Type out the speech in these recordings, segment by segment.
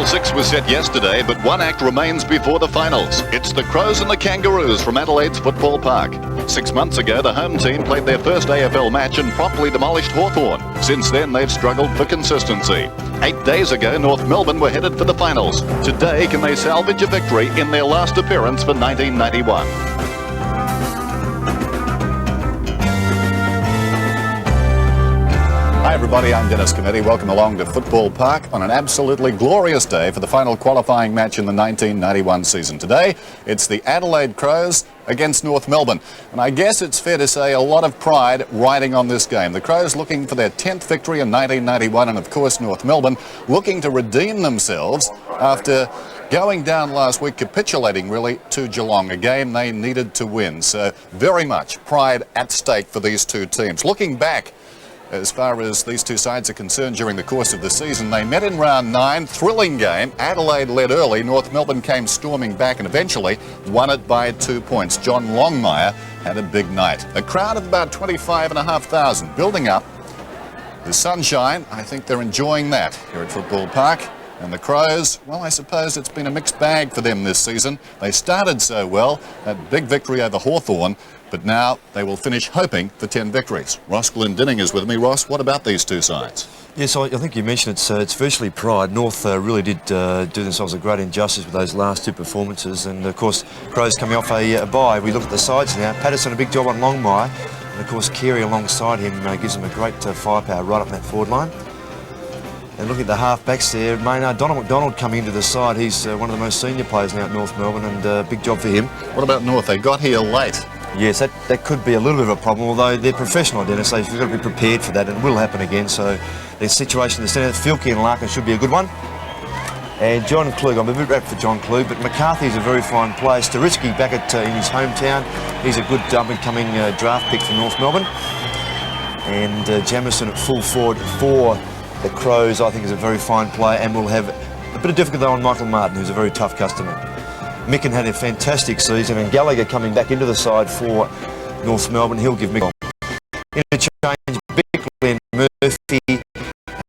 6 was set yesterday, but one act remains before the finals. It's the Crows and the Kangaroos from Adelaide's Football Park. 6 months ago, the home team played their first AFL match and promptly demolished Hawthorn. Since then, they've struggled for consistency. 8 days ago, North Melbourne were headed for the finals. Today, can they salvage a victory in their last appearance for 1991? Hi everybody, I'm Dennis Cometti. Welcome along to Football Park on an absolutely glorious day for the final qualifying match in the 1991 season. Today, it's the Adelaide Crows against North Melbourne. And I guess it's fair to say a lot of pride riding on this game. The Crows looking for their 10th victory in 1991, and of course North Melbourne looking to redeem themselves after going down last week, capitulating really to Geelong, a game they needed to win. So very much pride at stake for these two teams. Looking back, as far as these two sides are concerned during the course of the season, they met in round 9, thrilling game. Adelaide led early, North Melbourne came storming back and eventually won it by 2 points. John Longmire had a big night. A crowd of about 25,500 building up. The sunshine, I think they're enjoying that here at Football Park. And the Crows, well, I suppose it's been a mixed bag for them this season. They started so well, that big victory over Hawthorn, but now they will finish hoping for 10 victories. Ross Glendinning is with me. Ross, what about these two sides? Yes, I think you mentioned it's virtually pride. North really did do themselves a great injustice with those last two performances, and of course Crows coming off a bye. We look at the sides now. Patterson a big job on Longmire, and of course Carey alongside him gives him a great firepower right up that forward line. And looking at the half-backs there, Maynard, Donald McDonald coming into the side. He's one of the most senior players now at North Melbourne, and big job for him. What about North? They got here late. Yes, that could be a little bit of a problem, although they're professional, Dennis. They've got to be prepared for that, and it will happen again. So their situation in the centre, Filkey and Larkin should be a good one. And John Klug, I'm a bit wrapped for John Klug, but McCarthy's a very fine player. Staritsky back in his hometown. He's a good up-and-coming draft pick for North Melbourne. And Jamison at full forward for the Crows, I think, is a very fine player, and will have a bit of difficulty on Michael Martin, who's a very tough customer. Micken had a fantastic season, and Gallagher coming back into the side for North Melbourne, he'll give Micken. Interchange, Bickley and Murphy,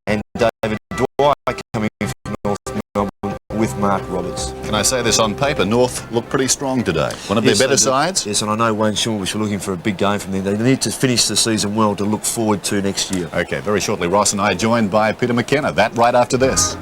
and David Dwyer coming in from North Melbourne with Mark Roberts. Can I say this on paper? North look pretty strong today. One of their better sides? Yes, and I know Wayne Shulwish are looking for a big game from them. They need to finish the season well to look forward to next year. Okay, very shortly, Ross and I are joined by Peter McKenna. That right after this.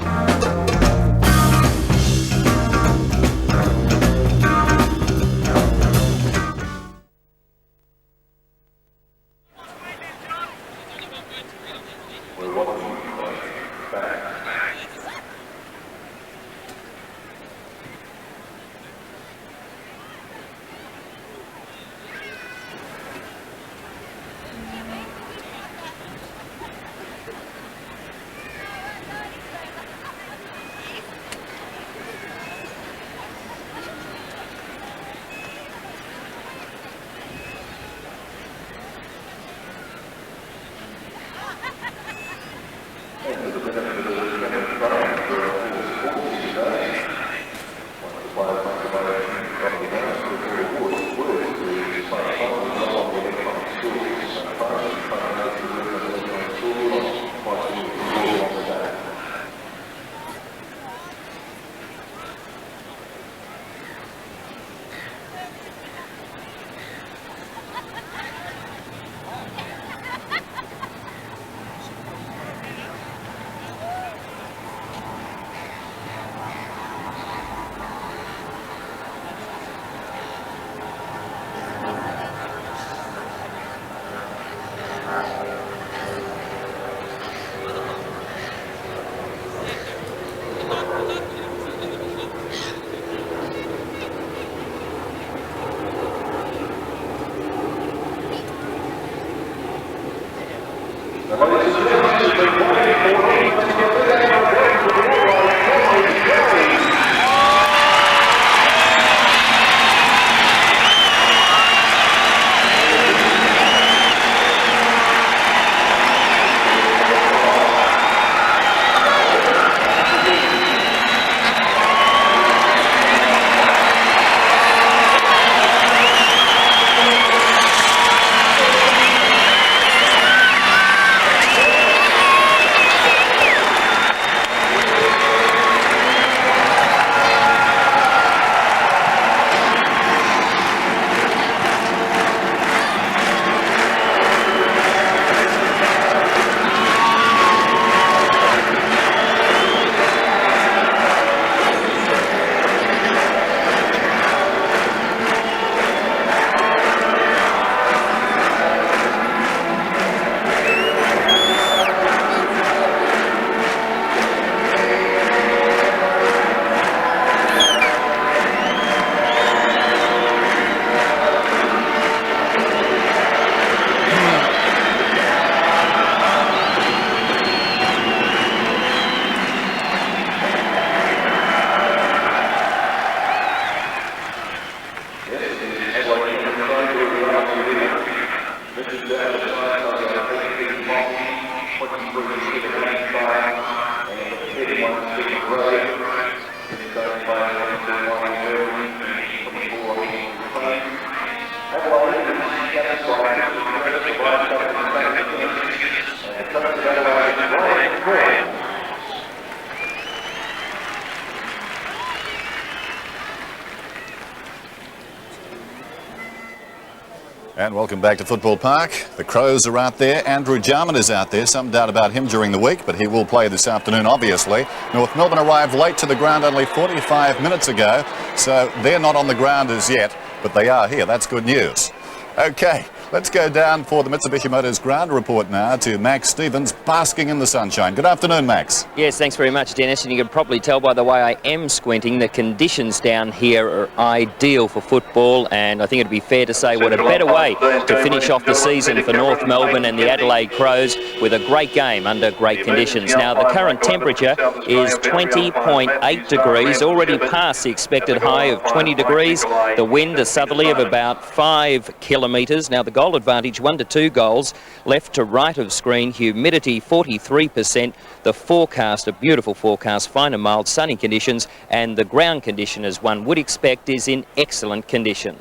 And welcome back to Football Park. The Crows are out there. Andrew Jarman is out there. Some doubt about him during the week, but he will play this afternoon, obviously. North Melbourne arrived late to the ground only 45 minutes ago, so they're not on the ground as yet, but they are here. That's good news. Okay, let's go down for the Mitsubishi Motors ground report now to Max Stevens, basking in the sunshine. Good afternoon, Max. Yes, thanks very much, Dennis. And you can probably tell by the way I am squinting, the conditions down here are ideal for football, and I think it'd be fair to say what a better way to finish off the season for North Melbourne and the Adelaide Crows with a great game under great conditions. Now, the current temperature is 20.8 degrees, already past the expected high of 20 degrees. The wind, a southerly of about 5 kilometres. Now, the goal advantage, 1 to 2 goals, left to right of screen, humidity 43%, the forecast, a beautiful forecast, fine and mild sunny conditions, and the ground condition, as one would expect, is in excellent condition.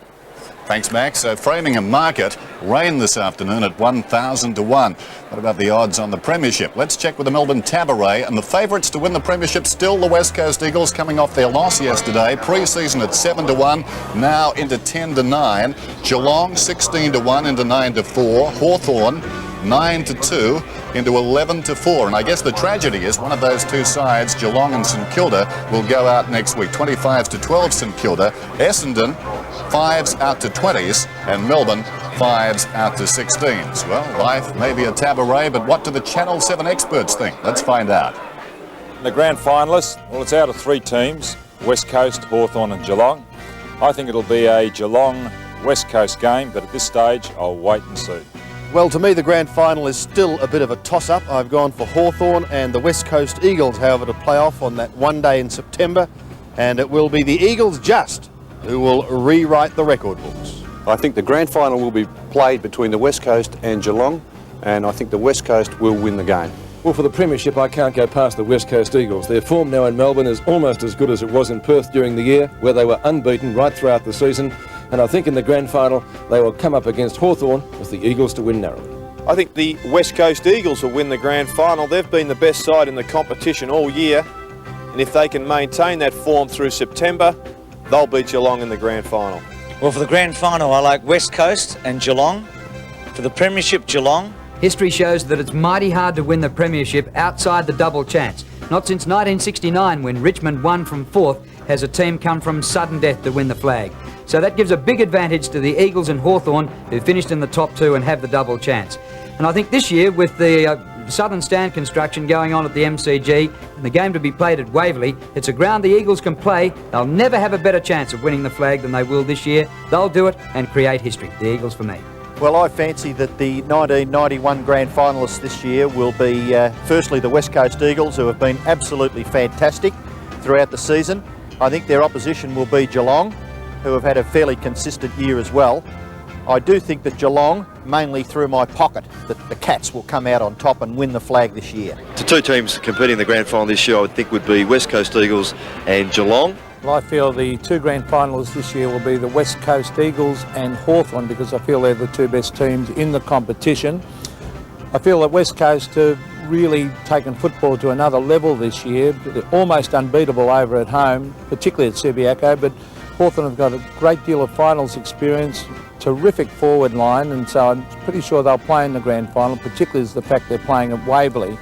Thanks, Max. So Framingham Market, rain this afternoon at 1,000 to 1. What about the odds on the Premiership? Let's check with the Melbourne Tabaret, and the favourites to win the Premiership still the West Coast Eagles, coming off their loss yesterday. Pre-season at 7 to 1, now into 10 to 9. Geelong 16 to 1 into 9 to 4. Hawthorn 9 to 2 into 11 to 4. And I guess the tragedy is one of those two sides, Geelong and St Kilda, will go out next week. 25s to 12 St Kilda. Essendon 5s out to 20s, and Melbourne 5s out to 16s. Well, life may be a tabaret, but what do the Channel 7 experts think? Let's find out. The grand finalists, well, it's out of 3 teams, West Coast, Hawthorn and Geelong. I think it'll be a Geelong-West Coast game, but at this stage, I'll wait and see. Well, to me, the grand final is still a bit of a toss-up. I've gone for Hawthorn and the West Coast Eagles, however, to play off on that one day in September, and it will be the Eagles just who will rewrite the record books. I think the grand final will be played between the West Coast and Geelong, and I think the West Coast will win the game. Well, for the Premiership, I can't go past the West Coast Eagles. Their form now in Melbourne is almost as good as it was in Perth during the year, where they were unbeaten right throughout the season. And I think in the grand final, they will come up against Hawthorn with the Eagles to win narrowly. I think the West Coast Eagles will win the grand final. They've been the best side in the competition all year. And if they can maintain that form through September, they'll beat Geelong in the grand final. Well, for the grand final, I like West Coast and Geelong. For the Premiership, Geelong. History shows that it's mighty hard to win the Premiership outside the double chance. Not since 1969, when Richmond won from 4th, has a team come from sudden death to win the flag. So that gives a big advantage to the Eagles and Hawthorn, who finished in the top 2 and have the double chance. And I think this year, with the Southern Stand construction going on at the MCG and the game to be played at Waverley, it's a ground the Eagles can play. They'll never have a better chance of winning the flag than they will this year. They'll do it and create history. The Eagles for me. Well, I fancy that the 1991 grand finalists this year will be, firstly, the West Coast Eagles, who have been absolutely fantastic throughout the season. I think their opposition will be Geelong, who have had a fairly consistent year as well. I do think that Geelong, mainly through my pocket, that the Cats will come out on top and win the flag this year. The two teams competing in the grand final this year, I would think, would be West Coast Eagles and Geelong. Well, I feel the 2 grand finalists this year will be the West Coast Eagles and Hawthorn, because I feel they're the 2 best teams in the competition. I feel that West Coast have really taken football to another level this year. They're almost unbeatable over at home, particularly at Subiaco, but Hawthorn have got a great deal of finals experience, terrific forward line, and so I'm pretty sure they'll play in the grand final, particularly as the fact they're playing at Waverley.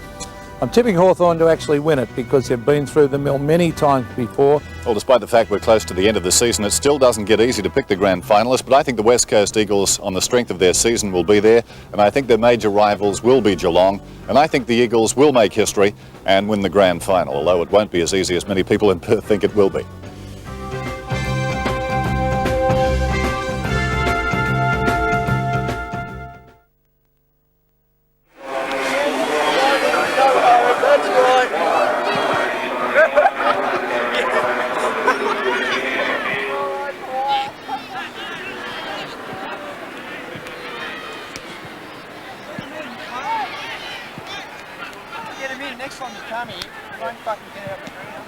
I'm tipping Hawthorn to actually win it because they've been through the mill many times before. Well, despite the fact we're close to the end of the season, it still doesn't get easy to pick the grand finalists, but I think the West Coast Eagles, on the strength of their season, will be there, and I think their major rivals will be Geelong, and I think the Eagles will make history and win the grand final, although it won't be as easy as many people in Perth think it will be. Next time you come here, don't fucking get out of the ground.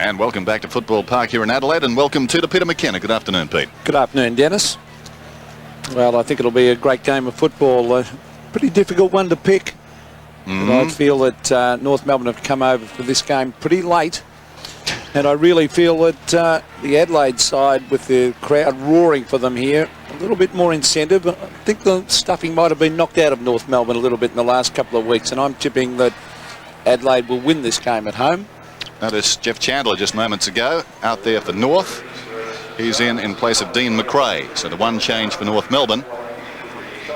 And welcome back to Football Park here in Adelaide, and welcome to Peter McKenna. Good afternoon, Pete. Good afternoon, Dennis. Well, I think it'll be a great game of football. Pretty difficult one to pick. But I feel that North Melbourne have come over for this game pretty late. And I really feel that the Adelaide side, with the crowd roaring for them here, a little bit more incentive. I think the stuffing might have been knocked out of North Melbourne a little bit in the last couple of weeks, and I'm tipping that Adelaide will win this game at home. Notice Jeff Chandler just moments ago out there for North. He's in place of Dean McRae. So the one change for North Melbourne.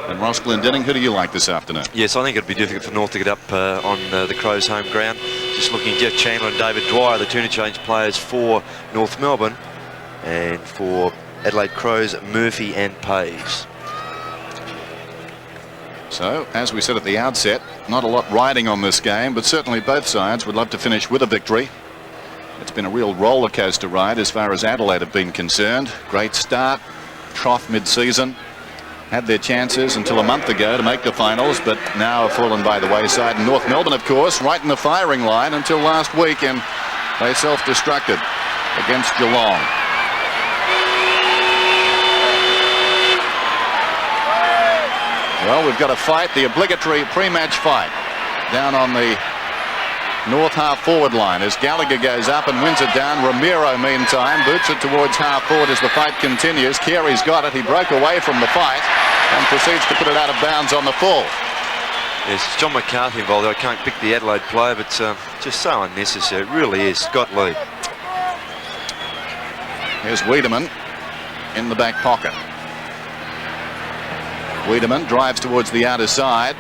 And Ross Glendinning, who do you like this afternoon? Yes, I think it'd be difficult for North to get up on the Crows' home ground. Just looking at Jeff Chandler and David Dwyer, the two interchange players for North Melbourne. And for Adelaide Crows, Murphy and Page. So, as we said at the outset, not a lot riding on this game, but certainly both sides would love to finish with a victory. It's been a real roller coaster ride as far as Adelaide have been concerned. Great start, trough mid-season. Had their chances until a month ago to make the finals, but now have fallen by the wayside. And North Melbourne, of course, right in the firing line until last week, and they self-destructed against Geelong. Well, we've got a fight, the obligatory pre-match fight, down on the North half-forward line as Gallagher goes up and wins it down. Ramiro, meantime, boots it towards half-forward as the fight continues. Carey's got it. He broke away from the fight and proceeds to put it out of bounds on the full. Yes, it's John McCarthy involved. I can't pick the Adelaide player, but just so unnecessary. It really is. Scott Lee. Here's Wiedemann in the back pocket. Wiedemann drives towards the outer side.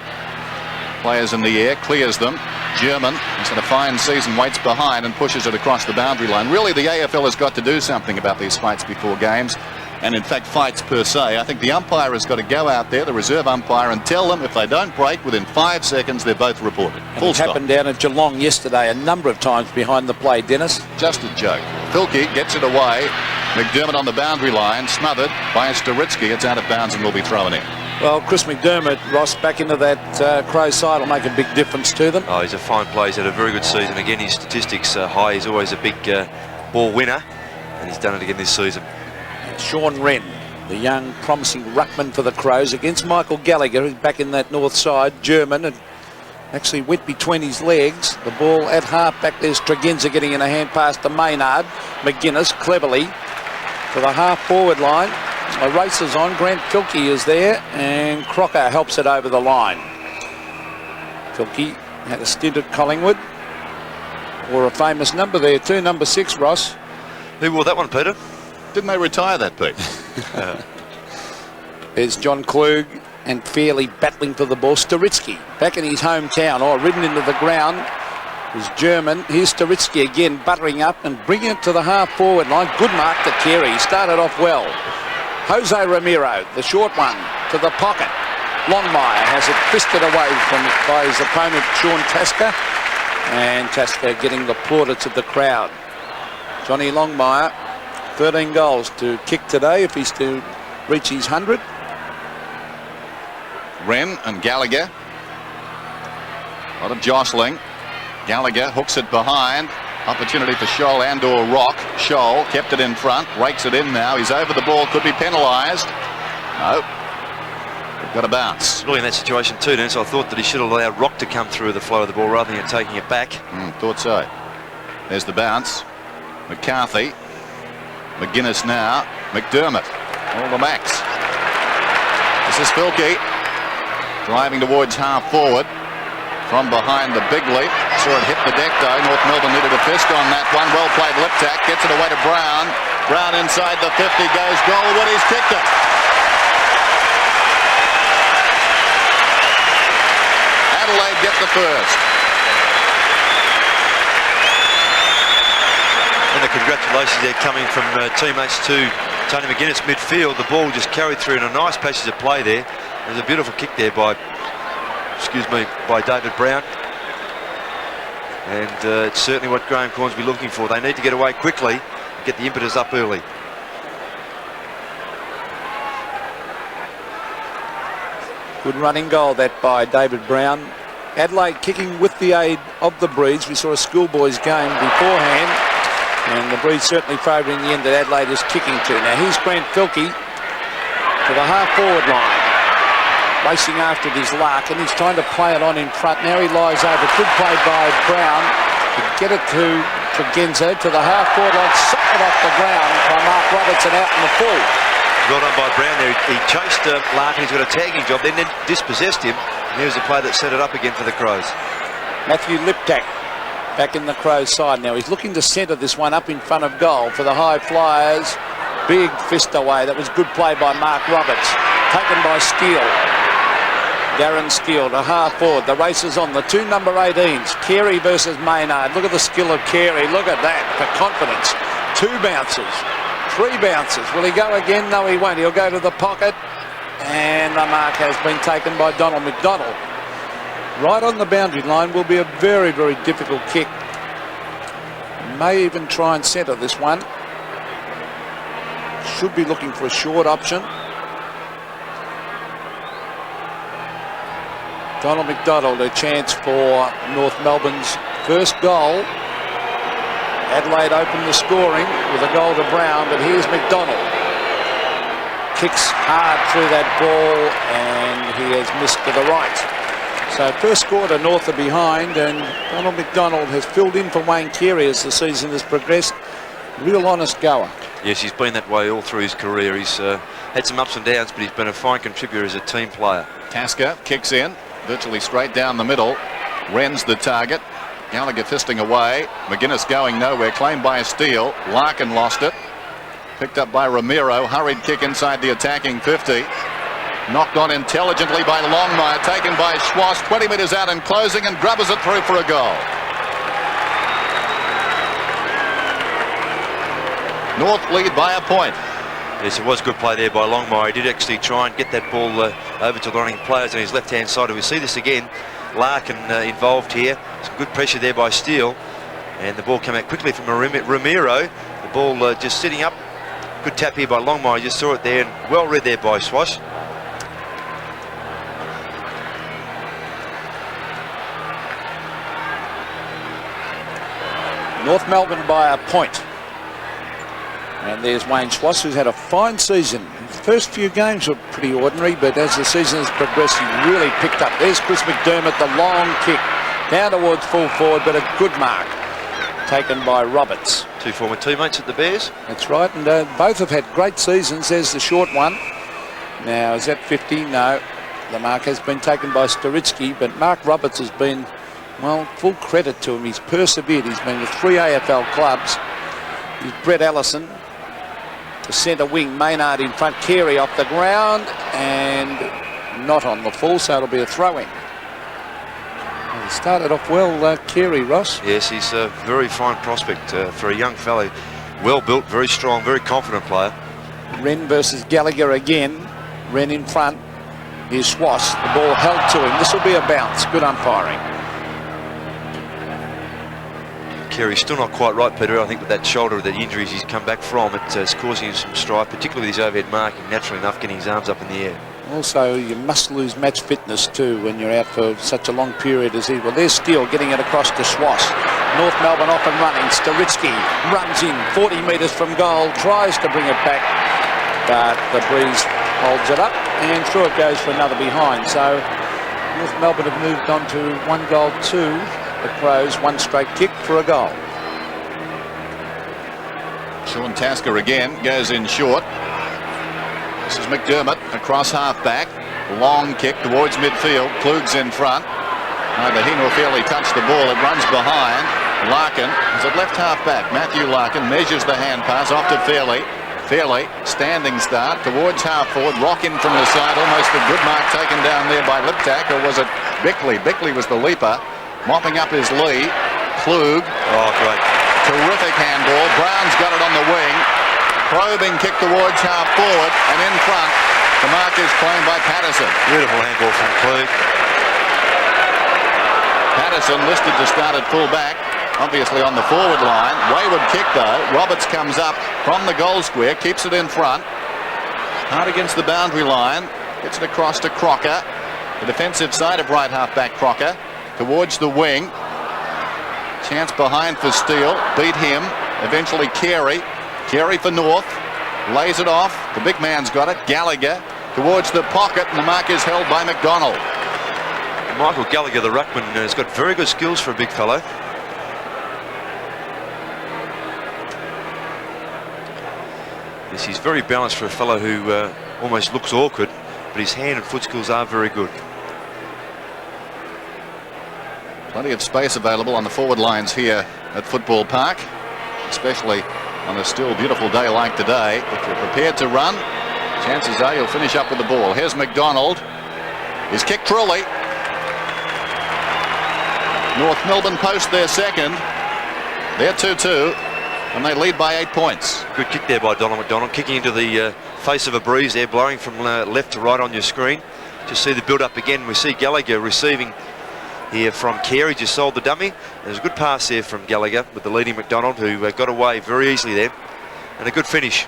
Players in the air, clears them. German, he's had a fine season, waits behind and pushes it across the boundary line. Really, the AFL has got to do something about these fights before games, and in fact fights per se. I think the umpire has got to go out there, the reserve umpire, and tell them if they don't break within 5 seconds, they're both reported. Full stop. It happened down at Geelong yesterday a number of times behind the play, Dennis. Just a joke. Filkey gets it away. McDermott on the boundary line, smothered by Staritsky. It's out of bounds and will be thrown in. Well, Chris McDermott, Ross, back into that Crow side will make a big difference to them. Oh, he's a fine player. He's had a very good season. Again, his statistics are high. He's always a big ball winner, and he's done it again this season. Sean Wren, the young, promising ruckman for the Crows, against Michael Gallagher, who's back in that north side. German, and actually went between his legs. The ball at half back. There's Tregenza getting in a hand pass to Maynard. McGuinness cleverly to the half-forward line. The race is on. Grant Filkey is there, and Crocker helps it over the line. Filkey had a stint at Collingwood. Or a famous number there too, number 6, Ross. Who wore that one, Peter? Didn't they retire that, Pete? There's John Klug and fairly battling for the ball. Staritsky back in his hometown. Oh, ridden into the ground is German. Here's Staritsky again, buttering up and bringing it to the half-forward line. Good mark to Carey. He started off well. Jose Ramiro, the short one, to the pocket. Longmire has it fisted away by his opponent, Sean Tasker. And Tasker getting the plaudits of the crowd. Johnny Longmire, 13 goals to kick today if he's to reach his 100. Wren and Gallagher. A lot of jostling. Gallagher hooks it behind. Opportunity for Scholl and or Rock. Scholl kept it in front, breaks it in now. He's over the ball, could be penalised. No. We've got a bounce. Really in that situation too, Dennis. I thought that he should allow Rock to come through the flow of the ball rather than taking it back. Thought so. There's the bounce. McCarthy. McGuinness now. McDermott. All the max. This is Filkey. Driving towards half forward. From behind the big leap. Saw it hit the deck though. North Melbourne needed a fist on that one. Well played lip tack. Gets it away to Brown. Brown inside the 50 goes Goldwood. He's kicked it. Adelaide get the first. And the congratulations there coming from teammates to Tony McGuinness midfield. The ball just carried through in a nice passage of play there. There's a beautiful kick there by David Brown. And it's certainly what Graham Corns will be looking for. They need to get away quickly and get the impetus up early. Good running goal that by David Brown. Adelaide kicking with the aid of the Breeds. We saw a schoolboys game beforehand. And the breeze certainly favouring the end that Adelaide is kicking to. Now here's Grant Filkey to the half-forward line. Racing after his Larkin. He's trying to play it on in front. Now he lies over. Good play by Brown to get it to Genzo to the half-forward line. Suck it off the ground by Mark Robertson out in the full. Well done by Brown there. He chased Larkin. He's got a tagging job. Then dispossessed him. And here's the play that set it up again for the Crows. Matthew Liptak back in the Crows side now. He's looking to centre this one up in front of goal for the High Flyers. Big fist away. That was good play by Mark Roberts. Taken by Steele. Darren Steele to half forward. The race is on. The two number 18s. Carey versus Maynard. Look at the skill of Carey. Look at that for confidence. 2 bounces. 3 bounces. Will he go again? No, he won't. He'll go to the pocket. And the mark has been taken by Donald McDonald. Right on the boundary line will be a very, very difficult kick. May even try and centre this one. Should be looking for a short option. Donald McDonald, a chance for North Melbourne's first goal. Adelaide opened the scoring with a goal to Brown, but here's McDonald. Kicks hard through that ball, and he has missed to the right. So first quarter, North are behind, and Donald McDonald has filled in for Wayne Carey as the season has progressed. Real honest goer. Yes, he's been that way all through his career. He's had some ups and downs, but he's been a fine contributor as a team player. Tasker kicks in, virtually straight down the middle. Wren's the target. Gallagher fisting away. McGuinness going nowhere. Claimed by a steal. Larkin lost it. Picked up by Ramiro. Hurried kick inside the attacking 50. Knocked on intelligently by Longmire. Taken by Schwass. 20 metres out and closing, and grubbers it through for a goal. North lead by a point. Yes, it was good play there by Longmire. He did actually try and get that ball over to the running players on his left-hand side. We see this again. Larkin involved here. Some good pressure there by Steele. And the ball came out quickly from Ramiro. The ball just sitting up. Good tap here by Longmire. You just saw it there, and well read there by Swash. North Melbourne by a point. And there's Wayne Schwass, who's had a fine season. His first few games were pretty ordinary, but as the season has progressed, he really picked up. There's Chris McDermott, the long kick down towards full forward, but a good mark taken by Roberts. 2 former teammates at the Bears. That's right, and both have had great seasons. There's the short one. Now, is that 50? No. The mark has been taken by Storitsky, but Mark Roberts has been, well, full credit to him. He's persevered. He's been with 3 AFL clubs. He's Brett Allison. The centre wing, Maynard in front, Carey off the ground, and not on the full, so it'll be a throw-in. He started off well, Carey, Ross. Yes, he's a very fine prospect for a young fellow. Well built, very strong, very confident player. Wren versus Gallagher again. Wren in front. Here's Schwass. The ball held to him. This will be a bounce. Good umpiring. Carey's still not quite right, Peter. I think with that shoulder, the injuries he's come back from, it's causing him some strife, particularly with his overhead marking, naturally enough, getting his arms up in the air. Also, you must lose match fitness too when you're out for such a long period as he will. There's Steele getting it across to Schwass. North Melbourne off and running. Storitsky runs in 40 metres from goal, tries to bring it back, but the breeze holds it up, and through it goes for another behind. So North Melbourne have moved on to 1 goal to the Crows, 1 straight kick for a goal. Sean Tasker again goes in short. This is McDermott across half-back. Long kick towards midfield. Klug's in front. Neither he nor Fairley touched the ball. It runs behind. Larkin is at left half-back. Matthew Larkin measures the hand pass off to Fairley. Fairley, standing start towards half-forward. Rock in from the side. Almost a good mark taken down there by Liptak, or was it Bickley? Bickley was the leaper. Mopping up his Lee. Klug. Oh, great. Terrific handball. Brown's got it on the wing. Probing kick towards half-forward, and in front, the mark is claimed by Patterson. Beautiful handball from Klug. Patterson listed to start at full-back, obviously on the forward line. Wayward kick, though. Roberts comes up from the goal square, keeps it in front. Hard against the boundary line. Gets it across to Crocker. The defensive side of right half-back Crocker. Towards the wing. Chance behind for Steele. Beat him. Eventually Carey. Carey for North. Lays it off. The big man's got it. Gallagher towards the pocket, and the mark is held by McDonald. Michael Gallagher, the ruckman, has got very good skills for a big fellow. Yes, he's very balanced for a fellow who almost looks awkward, but his hand and foot skills are very good. Plenty of space available on the forward lines here at Football Park, especially on a still beautiful day like today. If you're prepared to run, chances are you'll finish up with the ball. Here's McDonald. He's kicked truly. North Melbourne post their second. They're 2-2, and they lead by 8 points. Good kick there by Donald McDonald, kicking into the face of a breeze there, blowing from left to right on your screen. Just see the build-up again. We see Gallagher receiving here from Carey, just sold the dummy. There's a good pass there from Gallagher with the leading McDonald, who got away very easily there, and a good finish.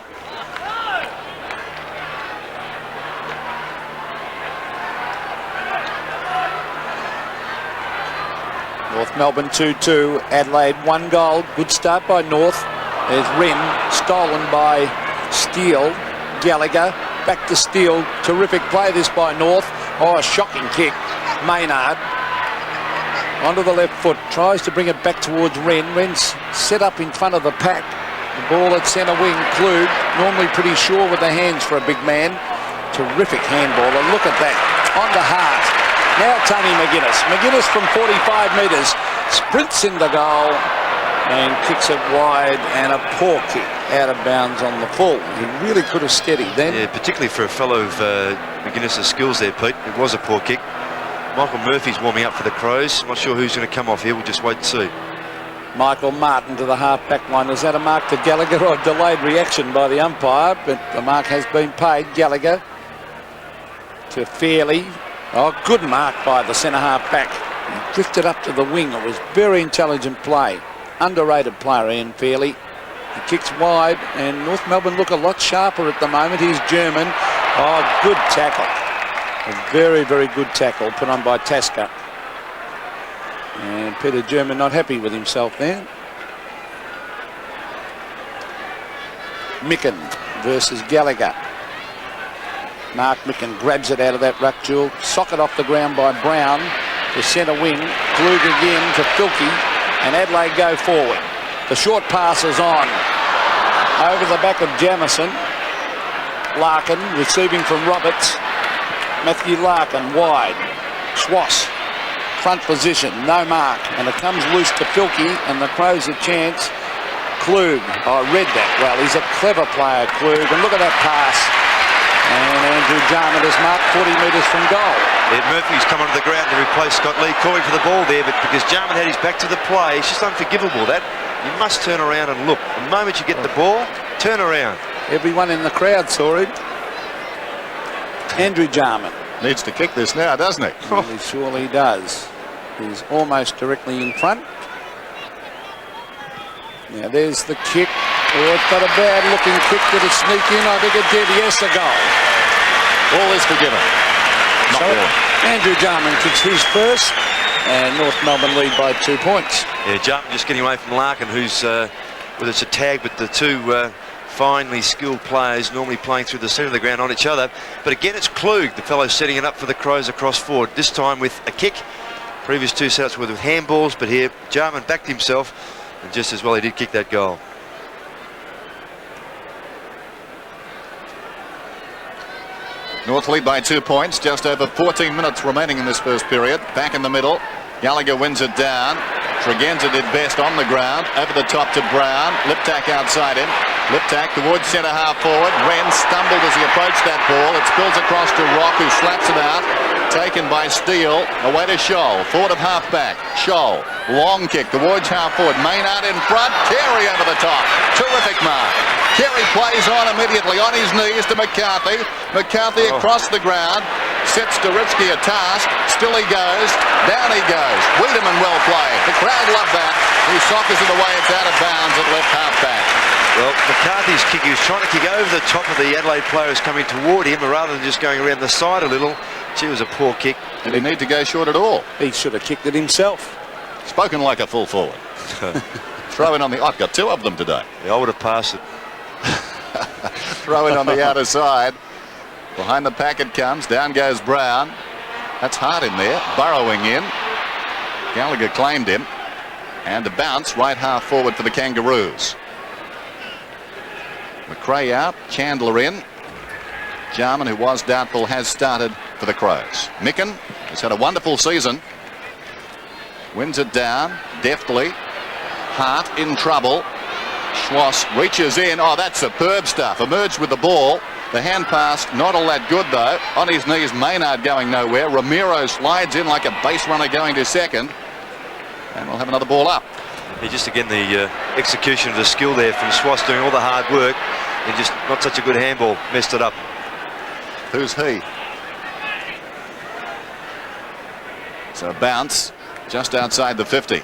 North Melbourne 2-2, Adelaide 1 goal. Good start by North. There's Wren, stolen by Steele. Gallagher, back to Steele. Terrific play this by North. Oh, a shocking kick. Maynard onto the left foot, tries to bring it back towards Wren. Wren's set up in front of the pack. The ball at centre wing, Klug, normally pretty sure with the hands for a big man. Terrific handball, and look at that, on the heart. Now Tony McGuinness. McGuinness from 45 metres, sprints in the goal and kicks it wide, and a poor kick out of bounds on the full. He really could have steadied then. Yeah, particularly for a fellow of McGuinness's skills there, Pete. It was a poor kick. Michael Murphy's warming up for the Crows. I'm not sure who's going to come off here. We'll just wait and see. Michael Martin to the half-back line. Was that a mark to Gallagher or a delayed reaction by the umpire? But the mark has been paid. Gallagher to Fairley. Oh, good mark by the centre half-back. He drifted up to the wing. It was very intelligent play. Underrated player, Ian Fairley. He kicks wide, and North Melbourne look a lot sharper at the moment. Here's German. Oh, good tackle. A very, very good tackle put on by Tasker. And Peter German not happy with himself there. Micken versus Gallagher. Mark Micken grabs it out of that ruck jewel. Socket off the ground by Brown to centre wing. Klug again to Filkey, and Adelaide go forward. The short pass is on. Over the back of Jamison. Larkin receiving from Roberts. Matthew Larkin wide. Schwass, front position, no mark, and it comes loose to Filkey, and the Crows a chance. Klug, I read that well. He's a clever player, Klug, and look at that pass. And Andrew Jarman has marked 40 metres from goal. Yeah, Murphy's come onto the ground to replace Scott Lee, calling for the ball there, but because Jarman had his back to the play, it's just unforgivable that. You must turn around and look. The moment you get the ball, turn around. Everyone in the crowd saw it. Andrew Jarman. Needs to kick this now, doesn't he? Well, he surely does. He's almost directly in front. Now there's the kick. Oh, it's got a bad looking kick. Did it sneak in? I think it did. Yes, a goal. All is forgiven. Not really. Andrew Jarman kicks his first, and North Melbourne lead by 2 points. Yeah, Jarman just getting away from Larkin, who's, whether it's a tag, but the two finely skilled players normally playing through the centre of the ground on each other. But again, it's Klug, the fellow setting it up for the Crows across forward, this time with a kick. Previous two setups were with handballs, but here Jarman backed himself, and just as well he did kick that goal. North lead by 2 points, just over 14 minutes remaining in this first period. Back in the middle, Gallagher wins it down. Tregenza did best on the ground, over the top to Brown. Liptak outside him. Liptak towards centre half forward. Wren stumbled as he approached that ball. It spills across to Rock, who slaps it out. Taken by Steele, away to Scholl, forward of half-back. Scholl, long kick towards half-forward. Maynard in front, Carey over the top. Terrific mark. Carey plays on immediately on his knees to McCarthy. McCarthy across the ground, sets Doritsky a task. Still he goes, down he goes. Wiedemann well played. The crowd love that. He sockers it away, it's out of bounds at left half-back. Well, McCarthy's kick, he was trying to kick over the top of the Adelaide players coming toward him, rather than just going around the side a little. Gee, it was a poor kick. Did he need to go short at all? He should have kicked it himself. Spoken like a full forward. Throw in on the... I've got two of them today. Yeah, I would have passed it. Throw in on the outer side. Behind the pack it comes. Down goes Brown. That's hard in there. Burrowing in. Gallagher claimed him. And a bounce right half forward for the Kangaroos. McRae out. Chandler in. Jarman, who was doubtful, has started for the Crows. Micken has had a wonderful season. Wins it down deftly. Hart in trouble. Schwass reaches in. Oh, that's superb stuff. Emerged with the ball. The hand pass, not all that good though. On his knees, Maynard going nowhere. Ramiro slides in like a base runner going to second. And we'll have another ball up. Yeah, just again the execution of the skill there from Schwass, doing all the hard work and just not such a good handball. Messed it up. Who's he? So bounce just outside the 50.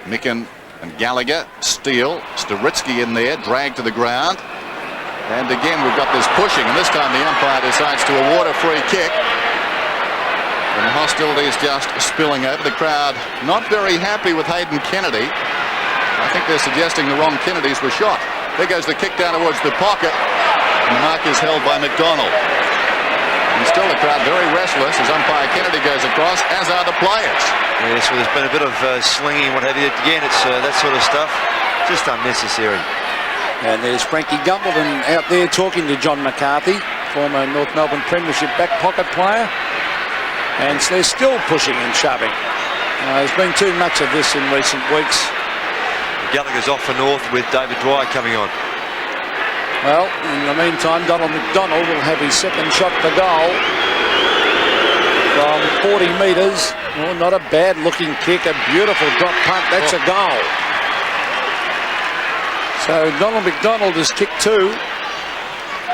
Micken and Gallagher, Steele, Staritsky in there, dragged to the ground. And again we've got this pushing, and this time the umpire decides to award a free kick. And hostilities just spilling over. The crowd not very happy with Hayden Kennedy. I think they're suggesting the wrong Kennedys were shot. There goes the kick down towards the pocket. And the mark is held by McDonald. And still the crowd very restless as umpire Kennedy goes across, as are the players. Yes, well, there's been a bit of slinging, what have you. Again, it's that sort of stuff. Just unnecessary. And there's Frankie Gumbleton out there talking to John McCarthy, former North Melbourne Premiership back pocket player. And so they're still pushing and shoving. There's been too much of this in recent weeks. Gallagher's off for North with David Dwyer coming on. Well, in the meantime, Donald McDonald will have his second shot for goal from 40 metres. Oh, not a bad looking kick, a beautiful drop punt. That's a goal. So Donald McDonald has kicked two,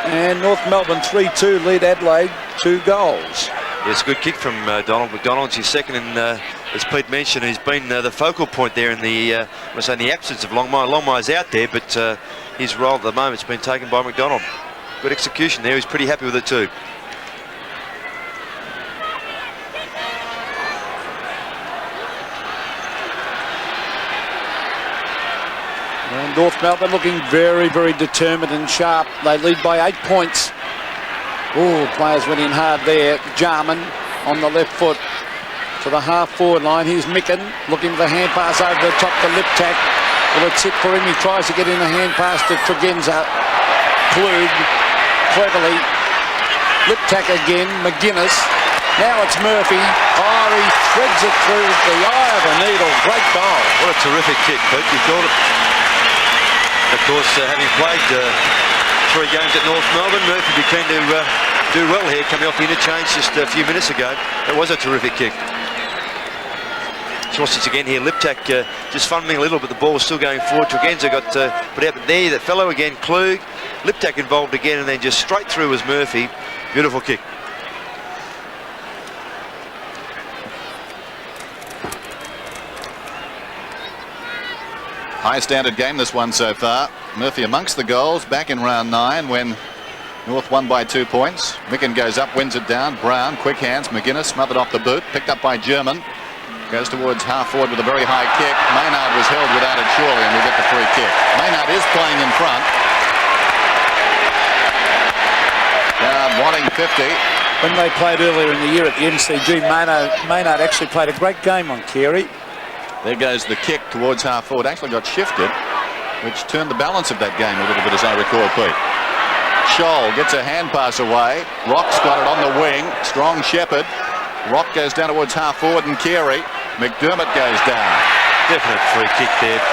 and North Melbourne 3-2 lead Adelaide 2 goals. Yes, good kick from Donald McDonald. He's second, and as Pete mentioned, he's been the focal point there in the in the absence of Longmire. Longmire's out there, but his role at the moment's been taken by McDonald. Good execution there. He's pretty happy with it too. And North Melbourne looking very, very determined and sharp. They lead by 8 points. Oh, players went in hard there. Jarman on the left foot to the half-forward line. Here's Micken looking for the hand pass over the top to Liptak. Will it sit for him? He tries to get in the hand pass to Tregenza. Klug cleverly. Liptak again. McGuinness. Now it's Murphy. Oh, he threads it through the eye of a needle. Great goal. What a terrific kick, Pete. You thought it. Of course, having played 3 games at North Melbourne, Murphy be keen to do well here, coming off the interchange just a few minutes ago. That was a terrific kick. Schwass again here. Liptak just fumbling a little, but the ball was still going forward. Tregenza got put out, but there, that fellow again, Klug. Liptak involved again, and then just straight through was Murphy. Beautiful kick. High standard game, this one so far. Murphy amongst the goals, back in round 9 when North won by 2 points. Micken goes up, wins it down. Brown, quick hands. McGuinness smothered off the boot, picked up by German. Goes towards half forward with a very high kick. Maynard was held without it surely, and we get the free kick. Maynard is playing in front. Wanting 50. When they played earlier in the year at the MCG, Maynard actually played a great game on Carey. There goes the kick towards half forward. Actually got shifted, which turned the balance of that game a little bit, as I recall, Pete. Scholl gets a hand pass away. Rock's got it on the wing. Strong Shepherd. Rock goes down towards half forward, and Carey. McDermott goes down. Definite free kick there.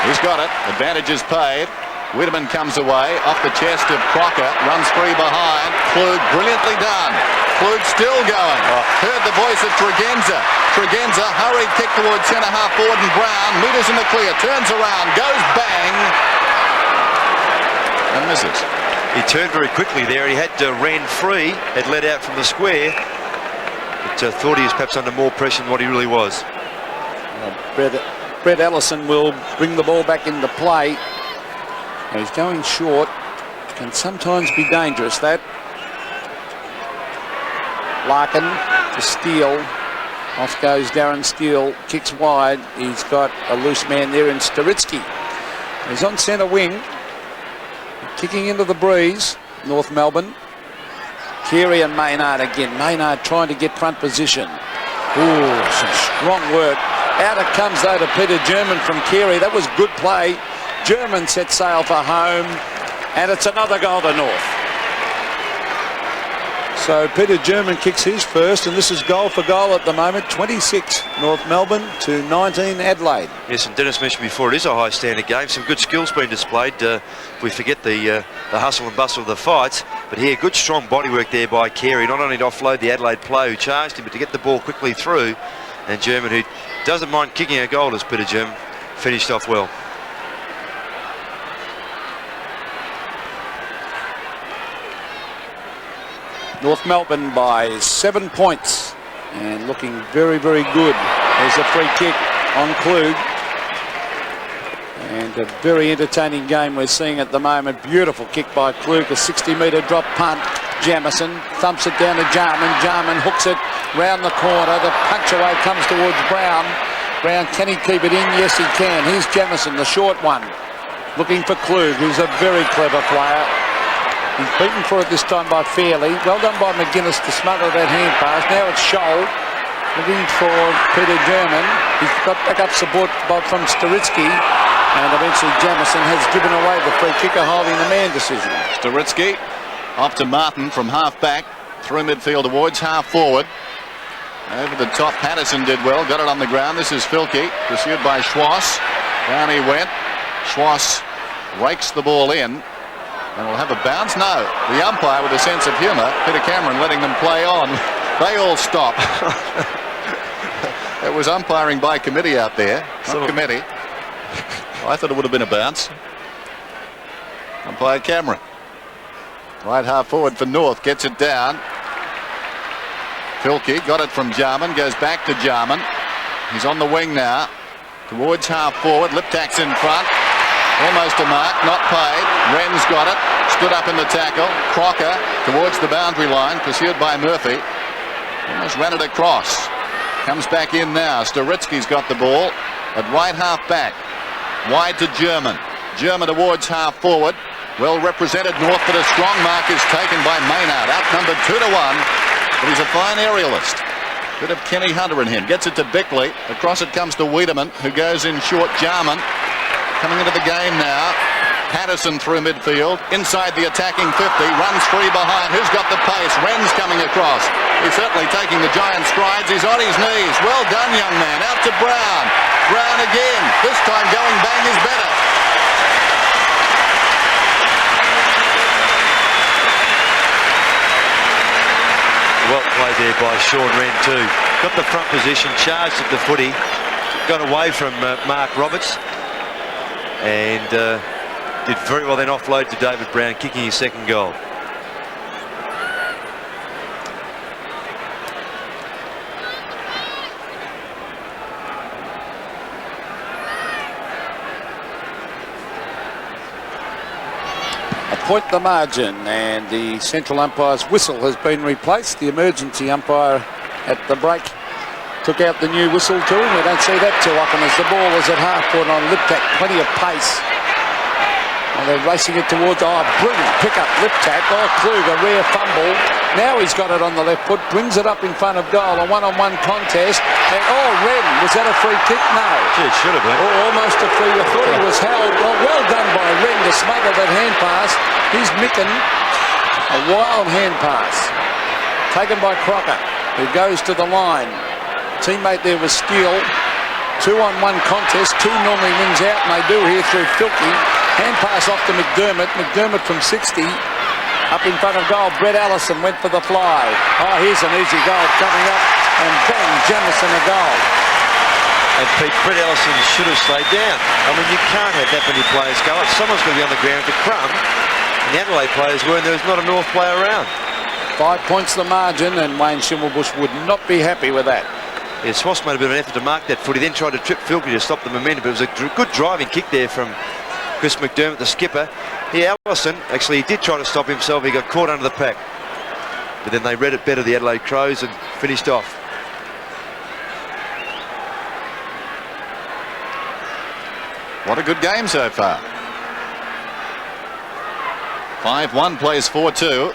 He's got it. Advantage is paid. Wiedemann comes away off the chest of Crocker. Runs free behind. Klug, brilliantly done. Klug still going. Heard the voice of Tregenza. Tregenza, hurried kick towards centre half forward, and Brown meters in the clear. Turns around, goes bang, and misses. He turned very quickly there. He had ran free, had led out from the square, but thought he was perhaps under more pressure than what he really was. Brett Ellison will bring the ball back into play. He's going short. Can sometimes be dangerous, that. Larkin to Steele. Off goes Darren Steele, kicks wide. He's got a loose man there in Staritsky. He's on centre wing, kicking into the breeze, North Melbourne. Carey and Maynard again. Maynard trying to get front position. Ooh, some strong work. Out it comes though to Peter German from Carey. That was good play. German set sail for home, and it's another goal to North. So Peter German kicks his first, and this is goal for goal at the moment. 26 North Melbourne to 19 Adelaide. Yes, and Dennis mentioned before, it is a high standard game. Some good skills being displayed. We forget the hustle and bustle of the fights, but here, good strong bodywork there by Carey, not only to offload the Adelaide player who charged him, but to get the ball quickly through. And German, who doesn't mind kicking a goal, as Peter German, finished off well. North Melbourne by 7 points and looking very, very good. There's a free kick on Klug. And a very entertaining game we're seeing at the moment. Beautiful kick by Klug, a 60-metre drop punt. Jamison thumps it down to Jarman. Jarman hooks it round the corner. The punch away comes towards Brown. Brown, can he keep it in? Yes, he can. Here's Jamison, the short one. Looking for Klug, who's a very clever player. He's beaten for it this time by Fairley. Well done by McGuinness to smother that hand pass. Now it's Scholl looking for Peter German. He's got backup support from Staritsky. And eventually Jamison has given away the free kicker, holding the man decision. Staritsky off to Martin from half back. Through midfield towards half forward. Over the top, Patterson did well. Got it on the ground. This is Filkey, pursued by Schwass. Down he went. Schwass rakes the ball in. And we'll have a bounce? No. The umpire with a sense of humour, Peter Cameron, letting them play on. They all stop. It was umpiring by committee out there. Not committee. I thought it would have been a bounce. Umpire Cameron. Right half forward for North. Gets it down. Filkey got it from Jarman. Goes back to Jarman. He's on the wing now. Towards half forward. Liptak's in front. Almost a mark, not paid. Wren's got it, stood up in the tackle. Crocker towards the boundary line, pursued by Murphy. Almost ran it across. Comes back in now. Staritsky's got the ball at right half back. Wide to German. German towards half forward. Well represented North, but a strong mark is taken by Maynard. Outnumbered 2-1, but he's a fine aerialist. Bit of Kenny Hunter in him. Gets it to Bickley. Across it comes to Wiedemann, who goes in short. Jarman coming into the game now. Patterson through midfield, inside the attacking 50, runs free behind. Who's got the pace? Wren's coming across. He's certainly taking the giant strides. He's on his knees. Well done, young man. Out to Brown. Brown again. This time going bang is better. Well played there by Sean Wren too. Got the front position, charged at the footy, got away from Mark Roberts, and did very well then offload to David Brown, kicking his second goal. Point the margin, and the central umpire's whistle has been replaced. The emergency umpire at the break took out the new whistle to him. We don't see that too often as the ball is at half court on Liptak. Plenty of pace. And they're racing it towards, brilliant pick up Liptak. Klug, a rare fumble. Now he's got it on the left foot, brings it up in front of goal, a one-on-one contest. And Wren, was that a free kick? No. Gee, it should have been. Almost a free. I thought he was held. Well done by Wren to smother that hand pass. He's Micken, a wild hand pass. Taken by Crocker, who goes to the line. Teammate there was Steele. 2-on-1 contest. Two normally wins out, and they do here through Filkey. Hand pass off to McDermott. McDermott from 60. Up in front of goal, Brett Allison went for the fly. Here's an easy goal coming up, and bang, Jamison a goal. And Pete, Brett Allison should have stayed down. I mean, you can't have that many players go up. Someone's going to be on the ground to crumb. And the Adelaide players were, and there was not a North player around. 5 points the margin, and Wayne Schimmelbusch would not be happy with that. Yeah, Swass made a bit of an effort to mark that foot. He then tried to trip Filkey to stop the momentum, but it was a good driving kick there from Chris McDermott, the skipper. Yeah, Allison, actually, he did try to stop himself. He got caught under the pack. But then they read it better, the Adelaide Crows, and finished off. What a good game so far. 5-1 plays 4-2.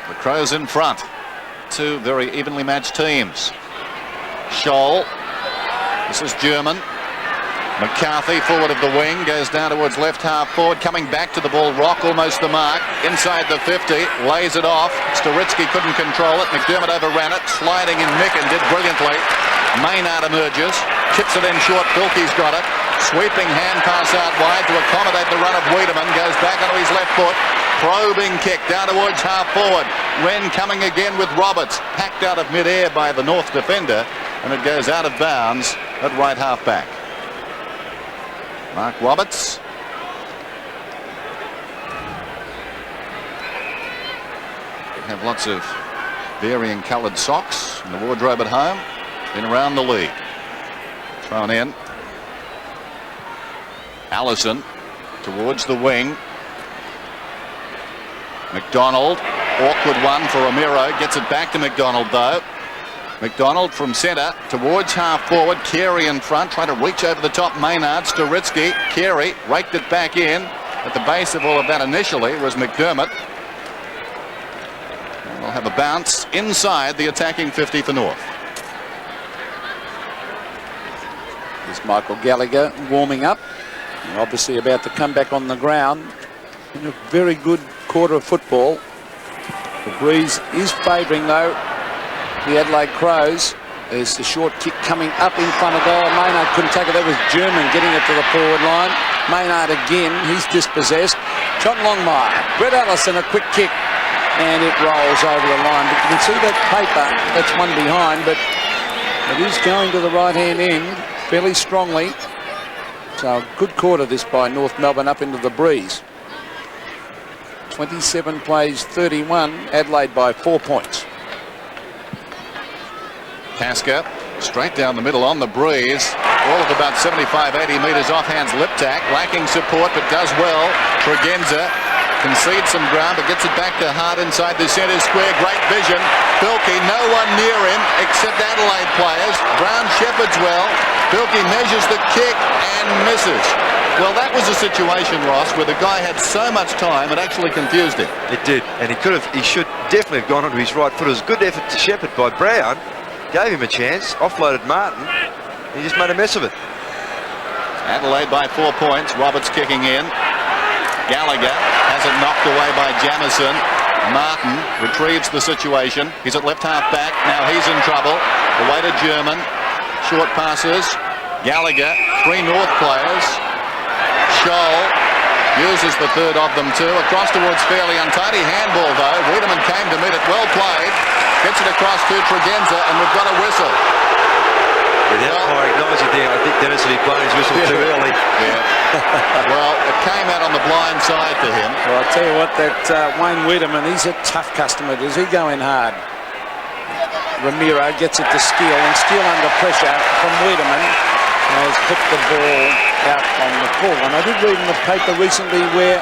The Crows in front. Two very evenly matched teams. Scholl. This is German. McCarthy, forward of the wing, goes down towards left half forward, coming back to the ball. Rock almost the mark. Inside the 50, lays it off. Staritsky couldn't control it. McDermott overran it. Sliding in Micken did brilliantly. Maynard emerges. Chips it in short. Filkey's got it. Sweeping hand pass out wide to accommodate the run of Wiedemann. Goes back onto his left foot. Probing kick down towards half forward. Wren coming again with Roberts. Packed out of mid-air by the North defender. And it goes out of bounds at right half back. Mark Roberts. We have lots of varying coloured socks in the wardrobe at home. Been around the league. Thrown in. Allison towards the wing. McDonald. Awkward one for Romero. Gets it back to McDonald though. McDonald from centre towards half forward. Carey in front, trying to reach over the top. Maynard, Staritsky, Carey raked it back in. At the base of all of that initially was McDermott. And we'll have a bounce inside the attacking 50 for North. There's Michael Gallagher warming up. And obviously about to come back on the ground in a very good quarter of football. The breeze is favouring though the Adelaide Crows. There's the short kick coming up in front of goal. Maynard couldn't take it. That was German getting it to the forward line. Maynard again. He's dispossessed. John Longmire. Brett Allison, a quick kick. And it rolls over the line. But you can see that paper. That's one behind. But it is going to the right-hand end fairly strongly. So a good quarter this by North Melbourne up into the breeze. 27 plays 31. Adelaide by 4 points. Tasker straight down the middle on the breeze. All of about 75-80 metres off hands Liptak. Lacking support but does well. Tregenza concedes some ground but gets it back to Hart inside the centre square. Great vision. Filkey, no one near him except Adelaide players. Brown shepherds well. Filkey measures the kick and misses. Well, that was a situation, Ross, where the guy had so much time it actually confused him. It did, and he should definitely have gone onto his right foot. It was a good effort to shepherd by Brown. Gave him a chance, offloaded Martin. He just made a mess of it. Adelaide by 4 points. Roberts kicking in. Gallagher has it knocked away by Jamison. Martin retrieves the situation. He's at left half back. Now he's in trouble. Away to German. Short passes. Gallagher. 3 North players. Scholl uses the third of them too. Across towards Fairley. Untidy handball though. Wiedemann came to meet it. Well played. Gets it across to Tregenza and we've got a whistle. With the umpire acknowledging there, I think Dennis had blown his whistle too early. Yeah. Well, it came out on the blind side to him. Well, I'll tell you what, that Wayne Wiedemann, he's a tough customer. Does he go in hard? Ramiro gets it to Steele, and Steele under pressure from Wiedemann has put the ball out on the full. And I did read in the paper recently where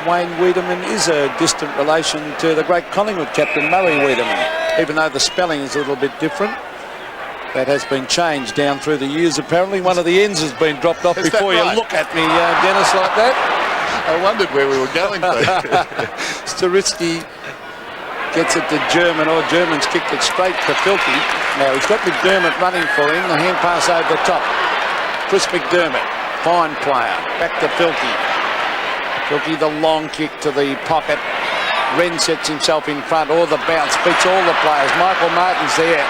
Wayne Wiedemann is a distant relation to the great Collingwood captain Murray Wiedemann, even though the spelling is a little bit different. That has been changed down through the years. Apparently one of the ends has been dropped off before you look at me, Dennis, like that. I wondered where we were going to. Staritsky gets it to German, or German's kicked it straight to Filkey. Now he's got McDermott running for him. The hand pass over the top. Chris McDermott, fine player. Back to Filkey. Filkey, the long kick to the pocket. Wren sets himself in front, or the bounce beats all the players. Michael Martin's there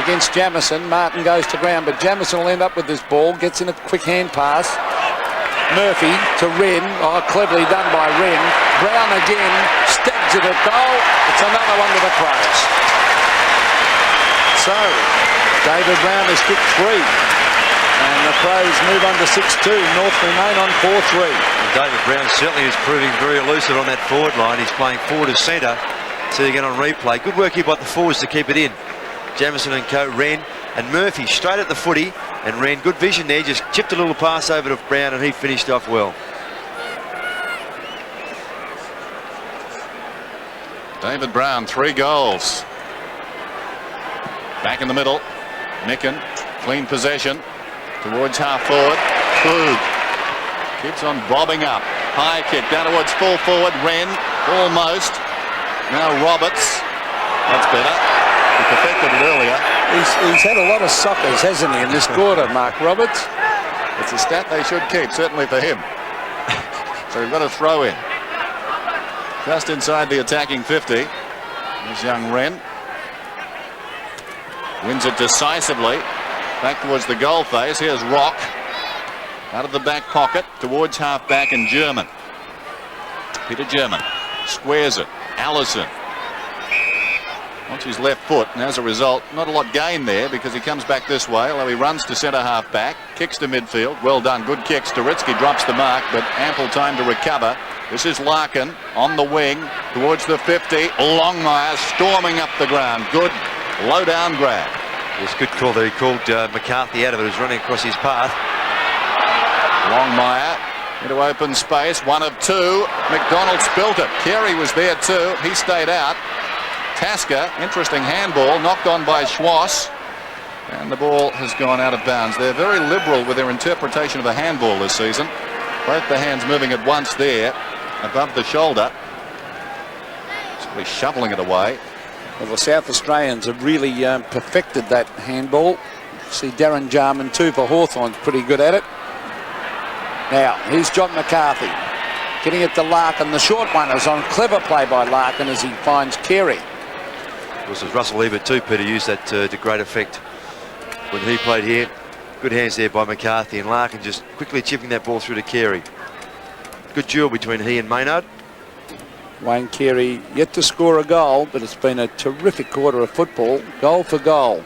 against Jamison. Martin goes to ground, but Jamison will end up with this ball. Gets in a quick hand pass. Murphy to Wren. Oh, cleverly done by Wren. Brown again. Stabs it at goal. It's another one to the Crows. So, David Brown has kicked 3. And the Crows move on to 6-2. North remain on 4-3. David Brown certainly is proving very elusive on that forward line. He's playing forward of centre. So again on replay. Good work here by the forwards to keep it in. Jamison and co, Wren and Murphy straight at the footy. And Wren, good vision there. Just chipped a little pass over to Brown and he finished off well. David Brown, 3 goals. Back in the middle. Micken, clean possession. Towards half forward. Klug keeps on bobbing up. High kick down towards full forward. Wren almost. Now Roberts. That's better. He perfected it earlier. He's had a lot of suckers, hasn't he, in this quarter, Mark Roberts? It's a stat they should keep, certainly for him. So we've got a throw in. Just inside the attacking 50. There's young Wren. Wins it decisively. Back towards the goal face. Here's Rock. Out of the back pocket towards half-back and German. Peter German squares it. Allison. Onto his left foot, and as a result, not a lot gained there because he comes back this way, although he runs to centre half-back, kicks to midfield. Well done, good kick. Sturitsky drops the mark, but ample time to recover. This is Larkin on the wing towards the 50. Longmire storming up the ground. Good low-down grab. It's a good call there. He called McCarthy out of it. He was running across his path. Longmire into open space. One of two. McDonald spilt it. Carey was there too. He stayed out. Tasker, interesting handball, knocked on by Schwass. And the ball has gone out of bounds. They're very liberal with their interpretation of a handball this season. Both the hands moving at once there, above the shoulder. Simply shoveling it away. Well, the South Australians have really perfected that handball. See Darren Jarman too for Hawthorn's pretty good at it. Now, here's John McCarthy. Getting it to Larkin. The short one is on clever play by Larkin as he finds Carey. Of course, as Russell Ebert too, Peter, used that to great effect when he played here. Good hands there by McCarthy, and Larkin just quickly chipping that ball through to Carey. Good duel between he and Maynard. Wayne Carey yet to score a goal, but it's been a terrific quarter of football, goal for goal.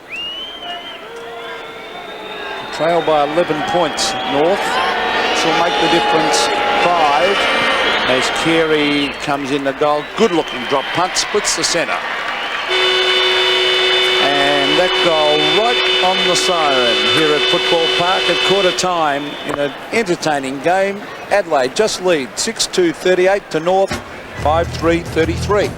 Trail by 11 points North. This will make the difference 5 as Carey comes in the goal. Good looking drop punt, splits the centre. And that goal right on the siren here at Football Park at quarter time in an entertaining game. Adelaide just lead 6-2 38 to North 5-3 33.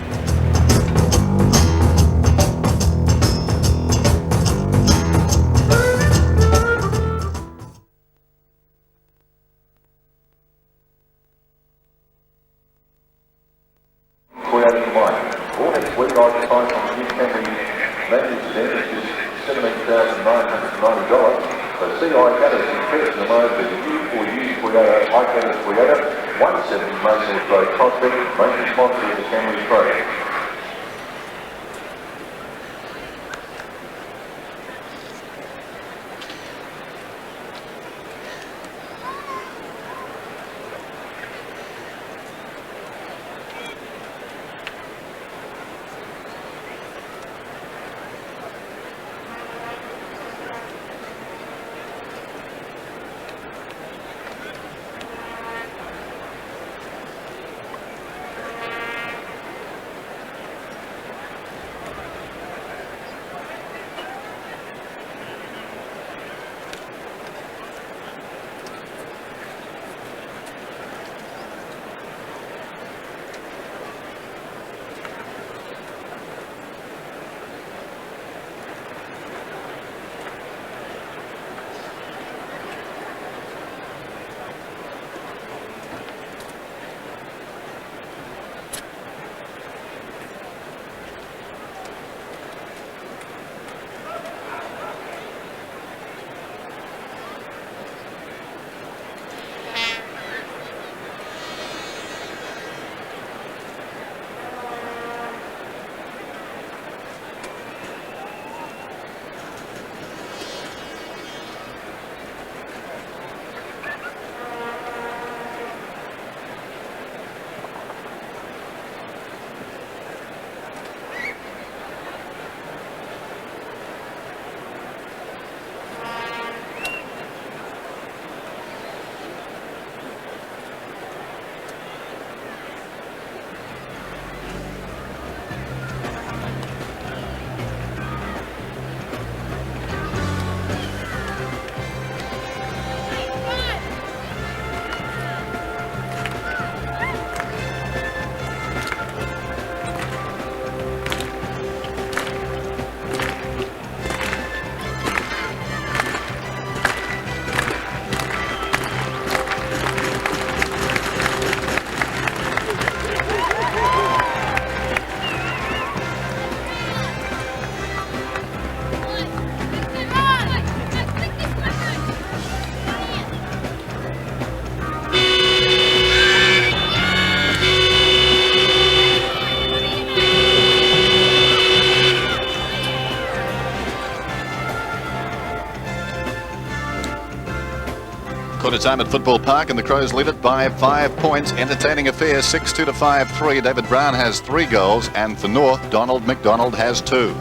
Quarter time at Football Park, and the Crows lead it by 5 points. Entertaining affair, 6-2 to 5-3. David Brown has 3 goals, and for North, Donald McDonald has 2.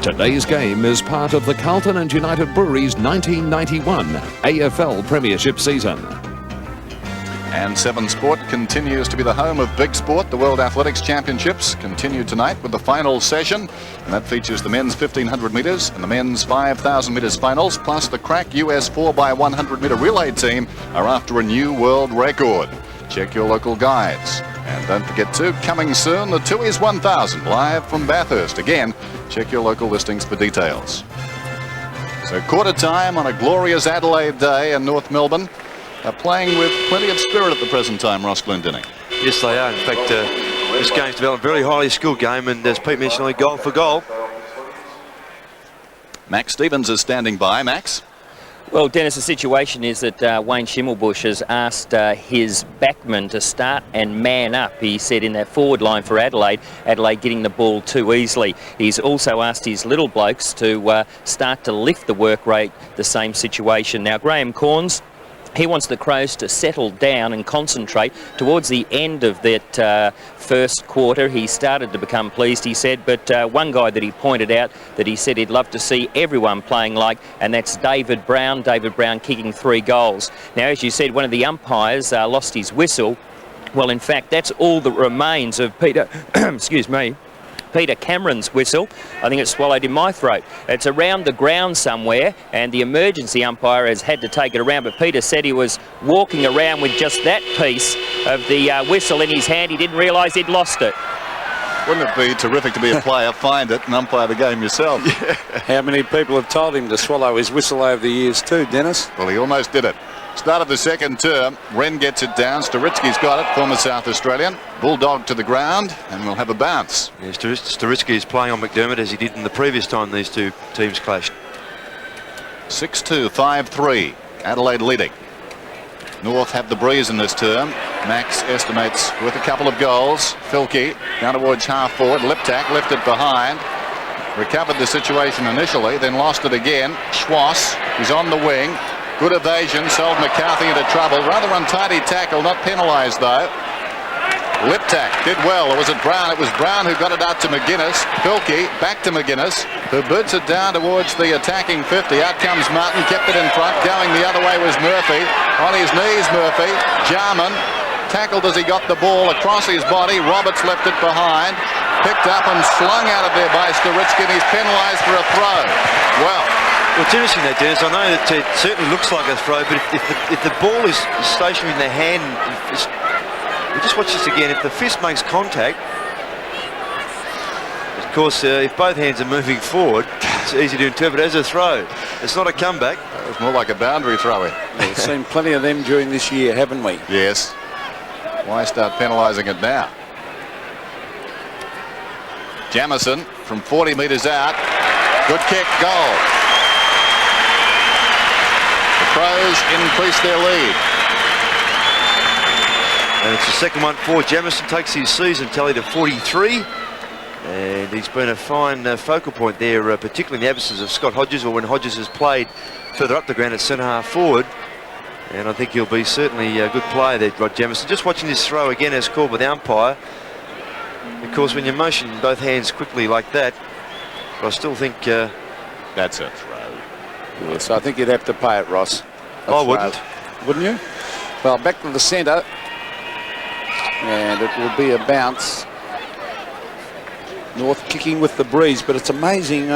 Today's game is part of the Carlton and United Breweries 1991 AFL Premiership season. And 7 Sport continues to be the home of big sport. The World Athletics Championships continue tonight with the final session, and that features the men's 1500 metres and the men's 5000 metres finals, plus the crack US 4x100 metre relay team are after a new world record. Check your local guides. And don't forget to, coming soon, the Tooheys 1000 live from Bathurst. Again, check your local listings for details. So quarter time on a glorious Adelaide day, and North Melbourne are playing with plenty of spirit at the present time, Ross Glendinning. Yes, they are. In fact, this game's developed a very highly skilled game, and as Pete mentioned, only goal for goal. Max Stevens is standing by. Max? Well, Dennis, the situation is that Wayne Schimmelbusch has asked his backman to start and man up. He said in that forward line for Adelaide getting the ball too easily. He's also asked his little blokes to start to lift the work rate, the same situation. Now, Graham Corns, he wants the Crows to settle down and concentrate. Towards the end of that first quarter, he started to become pleased, he said, but one guy that he pointed out that he said he'd love to see everyone playing like, and that's David Brown. David Brown kicking 3 goals. Now, as you said, one of the umpires lost his whistle. Well, in fact, that's all that remains of Peter, excuse me, Peter Cameron's whistle. I think it's swallowed in my throat. It's around the ground somewhere, and the emergency umpire has had to take it around, but Peter said he was walking around with just that piece of the whistle in his hand. He didn't realise he'd lost it. Wouldn't it be terrific to be a player, find it and umpire the game yourself? Yeah. How many people have told him to swallow his whistle over the years too, Dennis? Well, he almost did it. Start of the second term, Wren gets it down. Staritsky's got it, former South Australian. Bulldog to the ground, and we'll have a bounce. Yes, Staritsky is playing on McDermott as he did in the previous time these two teams clashed. 6-2, 5-3. Adelaide leading. North have the breeze in this term. Max estimates with a couple of goals. Filkey down towards half forward. Liptak lifted behind. Recovered the situation initially, then lost it again. Schwass is on the wing. Good evasion, sold McCarthy into trouble. Rather untidy tackle, not penalised though. Liptak did well. Or was it Brown? It was Brown who got it out to McGuinness. Filkey back to McGuinness, who boots it down towards the attacking 50. Out comes Martin, kept it in front. Going the other way was Murphy. On his knees, Murphy. Jarman tackled as he got the ball across his body. Roberts left it behind. Picked up and slung out of there by Staritsky, and he's penalised for a throw. Well, it's interesting that, Dennis. I know that it certainly looks like a throw, but if the ball is stationary in their hand, we just watch this again. If the fist makes contact, of course, if both hands are moving forward, it's easy to interpret as a throw. It's not a comeback. It was more like a boundary throw-in. We've seen plenty of them during this year, haven't we? Yes. Why start penalising it now? Jamison from 40 metres out. Good kick, goal. The Crows increase their lead. And it's the second one for Jamison. Takes his season tally to 43. And he's been a fine focal point there, particularly in the absence of Scott Hodges, or when Hodges has played further up the ground at centre half forward. And I think he'll be certainly a good player there, Rod Jamison. Just watching this throw again as called by the umpire. Of course, when you motion both hands quickly like that, I still think that's a throw. Yes, I think you'd have to pay it, Ross. I wouldn't. Wouldn't you? Well, back to the centre. And it will be a bounce. North kicking with the breeze, but it's amazing.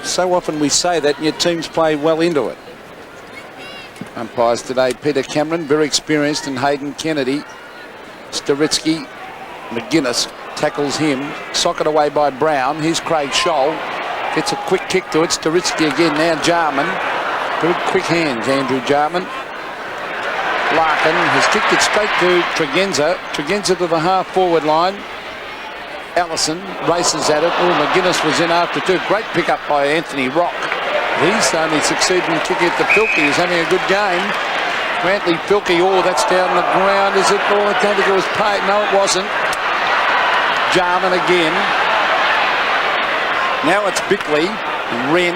So often we say that, and your teams play well into it. Umpires today, Peter Cameron, very experienced, and Hayden Kennedy. Staritsky, McGuinness tackles him. Socket away by Brown. Here's Craig Scholl. Gets a quick kick to it. Staritsky again. Now Jarman. Good quick hands, Andrew Jarman. Larkin has kicked it straight to Tregenza. Tregenza to the half-forward line. Allison races at it. Oh, McGuinness was in after 2. Great pick-up by Anthony Rock. He's only succeeded in kicking it to Filkey. He's having a good game. Brantley Filkey. Oh, that's down the ground. Is it? Oh, I don't think it was paid. No, it wasn't. Jarman again. Now it's Bickley. Wren.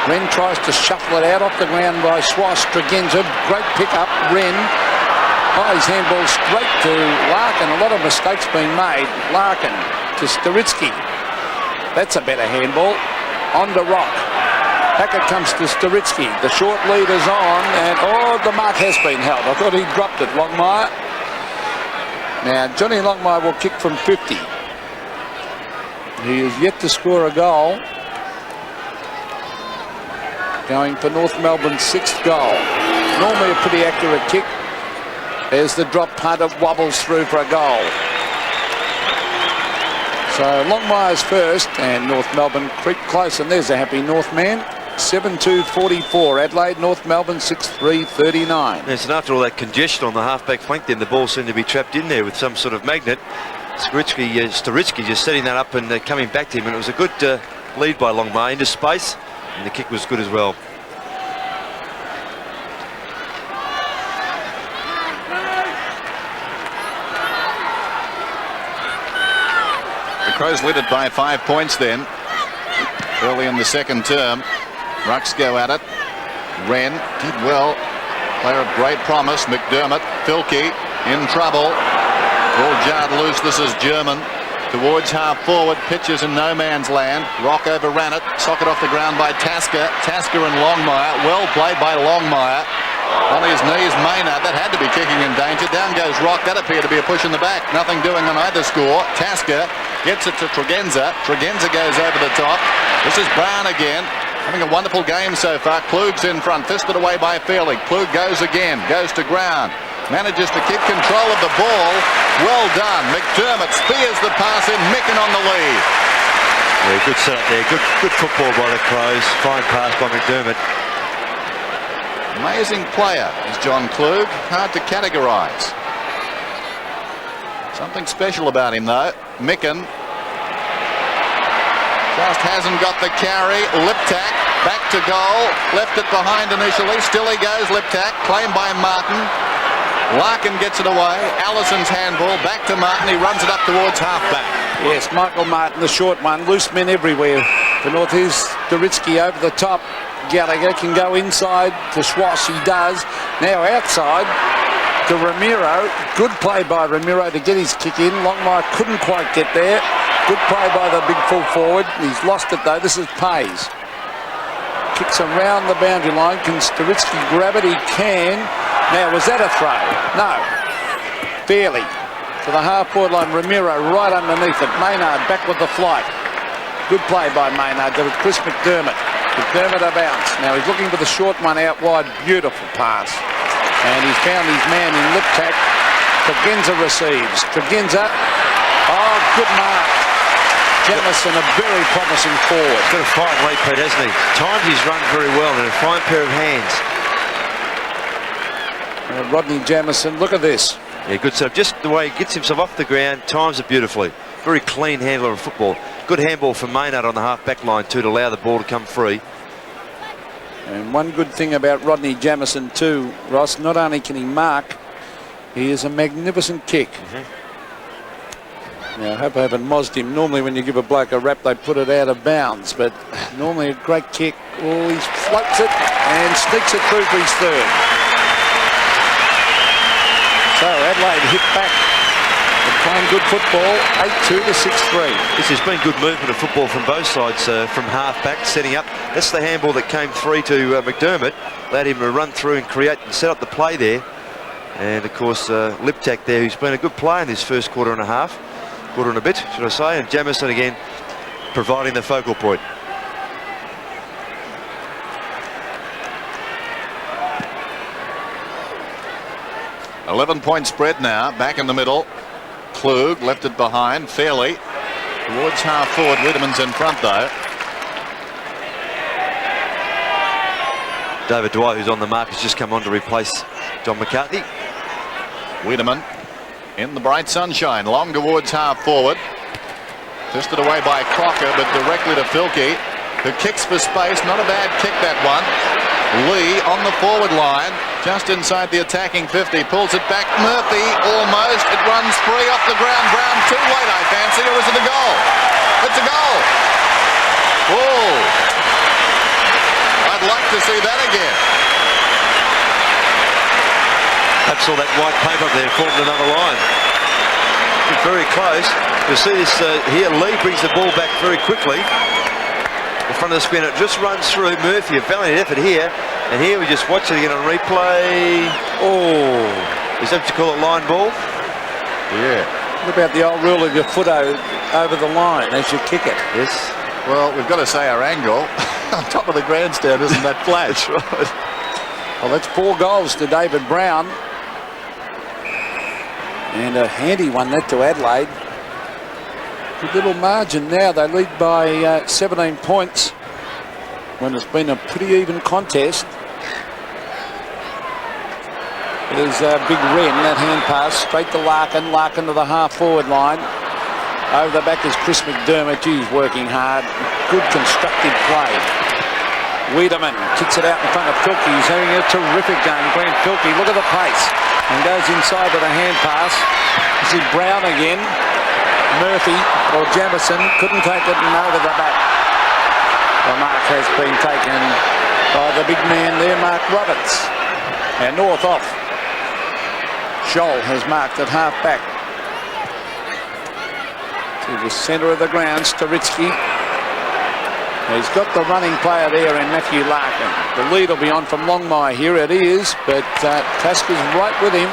Wren tries to shuffle it out off the ground by Swass. Tregenza, great pick-up. Wren. Oh, his handball straight to Larkin. A lot of mistakes being made. Larkin to Staritsky. That's a better handball. On to Rock. Back it comes to Staritsky. The short lead is on, and oh, the mark has been held. I thought he dropped it, Longmire. Now, Johnny Longmire will kick from 50. He is yet to score a goal. Going for North Melbourne's 6th goal. Normally a pretty accurate kick. There's the drop punt. It wobbles through for a goal. So Longmire's first, and North Melbourne creep close, and there's a happy North man. 7-2-44. Adelaide, North Melbourne 6-3-39. Yes, and after all that congestion on the halfback flank, then the ball seemed to be trapped in there with some sort of magnet. Staritsky just setting that up and coming back to him, and it was a good lead by Longmire into space, and the kick was good as well. The Crows led it by 5 points then, early in the second term. Rucks go at it. Wren did well. Player of great promise. McDermott. Filkey in trouble. Ball jarred loose. This is German. Towards half forward. Pitches in no man's land. Rock overran it. Socket off the ground by Tasker. Tasker and Longmire. Well played by Longmire. On his knees, Maynard. That had to be kicking in danger. Down goes Rock. That appeared to be a push in the back. Nothing doing on either score. Tasker gets it to Tregenza. Tregenza goes over the top. This is Brown again. Having a wonderful game so far. Klug's in front. Fisted away by Fairley. Klug goes again. Goes to ground. Manages to keep control of the ball. Well done. McDermott spears the pass in. Micken on the lead. Yeah, good setup there. Good football by the Crows. Fine pass by McDermott. Amazing player is John Klug. Hard to categorise. Something special about him though. Micken just hasn't got the carry. Liptak back to goal. Left it behind initially. Still he goes. Liptak claimed by Martin. Larkin gets it away. Allison's handball back to Martin. He runs it up towards halfback. Yes, Michael Martin, the short one. Loose men everywhere. For North, here's Staritsky over the top. Gallagher can go inside to Swass. He does. Now outside to Ramiro. Good play by Ramiro to get his kick in. Longmire couldn't quite get there. Good play by the big full forward. He's lost it though. This is Pays. Kicks around the boundary line. Can Staritsky grab it? He can. Now, was that a throw? No. Fairly. To the half-forward line. Ramiro right underneath it. Maynard back with the flight. Good play by Maynard to Chris McDermott. McDermott a bounce. Now he's looking for the short one out wide. Beautiful pass. And he's found his man in Liptak. Tregenza receives. Tregenza. Oh, good mark. Jamison, a very promising forward. He's got a fine lead, Pete, hasn't he? Timed his run very well and a fine pair of hands. Rodney Jamison, look at this. Yeah, good stuff. Just the way he gets himself off the ground, times it beautifully. Very clean handler of football. Good handball from Maynard on the half-back line too to allow the ball to come free. And one good thing about Rodney Jamison too, Ross, not only can he mark, he is a magnificent kick. Now, I hope I haven't mozzed him. Normally when you give a bloke a rap, they put it out of bounds, but normally a great kick. Oh, he floats it and sneaks it through for his third. So Adelaide hit back. They're playing good football, 8-2 to 6-3. This has been good movement of football from both sides, from half-back, setting up. That's the handball that came free to McDermott. Allowed him to run through and create and set up the play there. And, of course, Liptak there, who's been a good player in this first quarter and a bit, should I say. And Jamison, again, providing the focal point. .11-point spread now, back in the middle. Klug left it behind, Fairley towards half forward. Wiedemann's in front though. David Dwight, who's on the mark, has just come on to replace John McCarthy. Wiedemann in the bright sunshine, long towards half forward. Fisted away by Crocker, but directly to Filkey, who kicks for space. Not a bad kick, that one. Lee on the forward line, just inside the attacking 50, pulls it back. Murphy almost. It runs free off the ground. Brown too late, I fancy, or is it a goal? It's a goal. Oh. to see that again. Perhaps all that white paper up there formed another line. Very close. You'll see this here. Lee brings the ball back very quickly in front of the spinner. It just runs through. Murphy, a valiant effort here. And here we just watch it again on replay. Oh, is that what you call it, line ball? Yeah. What about the old rule of your foot over the line as you kick it? Yes. Well, we've got to say our angle on top of the grandstand isn't that flat. That's right. Well, that's 4 goals to David Brown. And a handy one that to Adelaide. Good little margin now. They lead by 17 points when it's been a pretty even contest. There's Big Wren, that hand pass straight to Larkin. Larkin to the half-forward line. Over the back is Chris McDermott. He's working hard. Good constructive play. Wiedemann kicks it out in front of Filkey. He's having a terrific game. Grant Filkey, look at the pace. And goes inside with a hand pass. This is Brown again. Murphy or Jamison couldn't take it and over the back. The mark has been taken by the big man there, Mark Roberts. And North off. Scholl has marked at half back. To the centre of the ground, Staritsky. He's got the running player there in Matthew Larkin. The lead will be on from Longmire. Here it is, but Tasker's right with him.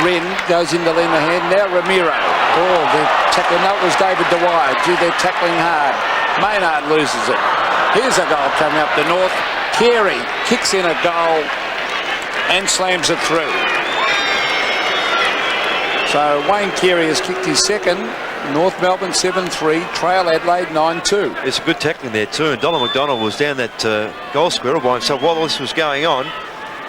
Wren goes into lend the hand. Now Ramiro. Oh, they're tackling. That was David Dwyer. Gee, they're tackling hard. Maynard loses it. Here's a goal coming up the north. Carey kicks in a goal and slams it through. So Wayne Carey has kicked his second. North Melbourne 7-3, trail Adelaide 9-2. It's a good tackling there too, and Donald McDonald was down that goal square all by himself. While this was going on,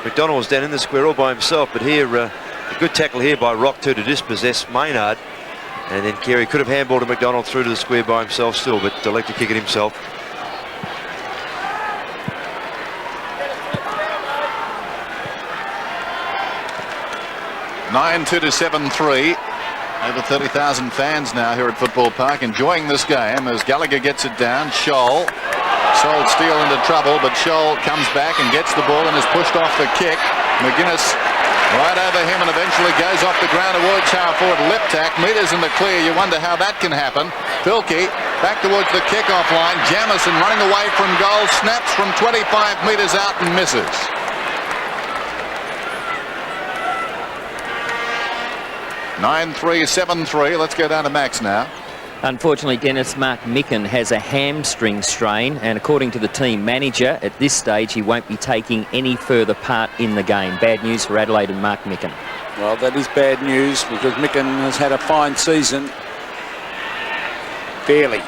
McDonald was down in the square all by himself, but here, a good tackle here by Rock too to dispossess Maynard, and then Carey could have handballed to McDonald through to the square by himself still, but elected to kick it himself. (9-2 to 7-3). Over 30,000 fans now here at Football Park enjoying this game as Gallagher gets it down. Scholl sold Steele into trouble, but Scholl comes back and gets the ball and is pushed off the kick. McGuinness right over him and eventually goes off the ground towards half-forward. Lip tack, metres in the clear. You wonder how that can happen. Filkey back towards the kick-off line. Jamison running away from goal, snaps from 25 metres out and misses. 9-3, 7-3. Let's go down to Max now. Unfortunately, Dennis, Mark Micken has a hamstring strain, and according to the team manager, at this stage he won't be taking any further part in the game. Bad news for Adelaide and Mark Micken. Well, that is bad news because Micken has had a fine season. Fairly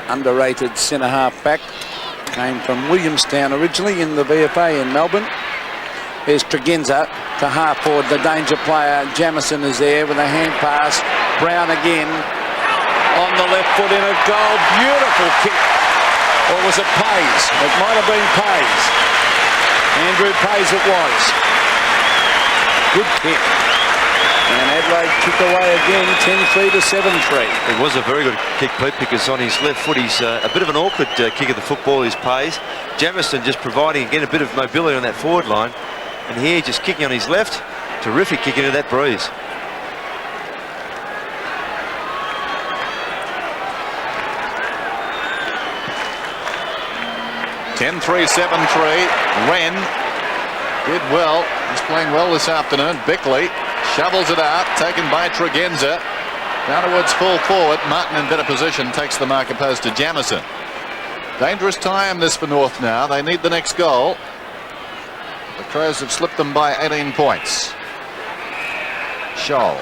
underrated centre-half back. Came from Williamstown originally in the VFA in Melbourne. There's Tregenza to half-forward, the danger player. Jamison is there with a hand pass. Brown again on the left foot in a goal. Beautiful kick. Or was it Pays? It might have been Pays. Andrew Pays it was. Good kick. And Adelaide kick away again, 10-3 to 7-3. It was a very good kick, Pete, because on his left foot he's a bit of an awkward kick of the football is Pays. Jamison just providing again a bit of mobility on that forward line. And here just kicking on his left. Terrific kick into that breeze. (10-3, 7-3). Wren did well. He's playing well this afternoon. Bickley shovels it out, taken by Tregenza. Down towards full forward. Martin in better position, takes the mark opposed to Jamison. Dangerous time this for North now. They need the next goal. The Crows have slipped them by 18 points. Scholl,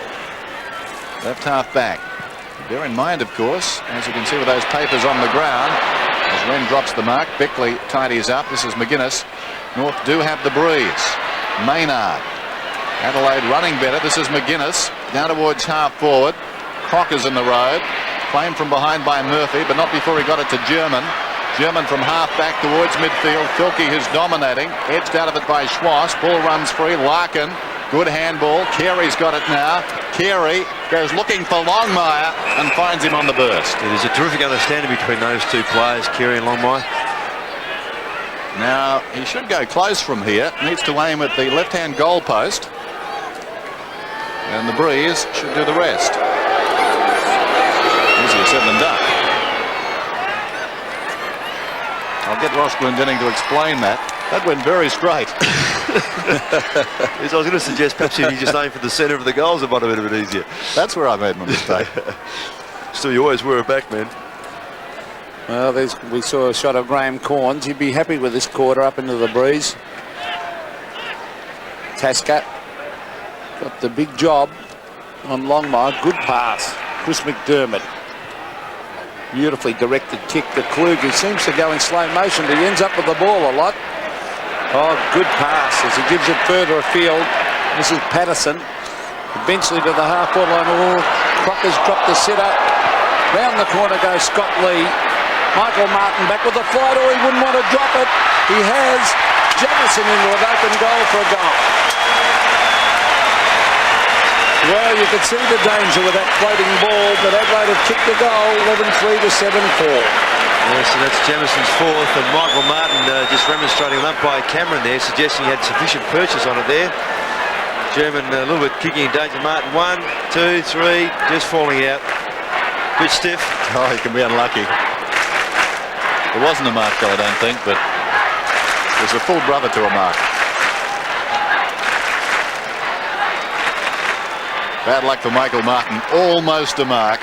left half back. Bear in mind, of course, as you can see with those papers on the ground, as Wren drops the mark, Bickley tidies up. This is McGuinness. North do have the breeze. Maynard. Adelaide running better. This is McGuinness. Down towards half forward. Crocker's in the road. Claimed from behind by Murphy, but not before he got it to German. German from half back towards midfield. Filkey is dominating. Edged out of it by Schwass. Ball runs free. Larkin Good handball. Carey's got it now. Carey goes looking for Longmire and finds him on the burst. There's a terrific understanding between those two players, Carey and Longmire. Now, he should go close from here. Needs to aim at the left-hand goal post. And the breeze should do the rest. Easier said than done. I'll get Ross Glendinning to explain that. That went very straight. I was going to suggest perhaps if you just aim for the centre of the goals, it might have been a bit easier. That's where I made my mistake. Still, you always were a backman. Well, we saw a shot of Graham Corns. He'd be happy with this quarter up into the breeze. Tasca got the big job on Longmire. Good pass. Chris McDermott. Beautifully directed kick to Klug, who seems to go in slow motion, but he ends up with the ball a lot. Oh, good pass as he gives it further afield. This is Patterson. Eventually to the half-forward line. Oh, Crocker's dropped the sitter. Round the corner goes Scott Lee. Michael Martin back with the flight, or he wouldn't want to drop it. He has Jamison into an open goal for a goal. Well, you could see the danger with that floating ball, but Adelaide have kicked the goal, 11-3 to 7-4. Yeah, so that's Jamison's fourth, and Michael Martin just remonstrating with umpire Cameron there, suggesting he had sufficient purchase on it there. German a little bit kicking in danger. Martin, 1, 2, 3, just falling out. Bit stiff. Oh, he can be unlucky. There wasn't a mark, though, I don't think, but there's a full brother to a mark. Bad luck for Michael Martin. Almost a mark.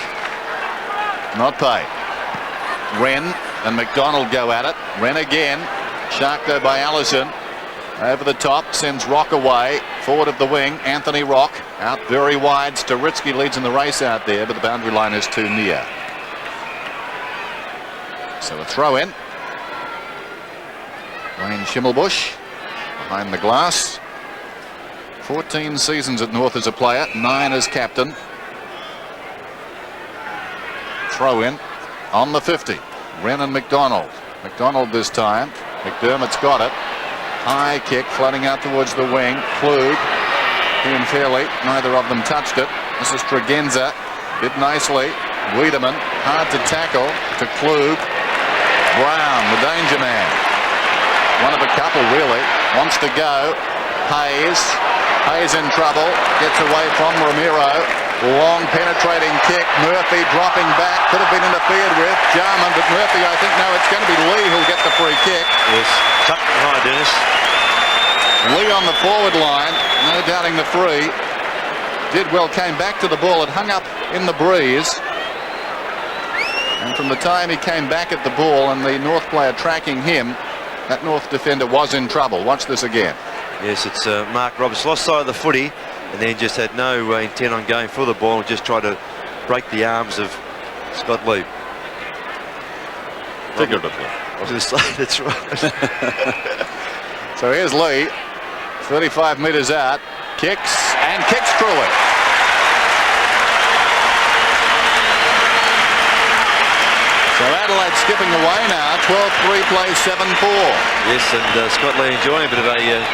Not paid. Wren and McDonald go at it. Wren again. Sharked though by Allison. Over the top. Sends Rock away. Forward of the wing. Anthony Rock. Out very wide. Staritsky leads in the race out there, but the boundary line is too near. So a throw in. Wayne Schimmelbusch behind the glass. 14 seasons at North as a player, 9 as captain. Throw in on the 50. Wren and McDonald. McDonald this time. McDermott's got it. High kick floating out towards the wing. Klug. He and Fairley, neither of them touched it. This is Tregenza. Did nicely. Wiedemann, hard to tackle. To Klug. Brown, the danger man. One of a couple, really. Wants to go. Hayes. Hayes in trouble, gets away from Ramiro. Long penetrating kick. Murphy dropping back, could have been interfered with. Jarman, but Murphy, I think, no, it's going to be Lee who'll get the free kick. Yes, tucked behind Dennis. Lee on the forward line, no doubting the free. Did well, came back to the ball, it hung up in the breeze. And from the time he came back at the ball and the North player tracking him, that North defender was in trouble. Watch this again. Yes, it's Mark Roberts lost sight of the footy and then just had no intent on going for the ball and just tried to break the arms of Scott Lee. Figuratively. I was going to say, that's right. So here's Lee, 35 metres out, kicks and kicks truly. So Adelaide skipping away now, 12-3 plays 7-4. Yes, and Scott Lee enjoying a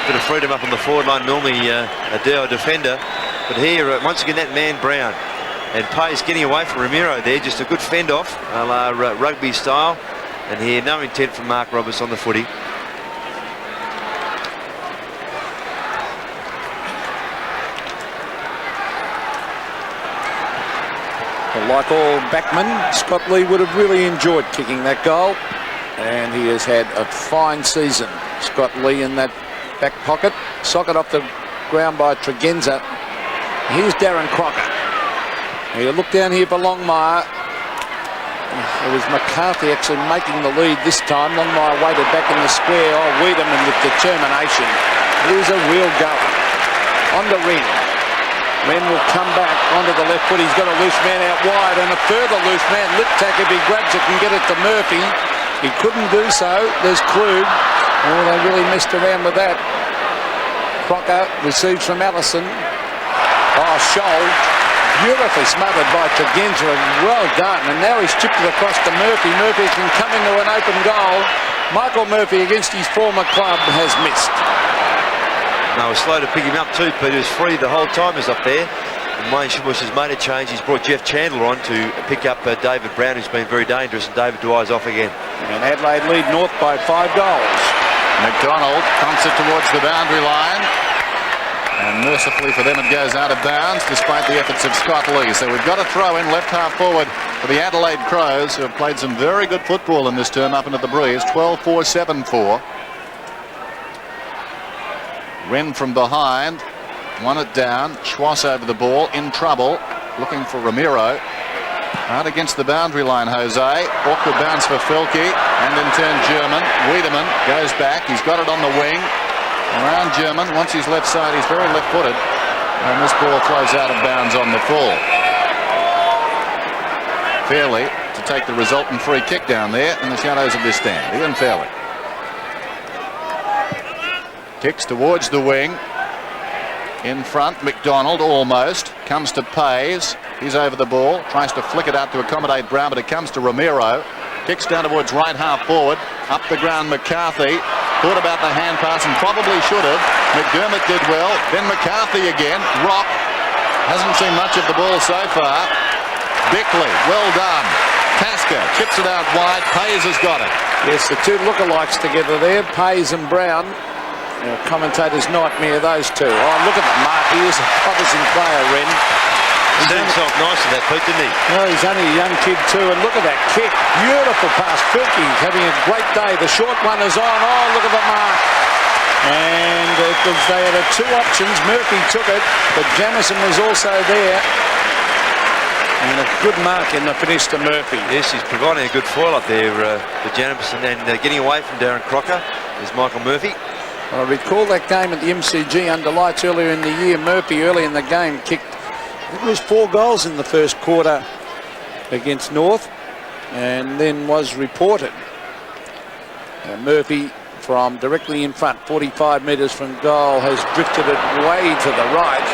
bit of freedom up on the forward line. Normally a Dow defender, but here once again that man Brown and Pace getting away from Ramiro there. Just a good fend off, a la rugby style. And here no intent from Mark Roberts on the footy. Like all backmen, Scott Lee would have really enjoyed kicking that goal, and he has had a fine season. Scott Lee in that back pocket, socket off the ground by Tregenza. Here's Darren Crocker. You look down here for Longmire. It was McCarthy actually making the lead this time. Longmire waited back in the square. Oh, Wiedemann with determination. Here's a real go. On the ring. Wren will come back onto the left foot. He's got a loose man out wide and a further loose man. Liptak, if he grabs it, can get it to Murphy. He couldn't do so. There's Klug. Oh, they really messed around with that. Crocker receives from Allison. Oh, Scholl. Beautifully smothered by Tregenza. Well done. And now he's chipped it across to Murphy. Murphy can come into an open goal. Michael Murphy against his former club has missed. And they were slow to pick him up too. Peter was free the whole time he was up there. And Wayne Bush has made a change. He's brought Jeff Chandler on to pick up David Brown, who's been very dangerous, and David Dwyer's off again. And Adelaide lead North by 5 goals. McDonald pumps it towards the boundary line. And mercifully for them, it goes out of bounds despite the efforts of Scott Lee. So we've got a throw in left half forward for the Adelaide Crows, who have played some very good football in this term up into the breeze. 12-4, 7-4. Wren from behind. Won it down. Schwass over the ball. In trouble. Looking for Ramiro. Out against the boundary line, Jose. Awkward bounce for Felke. And in turn, German. Wiedemann goes back. He's got it on the wing. Around German. Once he's left side, he's very left-footed. And this ball flows out of bounds on the full. Fairley to take the resultant free kick down there in the shadows of this stand. Ian Fairley. Kicks towards the wing. In front, McDonald almost. Comes to Pays. He's over the ball. Tries to flick it out to accommodate Brown, but it comes to Ramiro. Kicks down towards right half forward. Up the ground, McCarthy. Thought about the hand pass and probably should have. McDermott did well. Then McCarthy again. Rock hasn't seen much of the ball so far. Bickley, well done. Tasker chips it out wide. Pays has got it. Yes, the two lookalikes together there, Pays and Brown. Commentator's nightmare, those two. Oh, look at the mark. He is a promising player, Wren. He did himself nice in that, Pete, didn't he? No, he's only a young kid too, and look at that kick. Beautiful pass. Filkey's having a great day. The short one is on. Oh, look at the mark. And they had two options. Murphy took it, but Jamison was also there. And a good mark in the finish to Murphy. Yes, he's providing a good foil up there for Jamison, and getting away from Darren Crocker is Michael Murphy. I recall that game at the MCG under lights earlier in the year. Murphy early in the game kicked, I think it was 4 goals in the first quarter against North, and then was reported. Murphy from directly in front, 45 metres from goal, has drifted it way to the right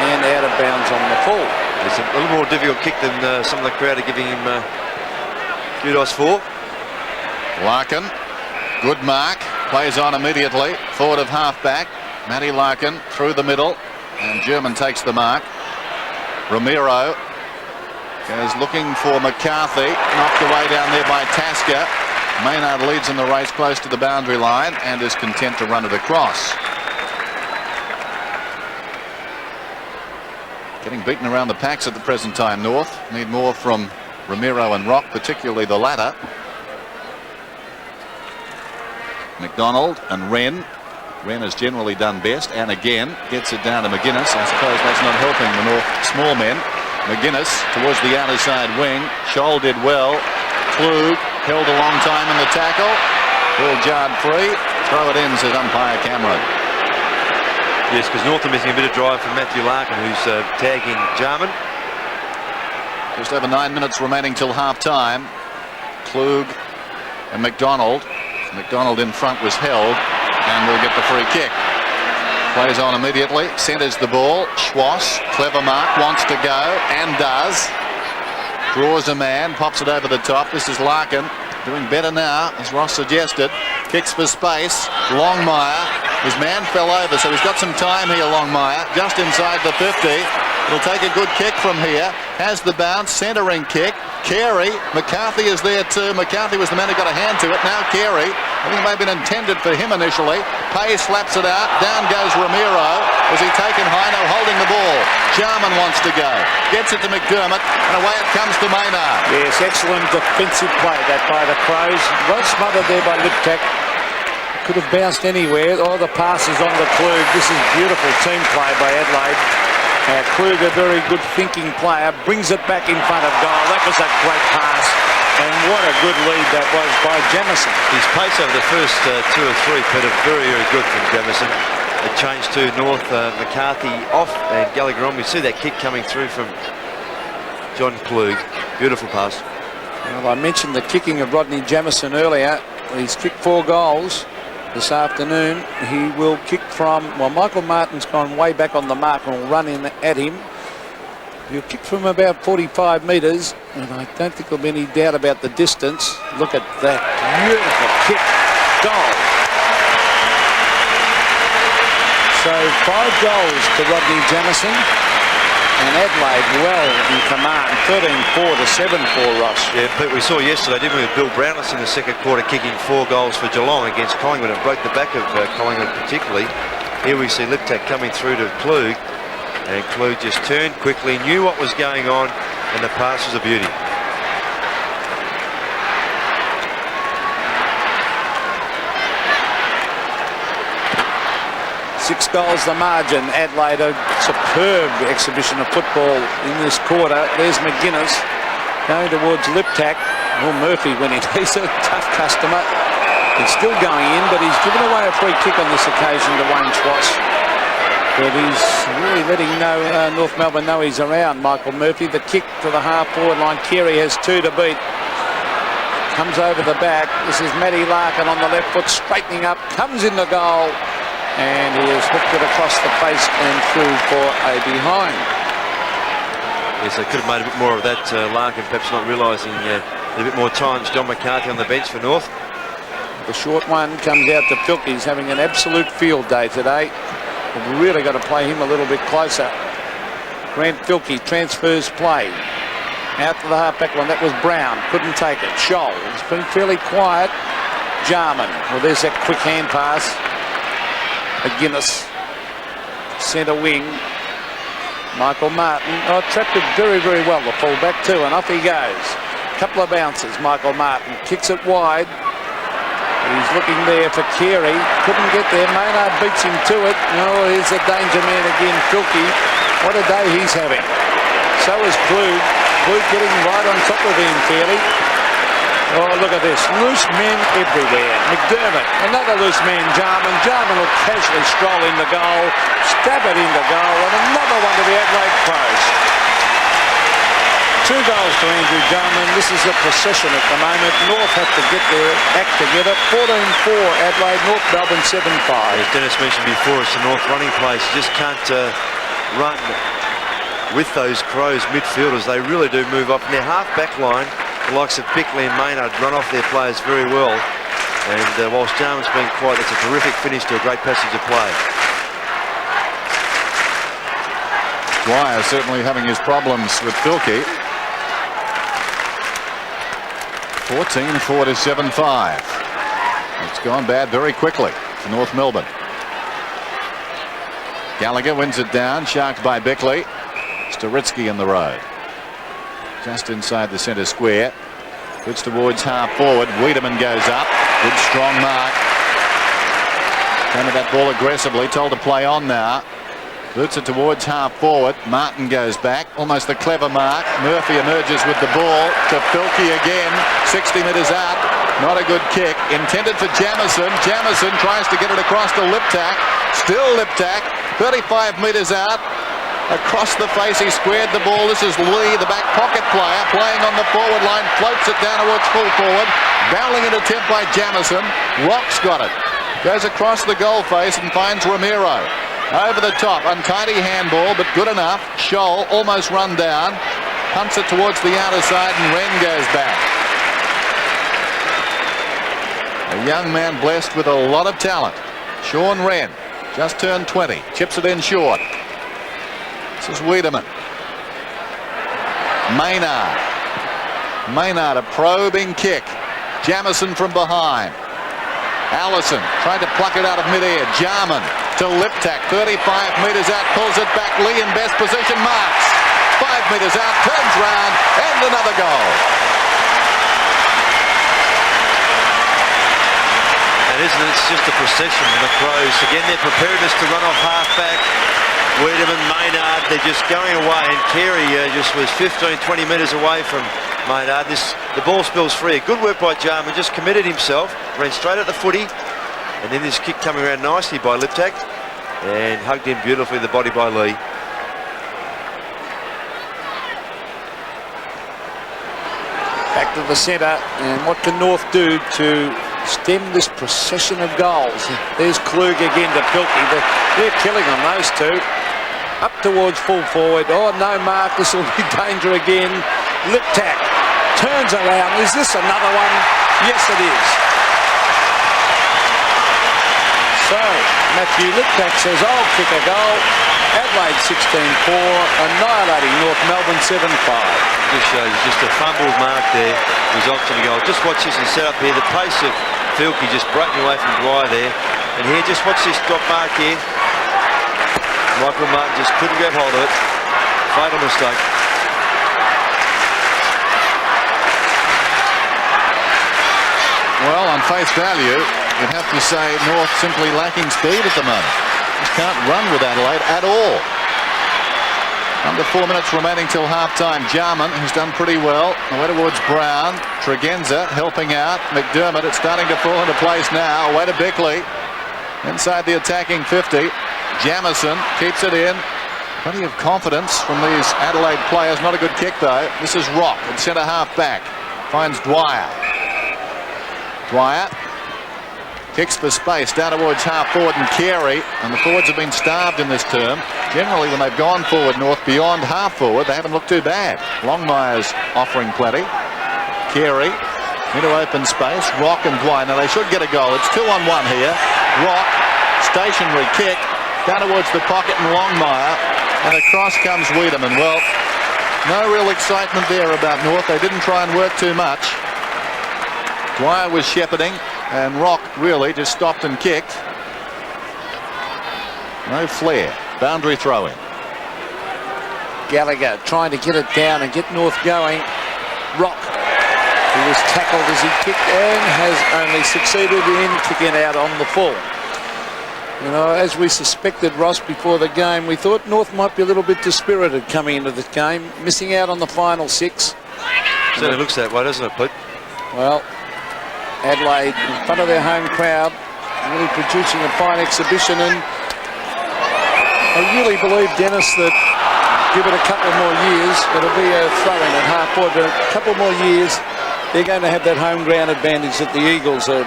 and out of bounds on the full. It's a little more difficult kick than some of the crowd are giving him kudos for. Larkin, good mark. Plays on immediately. Forward of half-back. Matty Larkin through the middle. And German takes the mark. Ramiro goes looking for McCarthy. Knocked away down there by Tasker. Maynard leads in the race close to the boundary line and is content to run it across. Getting beaten around the packs at the present time, North. Need more from Ramiro and Rock, particularly the latter. McDonald and Wren. Wren has generally done best, and again gets it down to McGuinness. I suppose that's not helping the North small men. McGuinness towards the outer side wing. Scholl did well. Klug held a long time in the tackle. Ball jarred free. Throw it in, says umpire Cameron. Yes, because North are missing a bit of drive from Matthew Larkin, who's tagging Jarman. Just over 9 minutes remaining till half-time. Klug and McDonald. McDonald in front was held and will get the free kick. Plays on immediately, centres the ball. Schwass, clever mark, wants to go and does. Draws a man, pops it over the top. This is Larkin doing better now, as Ross suggested. Kicks for space. Longmire, his man fell over, so he's got some time here, Longmire, just inside the 50. It'll take a good kick from here. Has the bounce, centering kick. Carey, McCarthy is there too. McCarthy was the man who got a hand to it. Now Carey, I think it may have been intended for him initially. Pay slaps it out. Down goes Ramiro. Was he taken high? No, holding the ball. Jarman wants to go. Gets it to McDermott, and away it comes to Maynard. Yes, excellent defensive play that by the Crows. Well smothered there by Liptak. Could have bounced anywhere. Oh, the pass is on the Klug. This is beautiful team play by Adelaide. Klug, a very good thinking player, brings it back in front of goal. That was a great pass, and what a good lead that was by Jamison. His pace over the first 2 or 3, Peter, very, very good from Jamison. It changed to North, McCarthy off and Gallagher on. We see that kick coming through from John Klug. Beautiful pass. Well, I mentioned the kicking of Rodney Jamison earlier. He's kicked 4 goals. This afternoon, he will kick from, well, Michael Martin's gone way back on the mark and will run in at him. He'll kick from about 45 metres, and I don't think there'll be any doubt about the distance. Look at that beautiful kick. Goal. So So 5 goals to Rodney Jamison. And Adelaide well in command, 13-4 to 7-4, Ross. Yeah, Pete, we saw yesterday, didn't we, with Bill Brownless in the second quarter kicking 4 goals for Geelong against Collingwood and broke the back of Collingwood particularly. Here we see Liptak coming through to Klug, and Klug just turned quickly, knew what was going on, and the pass was a beauty. Six goals the margin. Adelaide, a superb exhibition of football in this quarter. There's McGuinness going towards Liptak. Well, Murphy went in. He's a tough customer. He's still going in, but he's given away a free kick on this occasion to Wayne Schwartz. But he's really letting North Melbourne know he's around. Michael Murphy, the kick to the half-forward line. Carey has 2 to beat. Comes over the back. This is Matty Larkin on the left foot, straightening up, comes in the goal. And he has hooked it across the face and through for a behind. Yes, they could have made a bit more of that, Larkin perhaps not realising a bit more time. John McCarthy on the bench for North. The short one comes out to Filkey. He's having an absolute field day today. We've really got to play him a little bit closer. Grant Filkey transfers play. Out to the half-back line. That was Brown. Couldn't take it. Scholl. It's been fairly quiet. Jarman. Well, there's that quick hand pass. McGuinness, centre wing. Michael Martin, trapped it very, very well, the full-back too, and off he goes. Couple of bounces, Michael Martin kicks it wide. He's looking there for Carey, couldn't get there. Maynard beats him to it. Oh, here's the danger man again, Filkey. What a day he's having. So is Klug. Klug getting right on top of him fairly. Oh, look at this. Loose men everywhere. McDermott, another loose man, Jarman. Jarman will casually stroll in the goal, stab it in the goal, and another one to the Adelaide Crows. 2 goals to Andrew Jarman. This is a procession at the moment. North have to get their act together. 14-4 Adelaide, North Melbourne 7-5. As Dennis mentioned before, it's the North running place. You just can't run with those Crows midfielders. They really do move up in their half-back line. The likes of Bickley and Maynard run off their players very well. And whilst Jarman's been quiet, it's a terrific finish to a great passage of play. Dwyer certainly having his problems with Filkey. 14-4 to 7-5. It's gone bad very quickly for North Melbourne. Gallagher wins it down, sharked by Bickley. Staritsky in the road. Just inside the centre square. Puts towards half forward. Wiedemann goes up. Good strong mark. Came at that ball aggressively. Told to play on now. Boots it towards half forward. Martin goes back. Almost a clever mark. Murphy emerges with the ball to Filkey again. 60 metres out. Not a good kick. Intended for Jamison. Jamison tries to get it across to Liptak. Still Liptak. 35 metres out. Across the face, he squared the ball. This is Lee, the back pocket player, playing on the forward line, floats it down towards full forward. Barreling in attempt by Jamison. Rock's got it. Goes across the goal face and finds Romero. Over the top, untidy handball, but good enough. Scholl almost run down. Punts it towards the outer side and Wren goes back. A young man blessed with a lot of talent. Sean Wren, just turned 20. Chips it in short. This is Wiedemann. Maynard. Maynard, a probing kick. Jamison from behind. Allison tried to pluck it out of midair. Jarman to Liptak. 35 metres out, pulls it back. Lee in best position, marks. 5 metres out, turns round, and another goal. And isn't it, it's just a procession from the Crows. Again, their preparedness to run off half-back. Wiedemann, Maynard, they're just going away, and Carey just was 15-20 metres away from Maynard. The ball spills free. Good work by Jarman, just committed himself, ran straight at the footy, and then this kick coming around nicely by Liptak, and hugged in beautifully, the body by Lee. Back to the centre, and what can North do to stem this procession of goals? There's Klug again to Filkey. They're killing them, those two. Up towards full forward. Oh, no mark. This will be danger again. Liptak turns around. Is this another one? Yes, it is. So, Matthew Litpack says, I'll kick a goal. Adelaide 16-4, annihilating North Melbourne 7-5. Just shows just a fumbled mark there, results in a goal. Just watch this and set up here. The pace of Filkey just breaking away from Dwyer there. And here, just watch this drop mark here. Michael Martin just couldn't grab hold of it. Fatal mistake. Well, on face value, you'd have to say North simply lacking speed at the moment. Just can't run with Adelaide at all. Under 4 minutes remaining till half-time. Jarman, who's done pretty well. Away towards Brown. Tregenza helping out. McDermott, it's starting to fall into place now. Away to Bickley. Inside the attacking 50. Jamison keeps it in. Plenty of confidence from these Adelaide players. Not a good kick, though. This is Rock at centre-half back. Finds Dwyer. Dwyer kicks for space down towards half forward and Carey, and the forwards have been starved in this term. Generally, when they've gone forward North beyond half forward, they haven't looked too bad. Longmire's offering plenty. Carey into open space. Rock and Dwyer. Now they should get a goal. It's 2-on-1 here. Rock, stationary kick down towards the pocket and Longmire, and across comes Wiedemann. Well, no real excitement there about North. They didn't try and work too much. Dwyer was shepherding, and Rock really just stopped and kicked. No flair. Boundary throw-in. Gallagher trying to get it down and get North going. Rock, who was tackled as he kicked and has only succeeded in kicking out on the full. You know, as we suspected, Ross, before the game, we thought North might be a little bit dispirited coming into this game, missing out on the final 6. Certainly looks that way, doesn't it, Pete? Well, Adelaide in front of their home crowd, really producing a fine exhibition, and I really believe, Dennis, that give it a couple more years, it'll be a throw-in at half forward, but a couple more years, they're going to have that home ground advantage that the Eagles are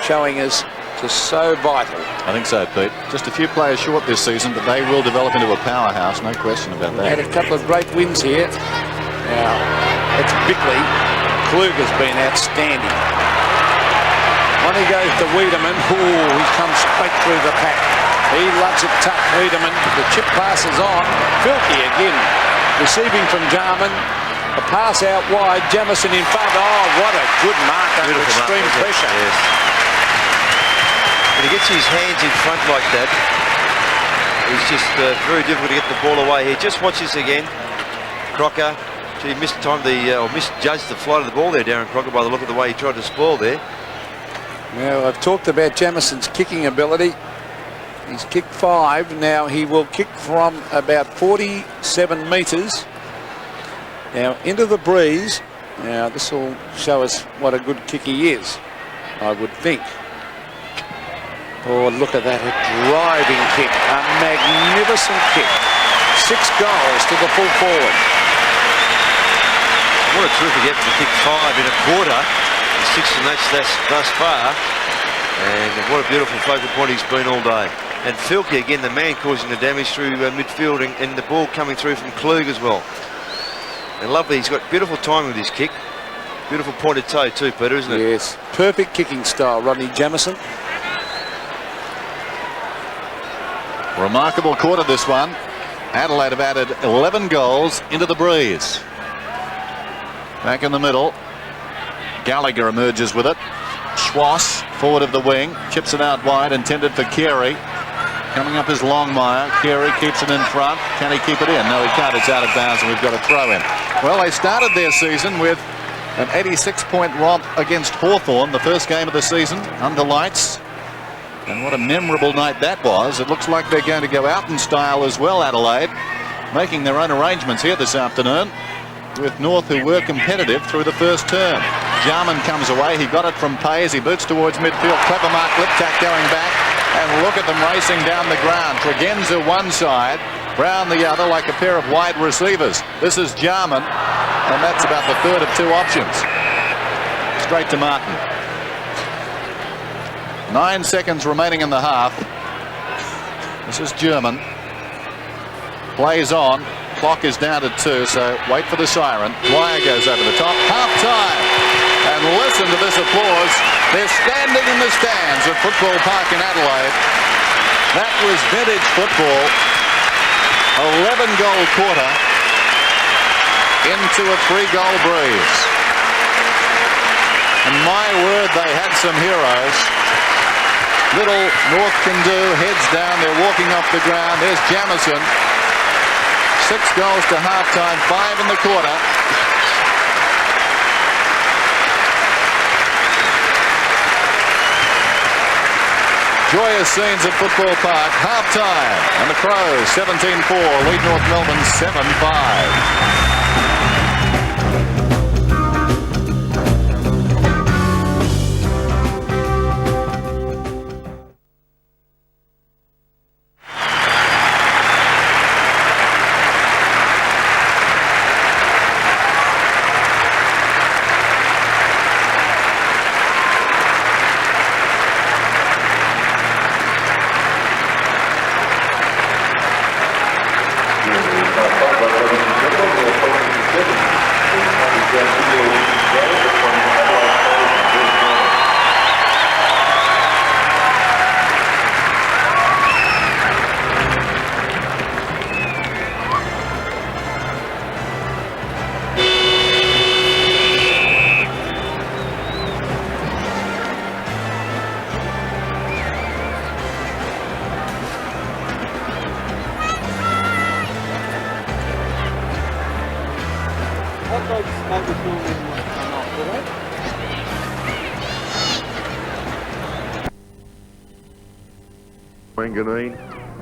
showing us just so vital. I think so, Pete. Just a few players short this season, but they will develop into a powerhouse, no question about that. Had a couple of great wins here. Now, it's Bickley. Kluger's been outstanding. On he goes to Wiedemann. Ooh, he comes straight through the pack. He loves it tough, Wiedemann. The chip passes on. Filkey again, receiving from Jarman. A pass out wide. Jamison in front. Oh, what a good mark under extreme pressure. Yes. When he gets his hands in front like that, it's just very difficult to get the ball away here. Just watch this again. Crocker. He missed or misjudged the flight of the ball there, Darren Crocker, by the look of the way he tried to spoil there. Well, I've talked about Jamison's kicking ability. He's kicked 5. Now he will kick from about 47 metres. Now into the breeze. Now this will show us what a good kick he is, I would think. Oh, look at that, a driving kick. A magnificent kick. 6 goals to the full forward. What a terrific effort to kick 5 in a quarter. 6 match thus far, and what a beautiful focal point he's been all day. And Filkey again, the man causing the damage through midfield, and the ball coming through from Klug as well. And lovely, he's got beautiful timing with his kick. Beautiful pointed toe too, Peter, isn't it? Yes, perfect kicking style, Rodney Jamison. Remarkable quarter, this one. Adelaide have added 11 goals into the breeze. Back in the middle. Gallagher emerges with it. Schwass, forward of the wing, chips it out wide, intended for Carey. Coming up is Longmire. Carey keeps it in front. Can he keep it in? No, he can't. It's out of bounds, and we've got a throw in. Well, they started their season with an 86-point romp against Hawthorn, the first game of the season, under lights. And what a memorable night that was. It looks like they're going to go out in style as well, Adelaide, making their own arrangements here this afternoon, with North, who were competitive through the first term. Jarman comes away. He got it from Pay as he boots towards midfield. Clever mark, Liptak going back. And look at them racing down the ground. Tregenza one side, Brown the other, like a pair of wide receivers. This is Jarman, and that's about the third of 2 options. Straight to Martin. 9 seconds remaining in the half. This is German. Plays on. Clock is down to 2, so wait for the siren. Dwyer goes over the top. Half time. And listen to this applause They're standing in the stands at Football Park in Adelaide. That was vintage football. 11-goal quarter into a 3-goal breeze. And my word, they had some heroes. Little North can do, heads down, they're walking off the ground. There's Jamison. 6 goals to half-time, 5 in the quarter. Joyous scenes at Football Park, half-time, and the Crows 17-4 lead North Melbourne 7-5.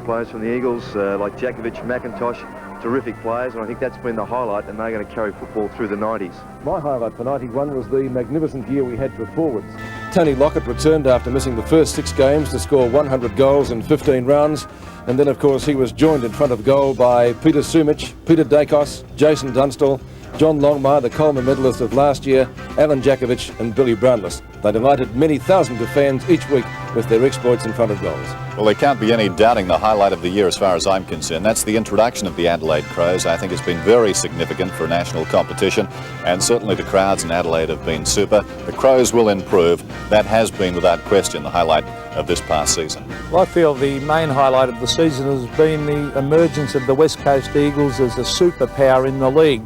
Players from the Eagles like Djakovic, McIntosh, terrific players, and I think that's been the highlight, and they're going to carry football through the 90s. My highlight for 91 was the magnificent year we had for forwards. Tony Lockett returned after missing the first 6 games to score 100 goals in 15 rounds, and then of course he was joined in front of goal by Peter Sumich, Peter Dacos, Jason Dunstall, John Longmire, the Coleman medalist of last year, Alan Djakovic and Billy Brownless. They delighted many thousands of fans each week with their exploits in front of goals. Well, there can't be any doubting the highlight of the year as far as I'm concerned. That's the introduction of the Adelaide Crows. I think it's been very significant for national competition, and certainly the crowds in Adelaide have been super. The Crows will improve. That has been, without question, the highlight of this past season. Well, I feel the main highlight of the season has been the emergence of the West Coast Eagles as a superpower in the league.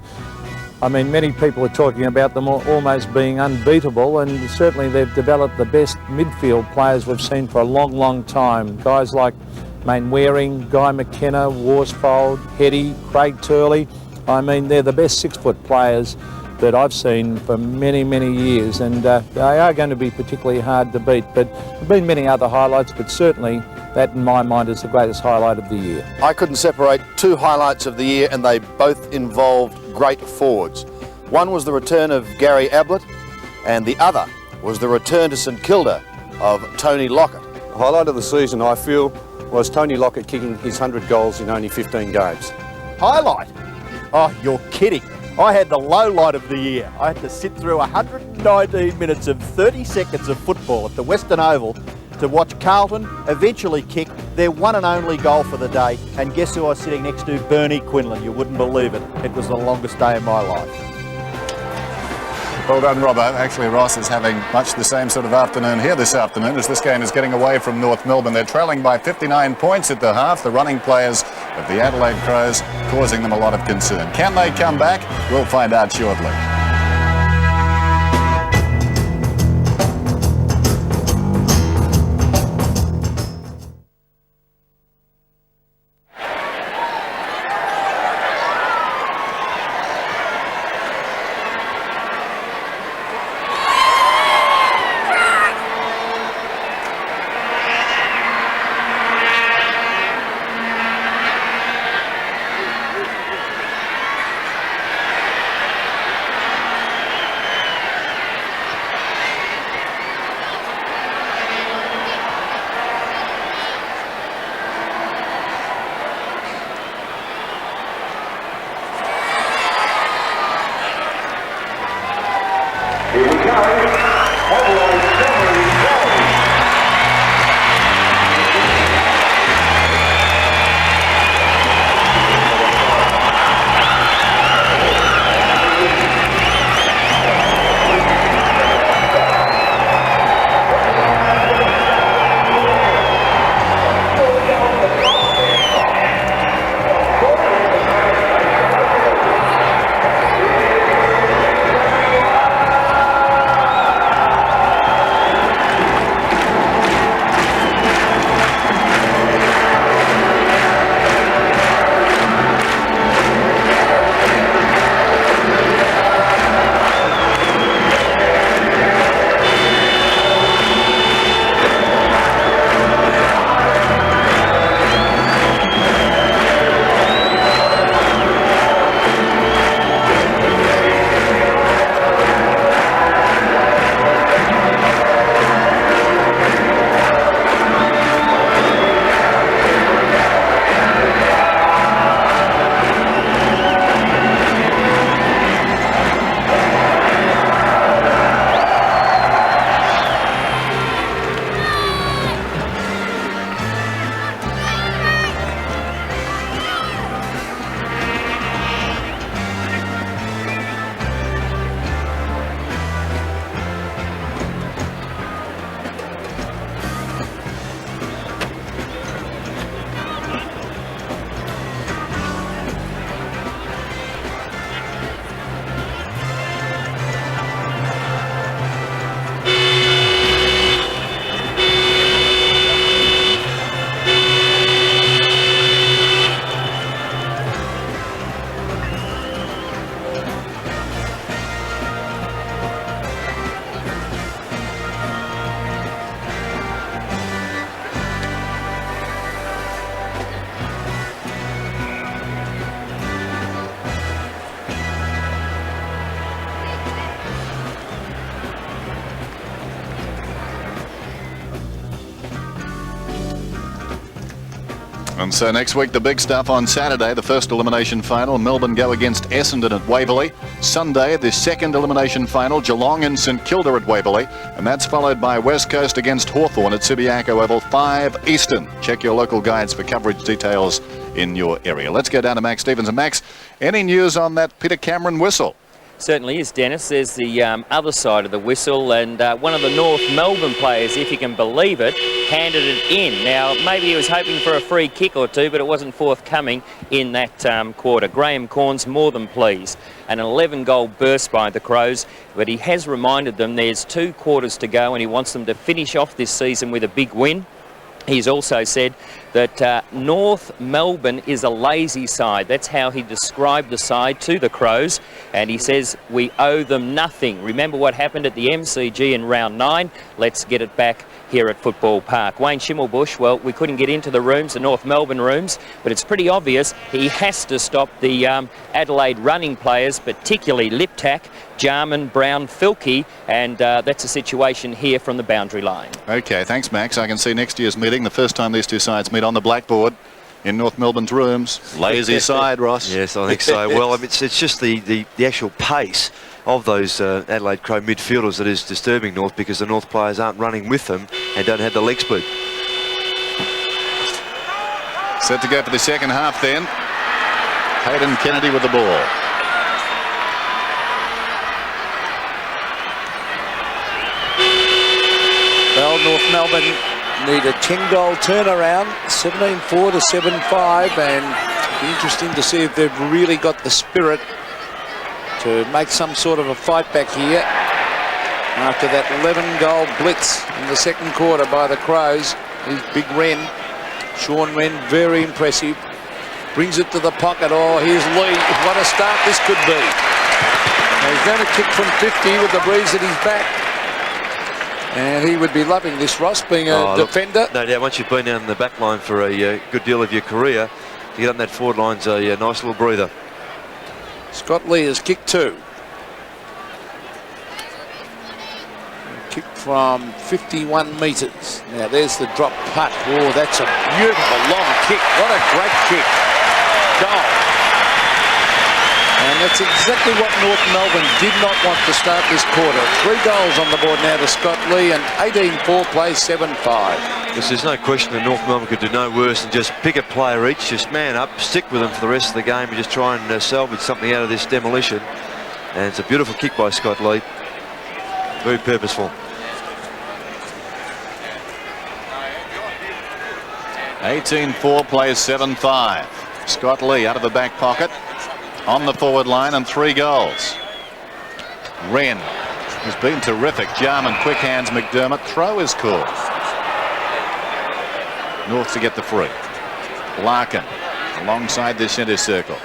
I mean, many people are talking about them almost being unbeatable, and certainly they've developed the best midfield players we've seen for a long, long time. Guys like Mainwaring, Guy McKenna, Worsfold, Hetty, Craig Turley. I mean, they're the best 6-foot players that I've seen for many, many years, and they are going to be particularly hard to beat. But there have been many other highlights, but certainly that, in my mind, is the greatest highlight of the year. I couldn't separate 2 highlights of the year, and they both involved great forwards. One was the return of Gary Ablett, and the other was the return to St Kilda of Tony Lockett. The highlight of the season, I feel, was Tony Lockett kicking his 100 goals in only 15 games. Highlight? Oh, you're kidding. I had the low light of the year. I had to sit through 119 minutes of 30 seconds of football at the Western Oval to watch Carlton eventually kick their one and only goal for the day. And guess who I was sitting next to? Bernie Quinlan. You wouldn't believe it. It was the longest day of my life. Well done, Robbo. Actually, Ross is having much the same sort of afternoon here this afternoon as this game is getting away from North Melbourne. They're trailing by 59 points at the half. The running players of the Adelaide Crows causing them a lot of concern. Can they come back? We'll find out shortly. And so next week, the big stuff on Saturday, the first elimination final. Melbourne go against Essendon at Waverley. Sunday, the second elimination final, Geelong and St Kilda at Waverley. And that's followed by West Coast against Hawthorn at Subiaco Oval, 5 Eastern. Check your local guides for coverage details in your area. Let's go down to Max Stevens. And Max, any news on that Peter Cameron whistle? Certainly is, Dennis. There's the other side of the whistle, and one of the North Melbourne players, if you can believe it, handed it in. Now, maybe he was hoping for a free kick or two, but it wasn't forthcoming in that quarter. Graham Corn's more than pleased. An 11-goal burst by the Crows, but he has reminded them there's 2 quarters to go, and he wants them to finish off this season with a big win. He's also said that North Melbourne is a lazy side. That's how he described the side to the Crows. And he says, we owe them nothing. Remember what happened at the MCG in round 9? Let's get it back here at Football Park. Wayne Schimmelbusch, well, we couldn't get into the rooms, the North Melbourne rooms, but it's pretty obvious he has to stop the Adelaide running players, particularly Liptak, Jarman, Brown, Filkey, and that's a situation here from the boundary line. Okay, thanks, Max. I can see next year's meeting, the first time these two sides meet on the blackboard in North Melbourne's rooms. Lazy side, Ross. Yes, I think so. Well, I mean, it's just the actual pace of those Adelaide Crow midfielders that is disturbing North, because the North players aren't running with them and don't have the leg speed. Set to go for the second half then. Hayden Kennedy with the ball. Well, North Melbourne need a 10-goal turnaround, 17-4 to 7-5, and it'll be interesting to see if they've really got the spirit to make some sort of a fight back here after that 11-goal blitz in the second quarter by the Crows. He's Big Wren, Sean Wren, very impressive. Brings it to the pocket. Oh, here's Lee. What a start this could be. Now he's going to kick from 50 with the breeze at his back. And he would be loving this, Ross, being a defender. Look, no doubt, once you've been down in the back line for a good deal of your career, to get up in that forward line's a nice little breather. Scott Lee has kicked 2. Kick from 51 metres. Now there's the drop putt. Oh, that's a beautiful long kick. What a great kick. Goal. And that's exactly what North Melbourne did not want to start this quarter. 3 goals on the board now to Scott Lee, and 18-4 plays 7-5. Yes, there's no question that North Melbourne could do no worse than just pick a player each, just man up, stick with them for the rest of the game and just try and salvage something out of this demolition. And it's a beautiful kick by Scott Lee. Very purposeful. 18-4 plays 7-5. Scott Lee out of the back pocket, on the forward line, and 3 goals. Wren has been terrific. Jarman, quick hands, McDermott. Throw is called. North to get the free. Larkin alongside the centre circle.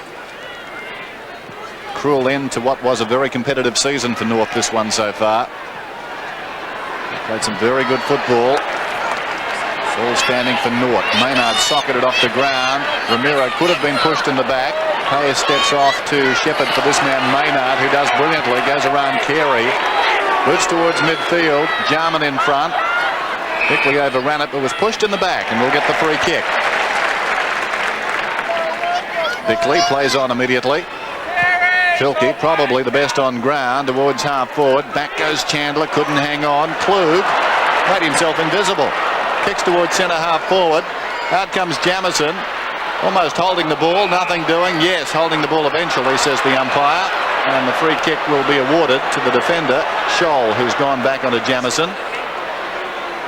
Cruel end to what was a very competitive season for North, this one so far. They played some very good football. Ball standing for North. Maynard socketed off the ground. Ramiro could have been pushed in the back. Hayes steps off to Shepherd for this man Maynard, who does brilliantly. Goes around Carey. Moves towards midfield. Jarman in front. Bickley overran it, but was pushed in the back, and will get the free kick. Bickley plays on immediately. Filkey, probably the best on ground, towards half forward. Back goes Chandler, couldn't hang on. Klug made himself invisible. Kicks towards centre half forward. Out comes Jamison. Almost holding the ball, nothing doing. Yes, holding the ball eventually, says the umpire. And the free kick will be awarded to the defender, Scholl, who's gone back onto Jamison.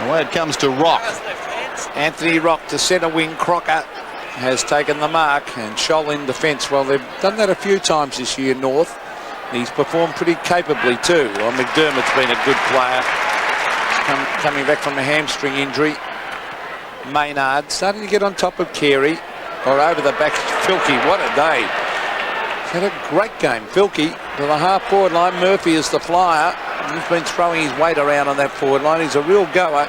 Away it comes to Rock. Anthony Rock to centre wing. Crocker has taken the mark, and Scholl in defence. Well, they've done that a few times this year, North. He's performed pretty capably too. Well, McDermott's been a good player. Coming back from a hamstring injury. Maynard starting to get on top of Carey. Or over the back, Filkey. What a day. He's had a great game. Filkey to the half forward line. Murphy is the flyer. He's been throwing his weight around on that forward line. He's a real goer.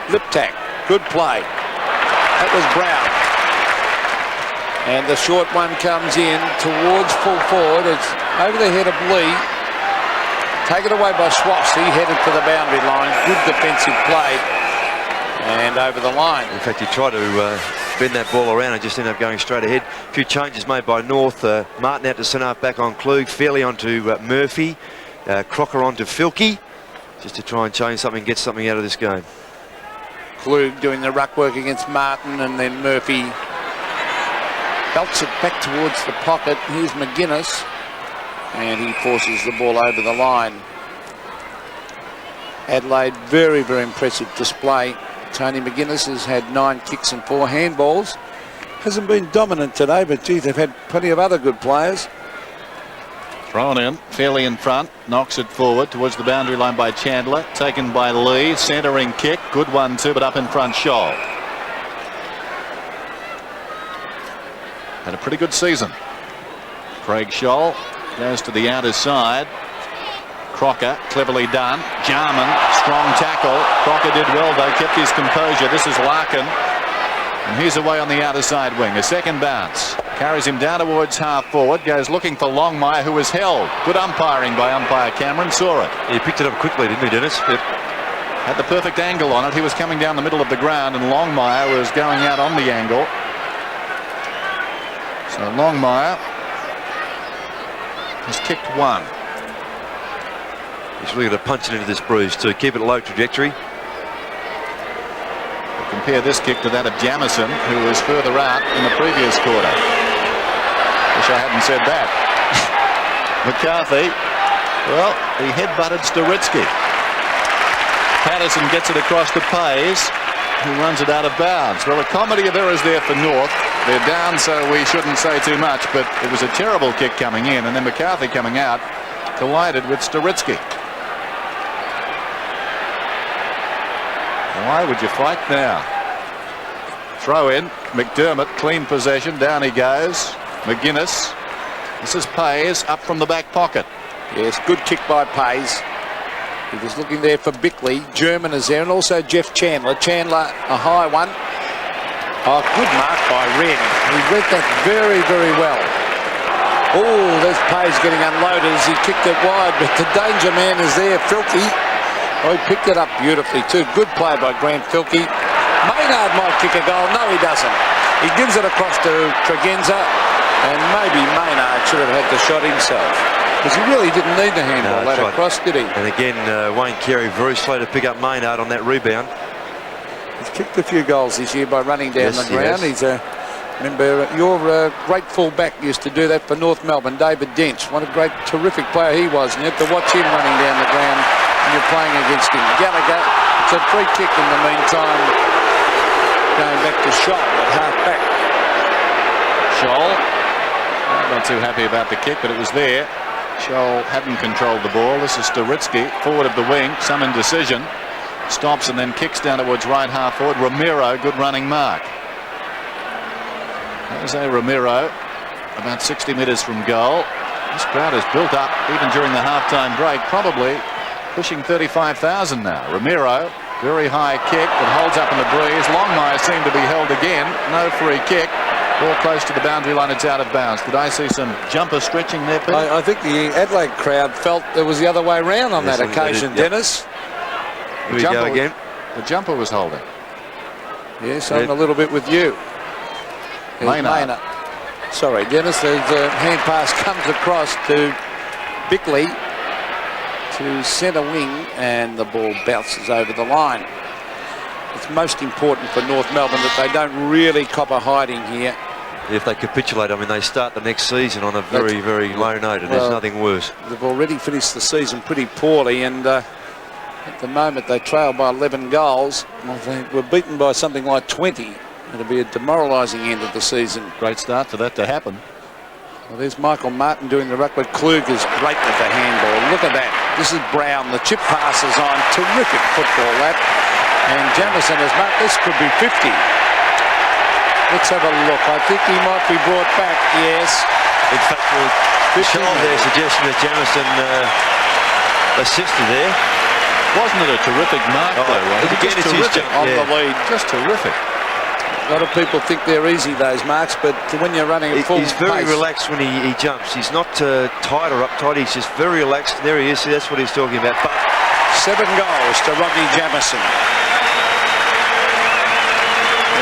Liptak, good play. That was Brown. And the short one comes in towards full forward. It's over the head of Lee. Taken away by Swass. He headed for the boundary line. Good defensive play. And over the line. In fact, he tried to bend that ball around and just end up going straight ahead. A few changes made by North. Martin out to centre half back on Klug, Fairley onto Murphy, Crocker onto Filkey, just to try and change something, get something out of this game. Klug doing the ruck work against Martin, and then Murphy belts it back towards the pocket. Here's McGuinness, and he forces the ball over the line. Adelaide, very, very impressive display. Tony McGuinness has had 9 kicks and 4 handballs. Hasn't been dominant today, but geez, they've had plenty of other good players. Thrown in, fairly in front, knocks it forward towards the boundary line by Chandler, taken by Lee, centering kick, good one too, but up in front Scholl. Had a pretty good season. Craig Scholl goes to the outer side. Crocker, cleverly done. Jarman, strong tackle. Crocker did well though, kept his composure. This is Larkin, and he's away on the outer side wing. A second bounce. Carries him down towards half forward, goes looking for Longmire, who was held. Good umpiring by umpire Cameron, saw it. He picked it up quickly, didn't he, Dennis? Yep. Had the perfect angle on it. He was coming down the middle of the ground, and Longmire was going out on the angle. So Longmire has kicked one. He's really got to punch it into this bruise to keep it low trajectory. Compare this kick to that of Jamison, who was further out in the previous quarter. Wish I hadn't said that. McCarthy, well, he headbutted Storitsky. Patterson gets it across to Pays, who runs it out of bounds. Well, a comedy of errors there for North. They're down, so we shouldn't say too much, but it was a terrible kick coming in, and then McCarthy coming out collided with Storitsky. Why would you fight now? Throw in, McDermott, clean possession, down he goes. McGuinness, this is Pays, up from the back pocket. Yes, good kick by Pays. He was looking there for Bickley. German is there, and also Jeff Chandler. Chandler, a high one. Oh, good mark by Wren. He read that very, very well. Oh, there's Pays getting unloaded as he kicked it wide, but the danger man is there, Filkey. Oh, he picked it up beautifully too. Good play by Grant Filkey. Maynard might kick a goal. No, he doesn't. He gives it across to Tregenza, and maybe Maynard should have had the shot himself, because he really didn't need the handball that across, did he? And again, Wayne Carey very slow to pick up Maynard on that rebound. He's kicked a few goals this year by running down the ground. He's remember, your great full-back used to do that for North Melbourne, David Dench. What a great, terrific player he was, and you have to watch him running down the ground when you're playing against him. Gallagher, it's a free kick in the meantime, going back to Scholl at half-back. Scholl, not too happy about the kick, but it was there. Scholl hadn't controlled the ball. This is Storitsky, forward of the wing, some indecision. Stops and then kicks down towards right half forward. Romero, good running mark. Jose Romero, about 60 metres from goal. This crowd has built up even during the half-time break, probably pushing 35,000 now. Romero, very high kick that holds up in the breeze. Longmire seemed to be held again. No free kick. Ball close to the boundary line, it's out of bounds. Did I see some jumper stretching there, Peter? I think the Adelaide crowd felt it was the other way around on that occasion, Dennis. Here we go again. The jumper was holding. Yes, I'm a little bit with you. Maynard. Sorry, Dennis, the hand pass comes across to Bickley to centre wing, and the ball bounces over the line. It's most important for North Melbourne that they don't really cop a hiding here. If they capitulate, I mean, they start the next season on a very, very low note, and there's nothing worse. They've already finished the season pretty poorly, and at the moment they trail by 11 goals. Well, they were beaten by something like 20. It'll be a demoralising end of the season. Great start for that to happen. Well, there's Michael Martin doing the ruck, but Klug is great with the handball. Look at that. This is Brown. The chip passes on. Terrific football, that. And Jamison has marked. This could be 50. Let's have a look. I think he might be brought back. Yes. In fact, Scholl there suggesting that Jamison assisted there. Wasn't it a terrific mark, though? Again, it's his jump on the lead. Just terrific. A lot of people think they're easy, those marks, but when you're running at full he's very pace, relaxed when he jumps. He's not tight or uptight. He's just very relaxed. There he is. See, that's what he's talking about. But 7 goals to Rodney Jamison.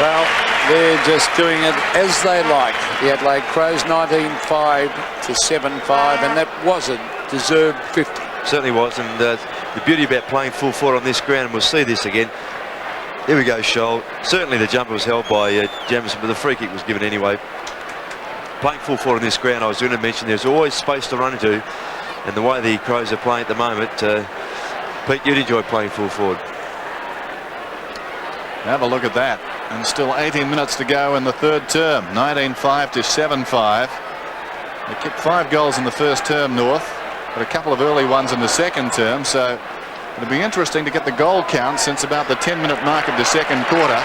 Well, They're just doing it as they like. The Adelaide Crows 19-5 to 7-5, and that was a deserved 50. Certainly was, and the beauty about playing full forward on this ground, and we'll see this again. Here we go, Scholl. Certainly the jumper was held by Jamison, but the free kick was given anyway. Playing full forward on this ground, I was going to mention there's always space to run into, and the way the Crows are playing at the moment, Pete, you'd enjoy playing full forward. Have a look at that. And still 18 minutes to go in the third term. 19-5 to 7-5. They kicked 5 goals in the first term, North, but a couple of early ones in the second term. So it'll be interesting to get the goal count since about the 10-minute mark of the second quarter.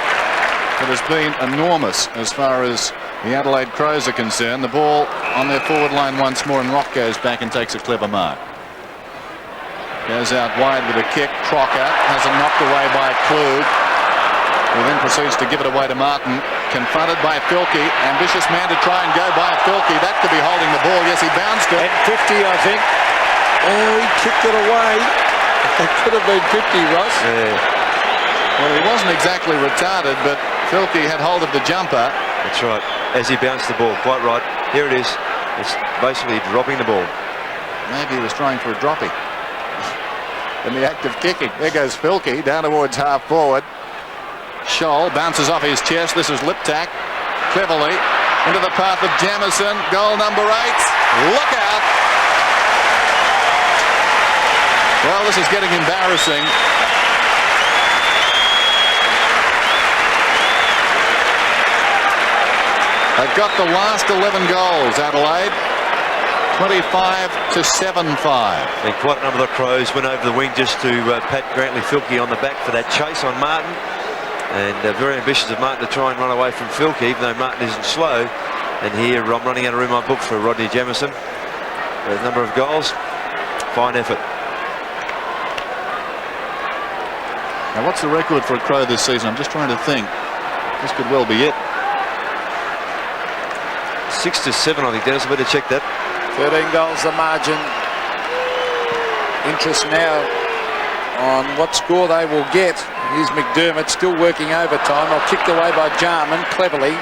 It has been enormous as far as the Adelaide Crows are concerned. The ball on their forward line once more, and Rock goes back and takes a clever mark. Goes out wide with a kick. Crocker has it knocked away by Klug, who then proceeds to give it away to Martin. Confronted by Filkey. Ambitious man to try and go by Filkey. That could be holding the ball. Yes, he bounced it. And 50, I think. Oh, he kicked it away. It could have been 50, Ross. Yeah. Well, he wasn't exactly retarded, but Filkey had hold of the jumper. That's right. As he bounced the ball. Quite right. Here it is. It's basically dropping the ball. Maybe he was trying for a droppy. In the act of kicking. There goes Filkey down towards half forward. Scholl bounces off his chest. This is Liptak. Cleverly into the path of Jamison. Goal number 8. Look out. Well, this is getting embarrassing. They've got the last 11 goals, Adelaide. 25 to 7-5. And quite a number of the Crows went over the wing just to pat Grantley Filkey on the back for that chase on Martin. And very ambitious of Martin to try and run away from Filkey, even though Martin isn't slow. And here I'm running out of room on book for Rodney Jamison. A number of goals. Fine effort. Now, what's the record for a Crow this season? I'm just trying to think. This could well be it. 6 to 7, I think, Dennis. I better check that. 13 goals the margin. Interest now on what score they will get. Here's McDermott still working overtime. Kicked away by Jarman. Cleverly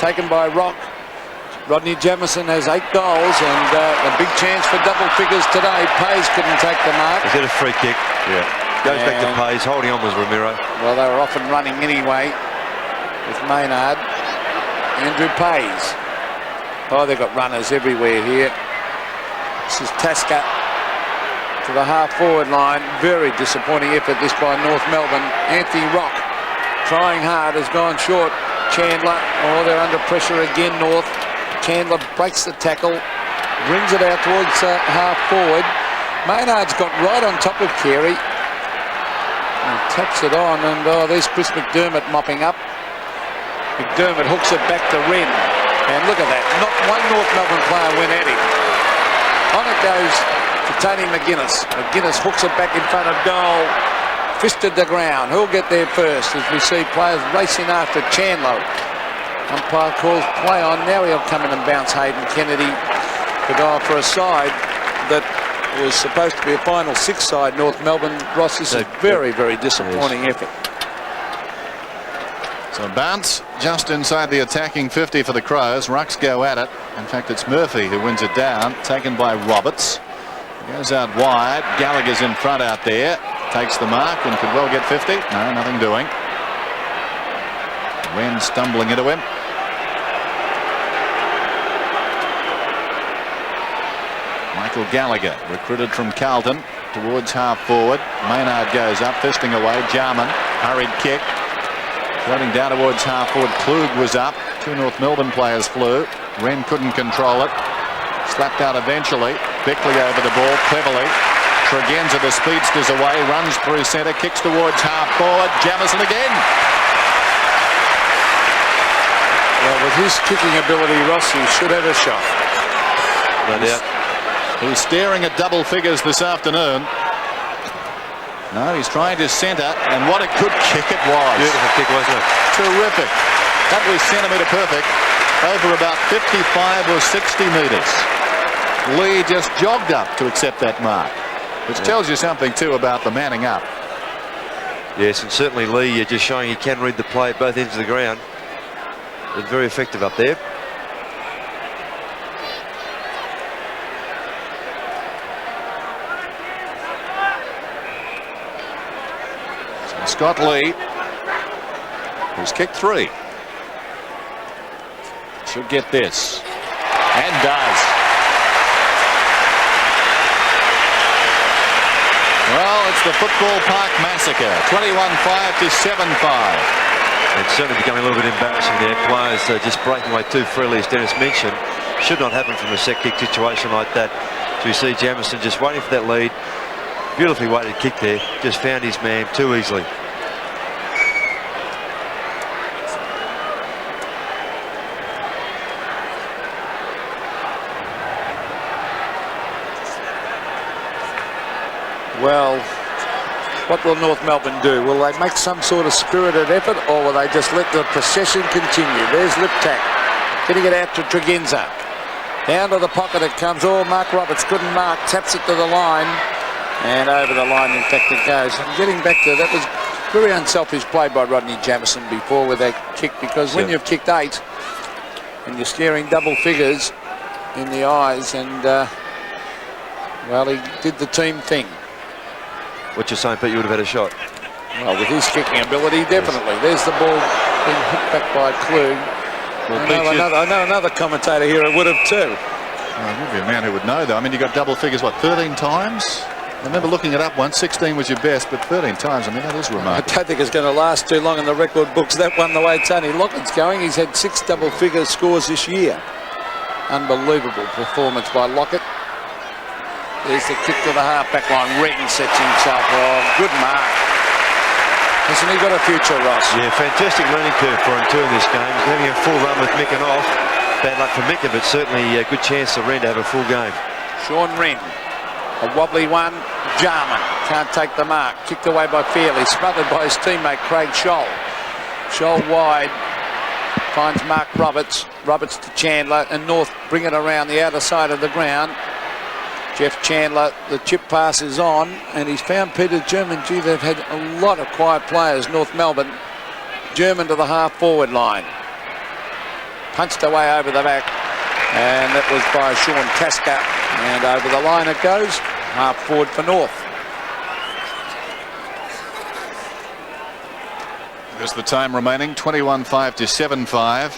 taken by Rock. Rodney Jamison has 8 goals and a big chance for double figures today. Pays couldn't take the mark. Is it a free kick? Yeah. Goes back to Pays. Holding on was Ramiro. Well, they were off and running anyway with Maynard. Andrew Pays. Oh, they've got runners everywhere here. This is Tasker to the half-forward line. Very disappointing effort this by North Melbourne. Anthony Rock trying hard, has gone short. Chandler, oh, they're under pressure again, North. Chandler breaks the tackle, brings it out towards half-forward. Maynard's got right on top of Carey. And taps it on, and oh, there's Chris McDermott mopping up. McDermott hooks it back to Wren. And look at that, not one North Melbourne player went at him. On it goes to Tony McGuinness. McGuinness hooks it back in front of goal. Fisted the ground. Who'll get there first as we see players racing after Chandler. Umpire calls play on. Now he'll come in and bounce Hayden Kennedy to go for a side that was supposed to be a final 6 side. North Melbourne. Ross, this is a very, very disappointing effort. So bounce just inside the attacking 50 for the Crows. Rucks go at it. In fact, it's Murphy who wins it down. Taken by Roberts. Goes out wide. Gallagher's in front out there. Takes the mark and could well get 50. No, nothing doing. Wren stumbling into him. Michael Gallagher, recruited from Carlton, towards half forward. Maynard goes up, fisting away. Jarman, hurried kick. Floating down towards half forward. Klug was up. 2 North Melbourne players flew. Wren couldn't control it. Slapped out eventually. Bickley over the ball cleverly. Tregenza, the speedster's away. Runs through centre. Kicks towards half forward. Jamison again. Well, with his kicking ability, Ross, he should have a shot. No doubt. He's staring at double figures this afternoon. No, he's trying to centre, and what a good kick it was. Beautiful kick, wasn't it? Terrific. That was centimetre perfect, over about 55 or 60 metres. Lee just jogged up to accept that mark, which tells you something too about the manning up. Yes, and certainly Lee just showing he can read the play at both ends of the ground. Been very effective up there. Scott Lee, who's kicked 3. Should get this, and does. Well, it's the Football Park massacre, 21-5 to 7-5. It's certainly becoming a little bit embarrassing there. Players just breaking away too freely, as Dennis mentioned. Should not happen from a set kick situation like that. So you see Jamison just waiting for that lead. Beautifully weighted kick there. Just found his man too easily. Well, what will North Melbourne do? Will they make some sort of spirited effort, or will they just let the procession continue? There's Liptak getting it out to Tregenza. Down to the pocket it comes. Oh, Mark Roberts couldn't mark. Taps it to the line. And over the line, in fact, it goes. And getting back to that was very unselfish play by Rodney Jamison before with that kick, because when you've kicked 8 and you're staring double figures in the eyes, and, well, he did the team thing. What you're saying, Pete, you would have had a shot? Well, with his kicking ability, definitely. There's the ball being hit back by Klug. I know another commentator here who would have too. Well, you'd be a man who would know, though. I mean, you got double figures, what, 13 times? I remember looking it up once. 16 was your best, but 13 times, I mean, that is remarkable. I don't think it's going to last too long in the record books. That one, the way Tony Lockett's going, he's had 6 double-figure scores this year. Unbelievable performance by Lockett. There's the kick to the half-back line. Regan sets himself wrong. Good mark. Hasn't he got a future, Ross? Yeah, fantastic learning curve for him too in this game. He's having a full run with Mickan off. Bad luck for Mickan, but certainly a good chance for Wren to have a full game. Sean Wren. A wobbly one. Jarman can't take the mark. Kicked away by Fairley. Smothered by his teammate Craig Scholl. Scholl wide. Finds Mark Roberts. Roberts to Chandler. And North bring it around the outer side of the ground. Jeff Chandler, the chip pass is on, and he's found Peter German. Gee, they've had a lot of quiet players, North Melbourne. German to the half-forward line. Punched away over the back, and that was by Sean Tasker. And over the line it goes, half-forward for North. There's the time remaining, 21-5 to 7-5.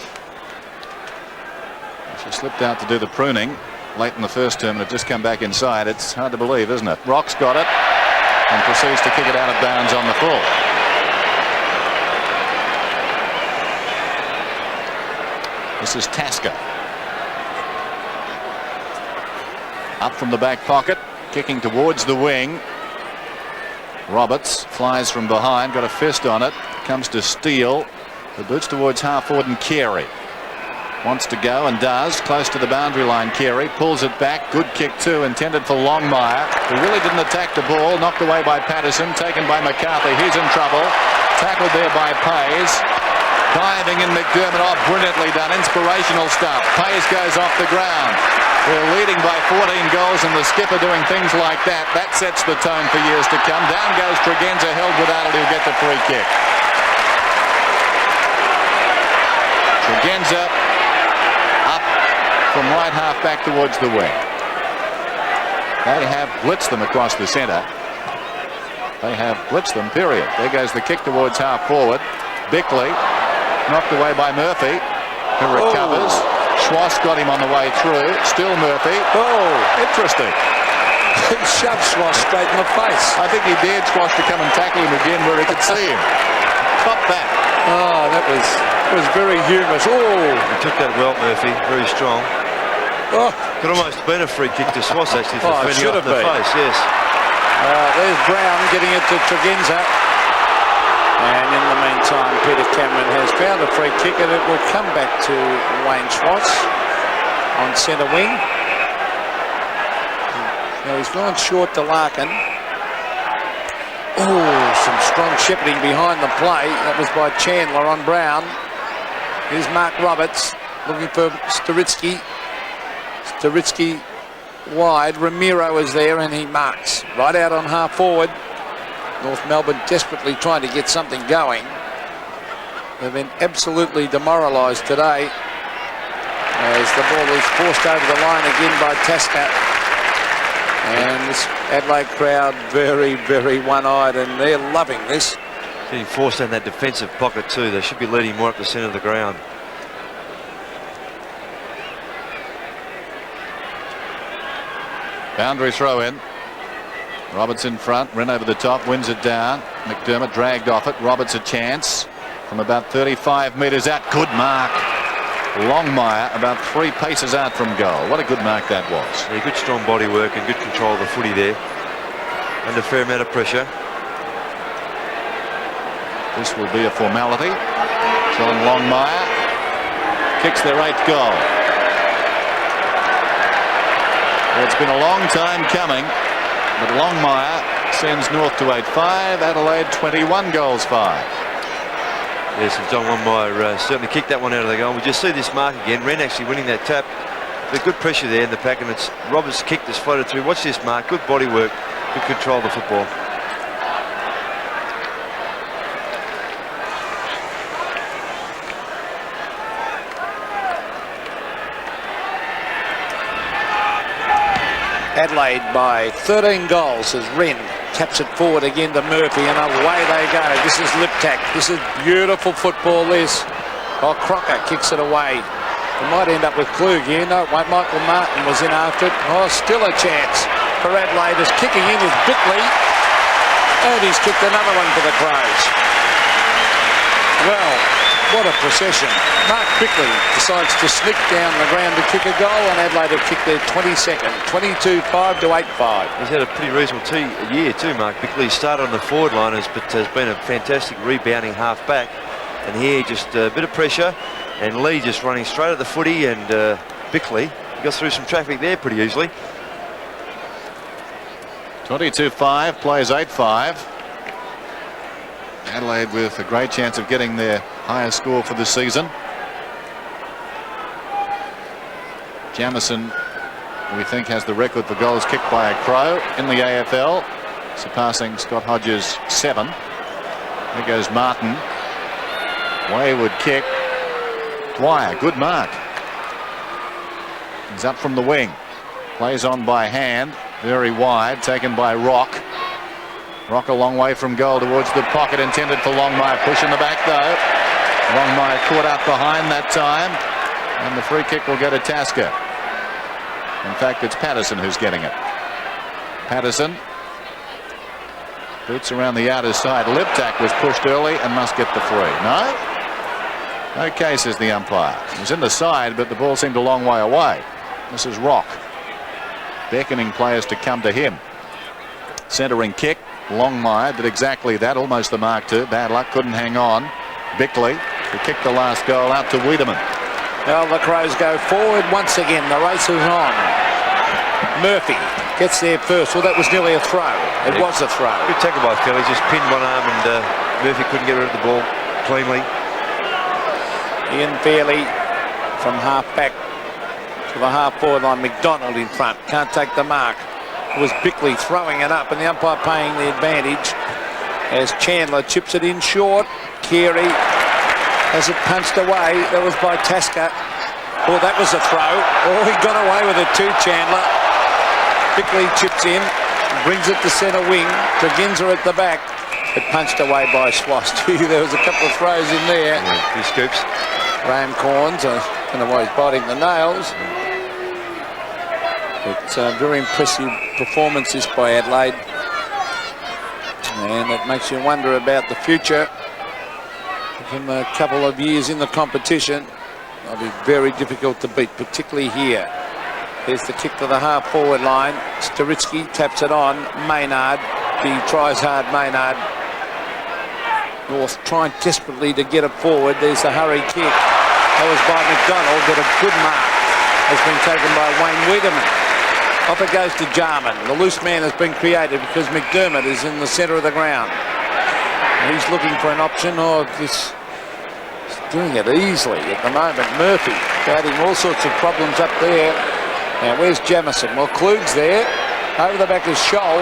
She slipped out to do the pruning late in the first term and had just come back inside. It's hard to believe, isn't it? Rock's got it and proceeds to kick it out of bounds on the full. This is Tasker. Up from the back pocket, kicking towards the wing. Roberts flies from behind, got a fist on it, comes to Steele. The boots towards half forward, and Carey wants to go and does, close to the boundary line. Carey pulls it back. Good kick too, intended for Longmire, who really didn't attack the ball. Knocked away by Patterson, taken by McCarthy. He's in trouble. Tackled there by Pays. Diving in McDermott. Oh, brilliantly done. Inspirational stuff. Pays goes off the ground. We're leading by 14 goals, and the skipper doing things like that. That sets the tone for years to come. Down goes Tregenza, held without it. He'll get the free kick. Tregenza up from right half back towards the wing. They have blitzed them across the centre. They have blitzed them, period. There goes the kick towards half forward. Bickley knocked away by Murphy, who recovers. Schwass got him on the way through. Still Murphy. Oh, interesting. He shoved Schwass straight in the face. I think he dared Schwass to come and tackle him again where he could see him. Top back. Oh, that was very humorous. Oh, he took that well, Murphy. Very strong. Oh, could almost been a free kick to Schwass actually for fending off the face. Yes. There's Brown getting it to Tregenza. And in the meantime, Peter Cameron has found a free kick, and it will come back to Wayne Schwass on centre wing. Now he's gone short to Larkin. Oh, some strong shepherding behind the play. That was by Chandler on Brown. Here's Mark Roberts looking for Staritsky. Staritsky wide. Ramiro is there, and he marks right out on half forward. North Melbourne desperately trying to get something going. They've been absolutely demoralised today as the ball is forced over the line again by Tasker. And this Adelaide crowd very, very one-eyed, and they're loving this. Getting forced down that defensive pocket too. They should be leading more up the centre of the ground. Boundary throw in. Roberts in front, Wren over the top, wins it down. McDermott dragged off it. Roberts a chance from about 35 metres out. Good mark. Longmire about 3 paces out from goal. What a good mark that was. Yeah, good strong body work and good control of the footy there. Under a fair amount of pressure. This will be a formality. John Longmire kicks their 8th goal. Well, it's been a long time coming, but Longmire sends North to 8-5. Adelaide 21 goals 5. Yes, and John Longmire certainly kicked that one out of the goal. We just see this mark again. Wren actually winning that tap. The good pressure there in the pack, and it's Roberts' kick that's floated through. Watch this mark. Good body work. Good control of the football. Adelaide by 13 goals as Wren taps it forward again to Murphy, and away they go. This is Liptak. This is beautiful football, this. Oh, Crocker kicks it away. It might end up with Klug here. No, it won't. Michael Martin was in after it. Oh, still a chance for Adelaide. Is kicking in is Bickley, and he's kicked another one for the Crows. Well, what a procession. Mark Bickley decides to sneak down the ground to kick a goal, and Adelaide have kicked their 22nd, 22-5 to 8-5. He's had a pretty reasonable year too, Mark Bickley. He started on the forward liners, but has been a fantastic rebounding half-back. And here just a bit of pressure, and Lee just running straight at the footy, and Bickley got through some traffic there pretty easily. 22-5, plays 8-5. Adelaide with a great chance of getting their highest score for the season. Jamieson, we think, has the record for goals kicked by a Crow in the AFL, surpassing Scott Hodges' 7. There goes Martin. Wayward kick. Dwyer, good mark. He's up from the wing. Plays on by hand, very wide, taken by Rock. Rock a long way from goal towards the pocket, intended for Longmire. Push in the back though. Longmire caught out behind that time, and the free kick will go to Tasker. In fact, it's Patterson who's getting it. Patterson boots around the outer side. Liptak was pushed early and must get the free. No? Okay, says the umpire. It was in the side, but the ball seemed a long way away. This is Rock beckoning players to come to him. Centering kick. Longmire did exactly that, almost the mark too. Bad luck, couldn't hang on. Bickley, who kicked the last goal, out to Wiedemann. Well, the Crows go forward once again. The race is on. Murphy gets there first. Well, that was nearly a throw. It was a throw. Good tackle by Kelly. Just pinned one arm, and Murphy couldn't get rid of the ball cleanly. Ian Fairley from half-back to the half-forward line. McDonald in front. Can't take the mark. It was Bickley throwing it up, and the umpire paying the advantage as Chandler chips it in short. Carey has it punched away. That was by Tasker. Oh, that was a throw. Oh, he got away with it too, Chandler. Bickley chips in, brings it to centre wing. Tregenza at the back. It punched away by Sloss. There was a couple of throws in there. Yeah, a few scoops. Graham Corns, I don't know why he's biting the nails. It's a very impressive performance this by Adelaide. And it makes you wonder about the future. From a couple of years in the competition, it'll be very difficult to beat, particularly here. There's the kick to the half-forward line. Staritsky taps it on. Maynard, he tries hard, Maynard. North trying desperately to get it forward. There's the hurry kick. That was by McDonald, but a good mark has been taken by Wayne Wiedemann. Off it goes to Jarman. The loose man has been created because McDermott is in the centre of the ground. He's looking for an option. Oh, this is doing it easily at the moment. Murphy creating all sorts of problems up there. Now, where's Jamieson? Well, Klug's there. Over the back is Scholl.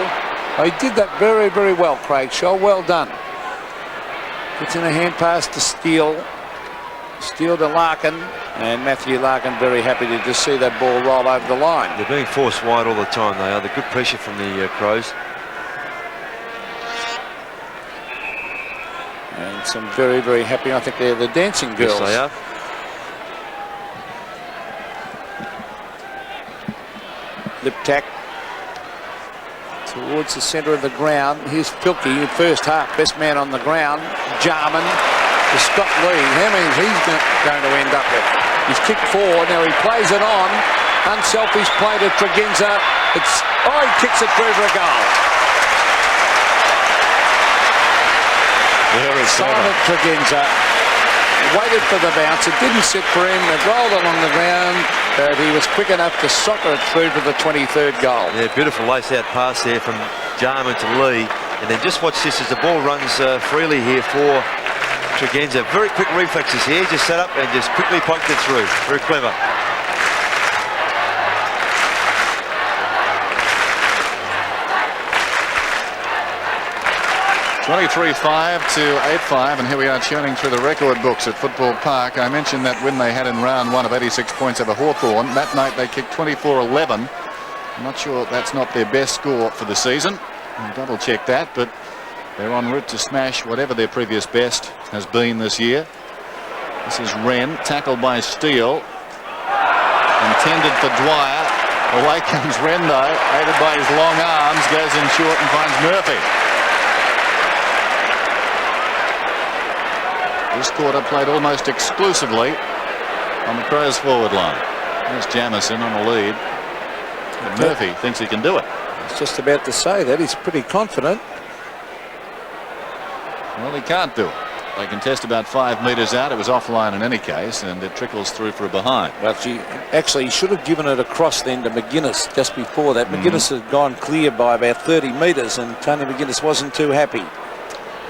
Oh, he did that very, very well, Craig Scholl. Well done. Gets in a hand pass to Steele. Steele to Larkin, and Matthew Larkin very happy to just see that ball roll over the line. They're being forced wide all the time. They are. The good pressure from the Crows. And some very, very happy. I think they're the dancing girls. Yes, they are. Liptak towards the centre of the ground. Here's Filkey, first half, best man on the ground. Jarman to Scott Lee. How many is he going to end up with? He's kicked 4. Now he plays it on. Unselfish play to Tregenza. He kicks it through for a goal. Simon Tregenza waited for the bounce. It didn't sit for him. It rolled along the ground, but he was quick enough to soccer it through for the 23rd goal. Yeah, beautiful lace-out pass there from Jarman to Lee. And then just watch this as the ball runs freely here for Tregenza. Very quick reflexes here. Just set up and just quickly poked it through. Very clever. (23-5 to 8-5), and here we are churning through the record books at Football Park. I mentioned that win they had in round 1 of 86 points over Hawthorn. That night they kicked 24-11. I'm not sure that's not their best score for the season. I'll double check that, but they're en route to smash whatever their previous best has been this year. This is Wren, tackled by Steele. Intended for Dwyer. Away comes Wren though, aided by his long arms, goes in short and finds Murphy. This quarter played almost exclusively on the Crows forward line. There's Jamison on the lead. And Murphy thinks he can do it. I was just about to say that. He's pretty confident. Well, he can't do it. They contest about 5 metres out. It was offline in any case, and it trickles through for a behind. Well, he should have given it across then to McGuinness just before that. McGuinness had gone clear by about 30 metres, and Tony McGuinness wasn't too happy.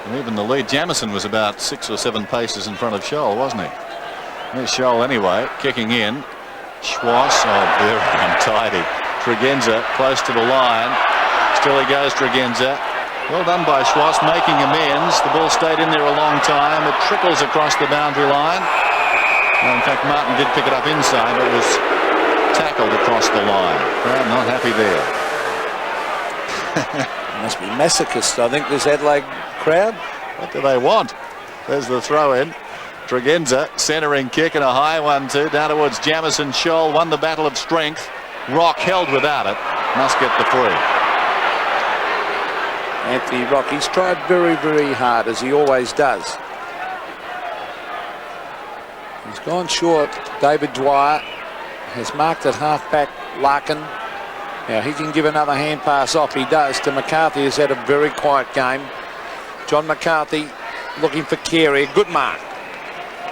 And even the lead, Jamison was about 6 or 7 paces in front of Scholl, wasn't he? There's Scholl anyway, kicking in. Schwass, very untidy. Tregenza close to the line. Still he goes, Tregenza. Well done by Schwass, making amends. The ball stayed in there a long time. It trickles across the boundary line. Well, in fact, Martin did pick it up inside, but was tackled across the line. Well, not happy there. Must be masochists, I think, this Adelaide crowd. What do they want? There's the throw in. Tregenza, centering kick and a high one too. Down towards Jamison. Scholl won the battle of strength. Rock held without it. Must get the free. Anthony Rock, he's tried very, very hard, as he always does. He's gone short. David Dwyer has marked at half-back Larkin. Now he can give another hand pass off. He does to McCarthy, who's had a very quiet game. John McCarthy looking for Carey. A good mark.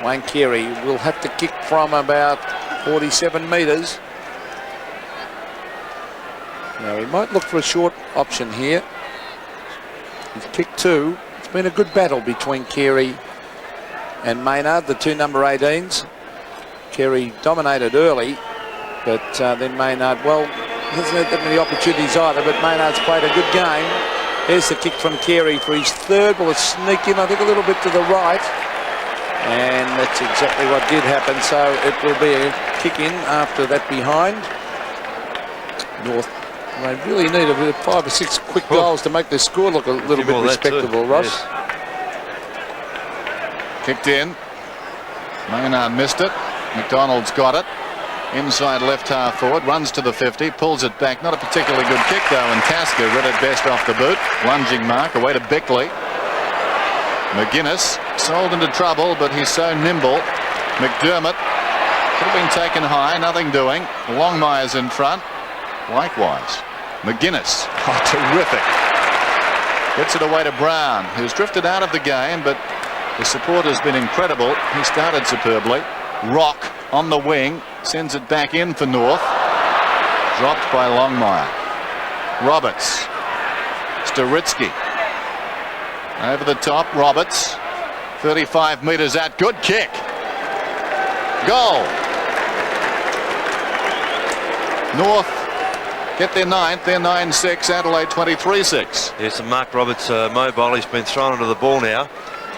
Wayne Carey will have to kick from about 47 metres. Now he might look for a short option here. He's kicked 2. It's been a good battle between Carey and Maynard, the 2 number 18s. Carey dominated early, but then Maynard, well, hasn't had that many opportunities either, but Maynard's played a good game. There's the kick from Carey for his 3rd. Will it sneak in, I think, a little bit to the right? And that's exactly what did happen. So it will be a kick in after that behind. North, they really need 5 or 6 quick goals to make the score look a little bit respectable, Ross. Yes. Kicked in. Maynard missed it. McDonald's got it. Inside left half forward, runs to the 50, pulls it back. Not a particularly good kick though, and Tasker read it best off the boot. Lunging mark, away to Bickley. McGuinness sold into trouble, but he's so nimble. McDermott could have been taken high, nothing doing. Longmire's in front. Likewise. McGuinness, terrific. Gets it away to Brown, who's drifted out of the game, but the support has been incredible. He started superbly. Rock on the wing, sends it back in for North. Dropped by Longmire. Roberts. Staritsky. Over the top, Roberts. 35 metres out. Good kick. Goal. North get their 9th. They're 9-6. Adelaide 23-6. Yes, and Mark Roberts mobile. He's been thrown onto the ball now.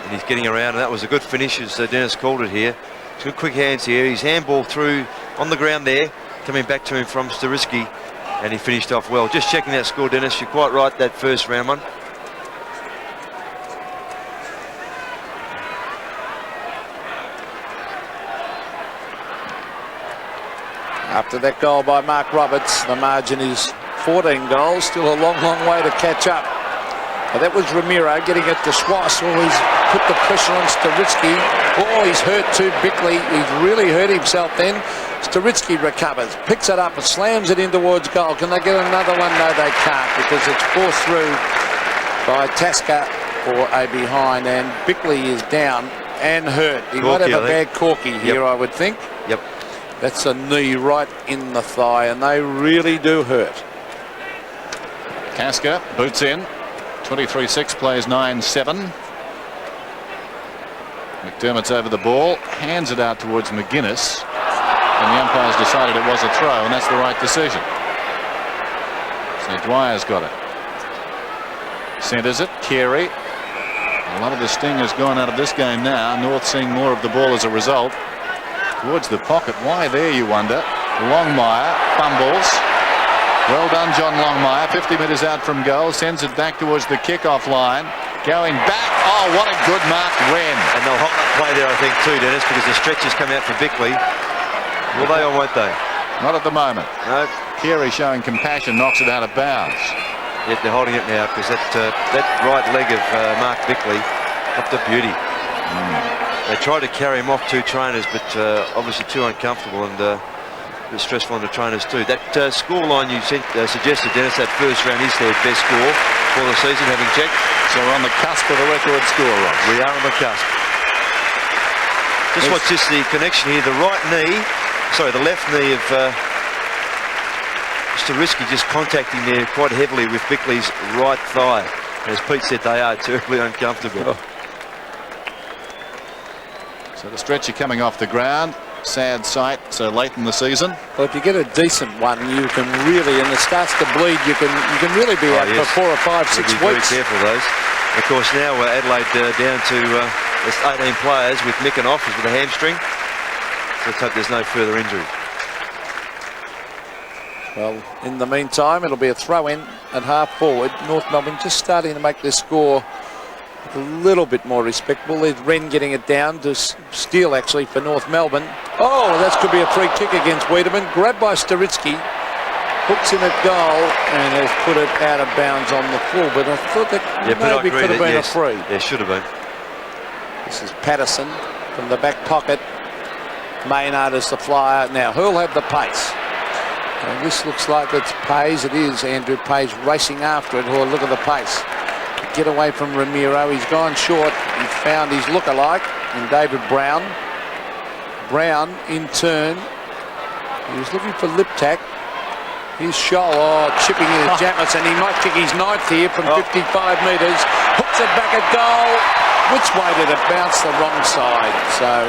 and he's getting around, and that was a good finish, as Dennis called it here. Good quick hands here. His handball through on the ground there, coming back to him from Stariski, and he finished off well. Just checking that score, Dennis, you're quite right, that first round one. After that goal by Mark Roberts, the margin is 14 goals. Still a long, long way to catch up. But that was Ramiro getting it to Swass. Oh, he's put the pressure on Stariski. Oh, he's hurt too. Bickley, he's really hurt himself then. Stariski recovers, picks it up and slams it in towards goal. Can they get another one? No, they can't, because it's forced through by Tasker for a behind, and Bickley is down and hurt. He might have a bad corky here, I would think. Yep. That's a knee right in the thigh, and they really do hurt. Tasker boots in. 23-6 plays 9-7. McDermott's over the ball, hands it out towards McGuinness, and the umpires decided it was a throw, and that's the right decision. So Dwyer's got it. Centres it, Carey. A lot of the sting has gone out of this game now. North seeing more of the ball as a result. Towards the pocket. Why there, you wonder? Longmire fumbles. Well done, John Longmire. 50 metres out from goal. Sends it back towards the kick-off line. Going back. Oh, what a good mark, Wren. And they'll hold that play there, I think, too, Dennis, because the stretches come out for Bickley. Will they or won't they? Not at the moment. No. Carey showing compassion, knocks it out of bounds. Yep, they're holding it now, because that right leg of Mark Bickley up to beauty. They tried to carry him off two trainers, but obviously too uncomfortable and a bit stressful on the trainers too. That score line you suggested, Dennis, that first round is their best score for the season, having checked. So we're on the cusp of a record score, Ross. We are on the cusp. Just watch this, the connection here. The left knee of Stariski just contacting there quite heavily with Bickley's right thigh. And as Pete said, they are terribly uncomfortable. So the stretcher coming off the ground. Sad sight so late in the season. Well, if you get a decent one, you can really, and it starts to bleed, you can really be out for 4 or 5, 6 weeks. Very careful of those. Of course, now Adelaide down to just 18 players with Mick and Offers with a hamstring. So let's hope there's no further injury. Well, in the meantime, it'll be a throw-in at half forward. North Melbourne just starting to make their score a little bit more respectable. There's Wren getting it down to steal, actually, for North Melbourne. Oh, that could be a free kick against Wiedemann. Grabbed by Stariski. Hooks in at goal and has put it out of bounds on the floor. But I thought that maybe could have been a free. Yeah, should have been. This is Patterson from the back pocket. Maynard is the flyer. Now, who'll have the pace? And this looks like it's Payes. It is Andrew Payes racing after it. Oh, look at the pace. Get away from Ramiro. He's gone short. He found his lookalike in David Brown. Brown, in turn, he was looking for Liptak. Here's Scholl, chipping in his Jamison. He might kick his 9th here from 55 metres. Hooks it back at goal. Which way did it bounce? The wrong side. So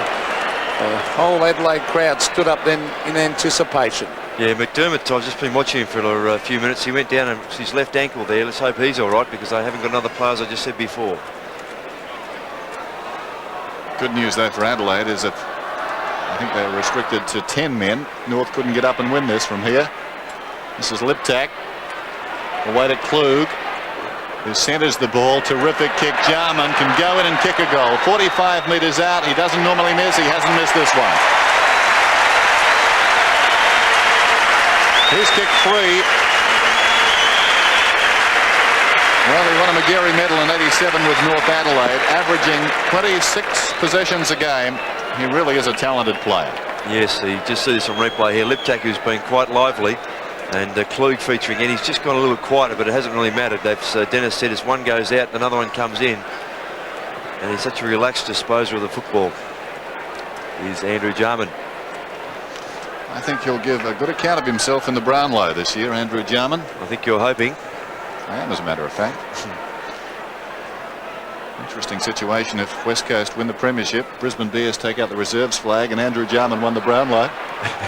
the whole Adelaide crowd stood up then in anticipation. Yeah, McDermott, I've just been watching him for a few minutes. He went down and his left ankle there. Let's hope he's all right, because they haven't got another player, as I just said before. Good news, though, for Adelaide is that I think they were restricted to 10 men. North couldn't get up and win this from here. This is Liptak. Away to Klug, who centres the ball. Terrific kick. Jarman can go in and kick a goal. 45 metres out. He doesn't normally miss. He hasn't missed this one. He's kicked free. Well, he won a McGarry medal in '87 with North Adelaide, averaging 26 possessions a game. He really is a talented player. Yes, you just see this on replay here. Liptak, who's been quite lively, and Klug featuring in. He's just gone a little quieter, but it hasn't really mattered. Dennis said as one goes out, another one comes in. And he's such a relaxed disposer of the football. He's Andrew Jarman. I think he'll give a good account of himself in the Brownlow this year, Andrew Jarman. I think you're hoping. I am, as a matter of fact. Interesting situation if West Coast win the premiership, Brisbane Bears take out the reserves flag, and Andrew Jarman won the Brownlow.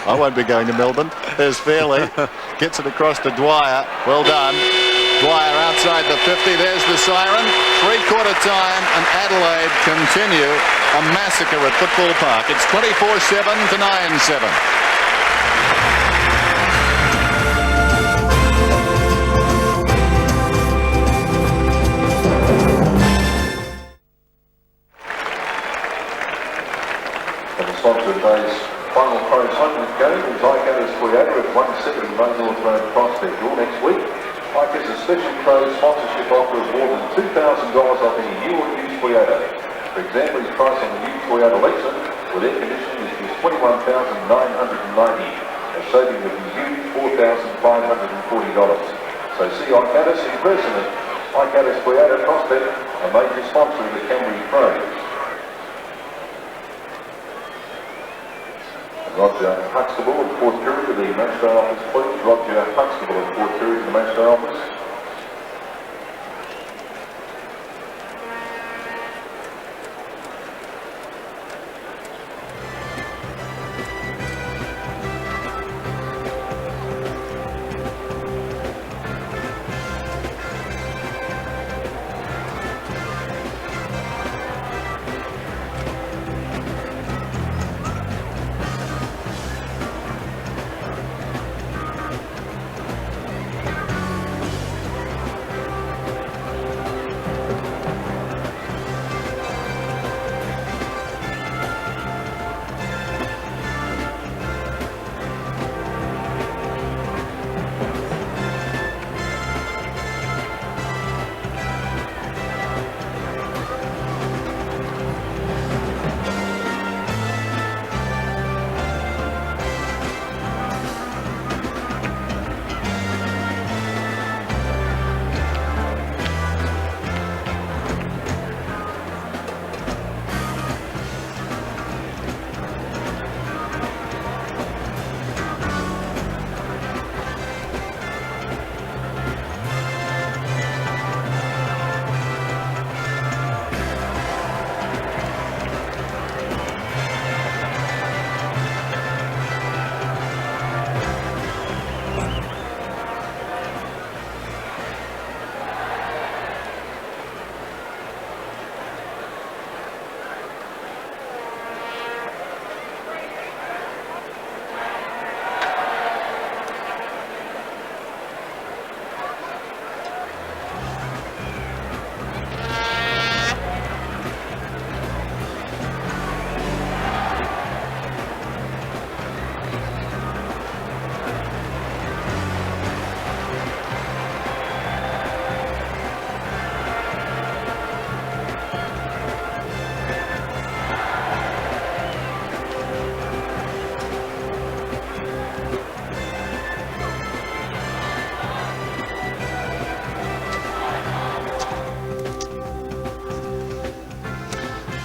I won't be going to Melbourne. There's Fairley. Gets it across to Dwyer. Well done. Dwyer outside. outside the 50. There's the siren. Three-quarter time, and Adelaide continue a massacre at Football Park. It's 24-7 to 9-7. Today's final pro cycling game is ICA's Creator at 170 Main North Road Prospect. All next week, ICA's a special pro sponsorship offer of more than $2,000 off any new or used Creator. For example, his price on the new Toyota Albertson with air conditioning is just $21,990, a saving of the used $4,540. So see ICA's in person at ICA's Creator Prospect, a major sponsor of the Kangaroos Pros. Roger Huxtable at Port Pirie to the Matchday office, please. Roger Huxtable at Port Pirie to the Matchday office.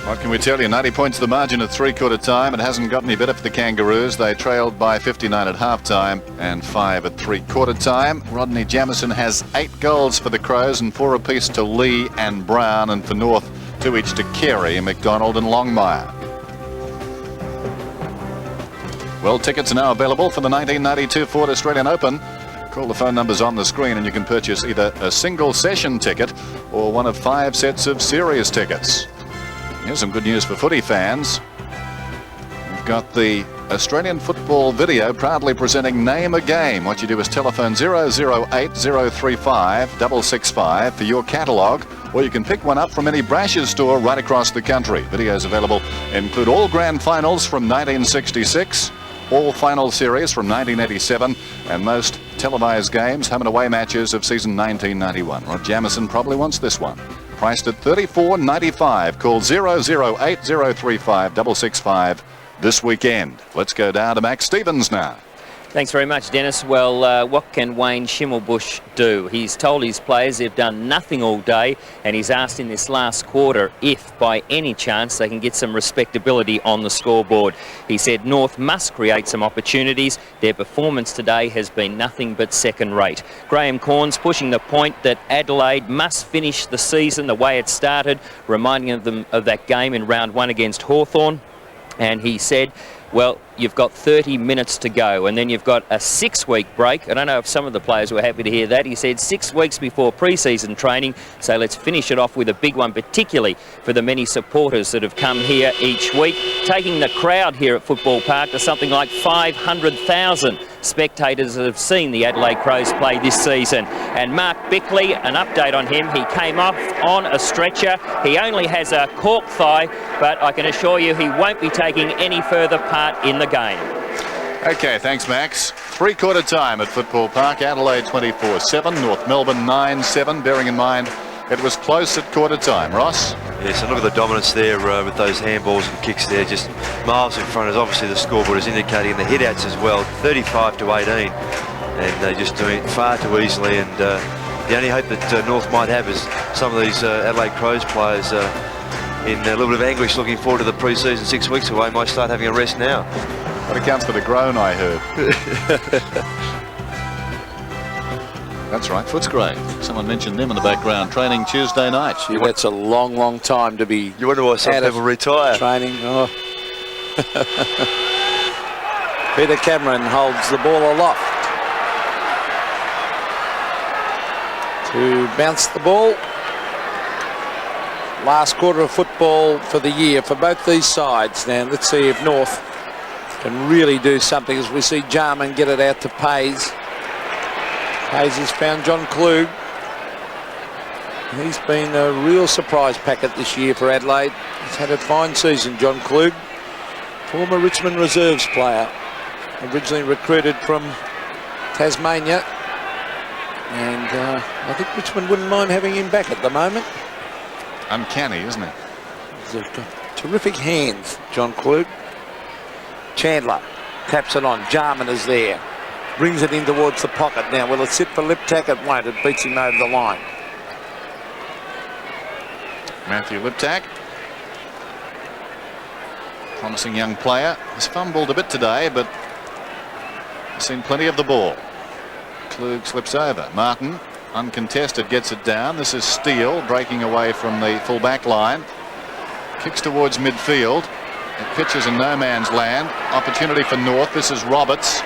What can we tell you? 90 points the margin at three-quarter time. It hasn't got any better for the Kangaroos. They trailed by 59 at half-time and 5 at three-quarter time. Rodney Jamieson has 8 goals for the Crows and 4 apiece to Lee and Brown, and for North 2 each to Carey, McDonald and Longmire. Well, tickets are now available for the 1992 Ford Australian Open. Call the phone numbers on the screen and you can purchase either a single session ticket or one of 5 sets of series tickets. Here's some good news for footy fans. We've got the Australian football video proudly presenting Name a Game. What you do is telephone 008 035 665 for your catalogue, or you can pick one up from any Brash's store right across the country. Videos available include all grand finals from 1966, all final series from 1987, and most televised games, home and away matches of season 1991. Rod Jamieson probably wants this one. Priced at $34.95. Call 008 035 665 this weekend. Let's go down to Max Stevens now. Thanks very much, Dennis. Well, what can Wayne Schimmelbusch do? He's told his players they've done nothing all day, and he's asked in this last quarter if, by any chance, they can get some respectability on the scoreboard. He said North must create some opportunities. Their performance today has been nothing but second-rate. Graham Corns pushing the point that Adelaide must finish the season the way it started, reminding them of that game in round 1 against Hawthorn. And he said, well, you've got 30 minutes to go, and then you've got a 6-week break. I don't know if some of the players were happy to hear that. He said 6 weeks before pre-season training, so let's finish it off with a big one, particularly for the many supporters that have come here each week, taking the crowd here at Football Park to something like 500,000 spectators that have seen the Adelaide Crows play this season. And Mark Bickley, an update on him, he came off on a stretcher. He only has a cork thigh, but I can assure you he won't be taking any further part in the game. Okay, thanks, Max. Three-quarter time at Football Park. Adelaide 24-7, North Melbourne 9-7, bearing in mind it was close at quarter time. Ross? Yes, and look at the dominance there with those handballs and kicks there, just miles in front, as obviously the scoreboard is indicating, the hit-outs as well, 35-18, and they're just doing it far too easily, and the only hope that North might have is some of these Adelaide Crows players in a little bit of anguish looking forward to the pre-season 6 weeks away might start having a rest now. That accounts for the groan I heard. That's right, Footscray. Someone mentioned them in the background. Training Tuesday night. Gee, that's a long, long time to be. You wonder why some people retire. Training. Oh. Peter Cameron holds the ball aloft to bounce the ball. Last quarter of football for the year for both these sides. Now let's see if North can really do something as we see Jarman get it out to Pays. Hayes has found John Klug. He's been a real surprise packet this year for Adelaide. He's had a fine season, John Klug. Former Richmond reserves player. Originally recruited from Tasmania. And I think Richmond wouldn't mind having him back at the moment. Uncanny, isn't he? He's got terrific hands, John Klug. Chandler taps it on. Jarman is there. Brings it in towards the pocket now. Will it sit for Liptak? It won't. It beats him over the line. Matthew Liptak. Promising young player. He's fumbled a bit today, but he's seen plenty of the ball. Klug slips over. Martin, uncontested, gets it down. This is Steele breaking away from the full back line. Kicks towards midfield. It pitches in no man's land. Opportunity for North. This is Roberts.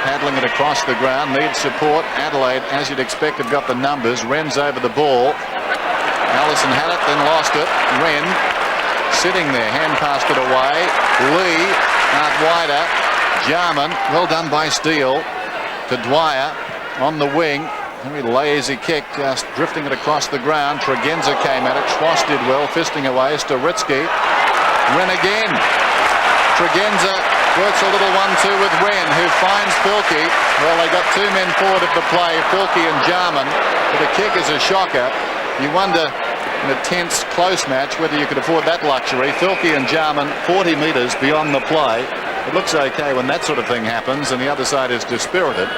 Paddling it across the ground, needs support. Adelaide, as you'd expect, have got the numbers. Wren's over the ball. Allison had it, then lost it. Wren sitting there, hand passed it away. Lee out wider. Jarman, well done by Steele to Dwyer on the wing. Very lazy kick, just drifting it across the ground. Tregenza came at it. Schwass did well, fisting away. Storitsky. Wren again. Tregenza works a little 1-2 with Wren, who finds Filkey. Well, they got two men forward of the play, Filkey and Jarman. But the kick is a shocker. You wonder, in a tense, close match, whether you could afford that luxury. Filkey and Jarman 40 metres beyond the play. It looks okay when that sort of thing happens, and the other side is dispirited.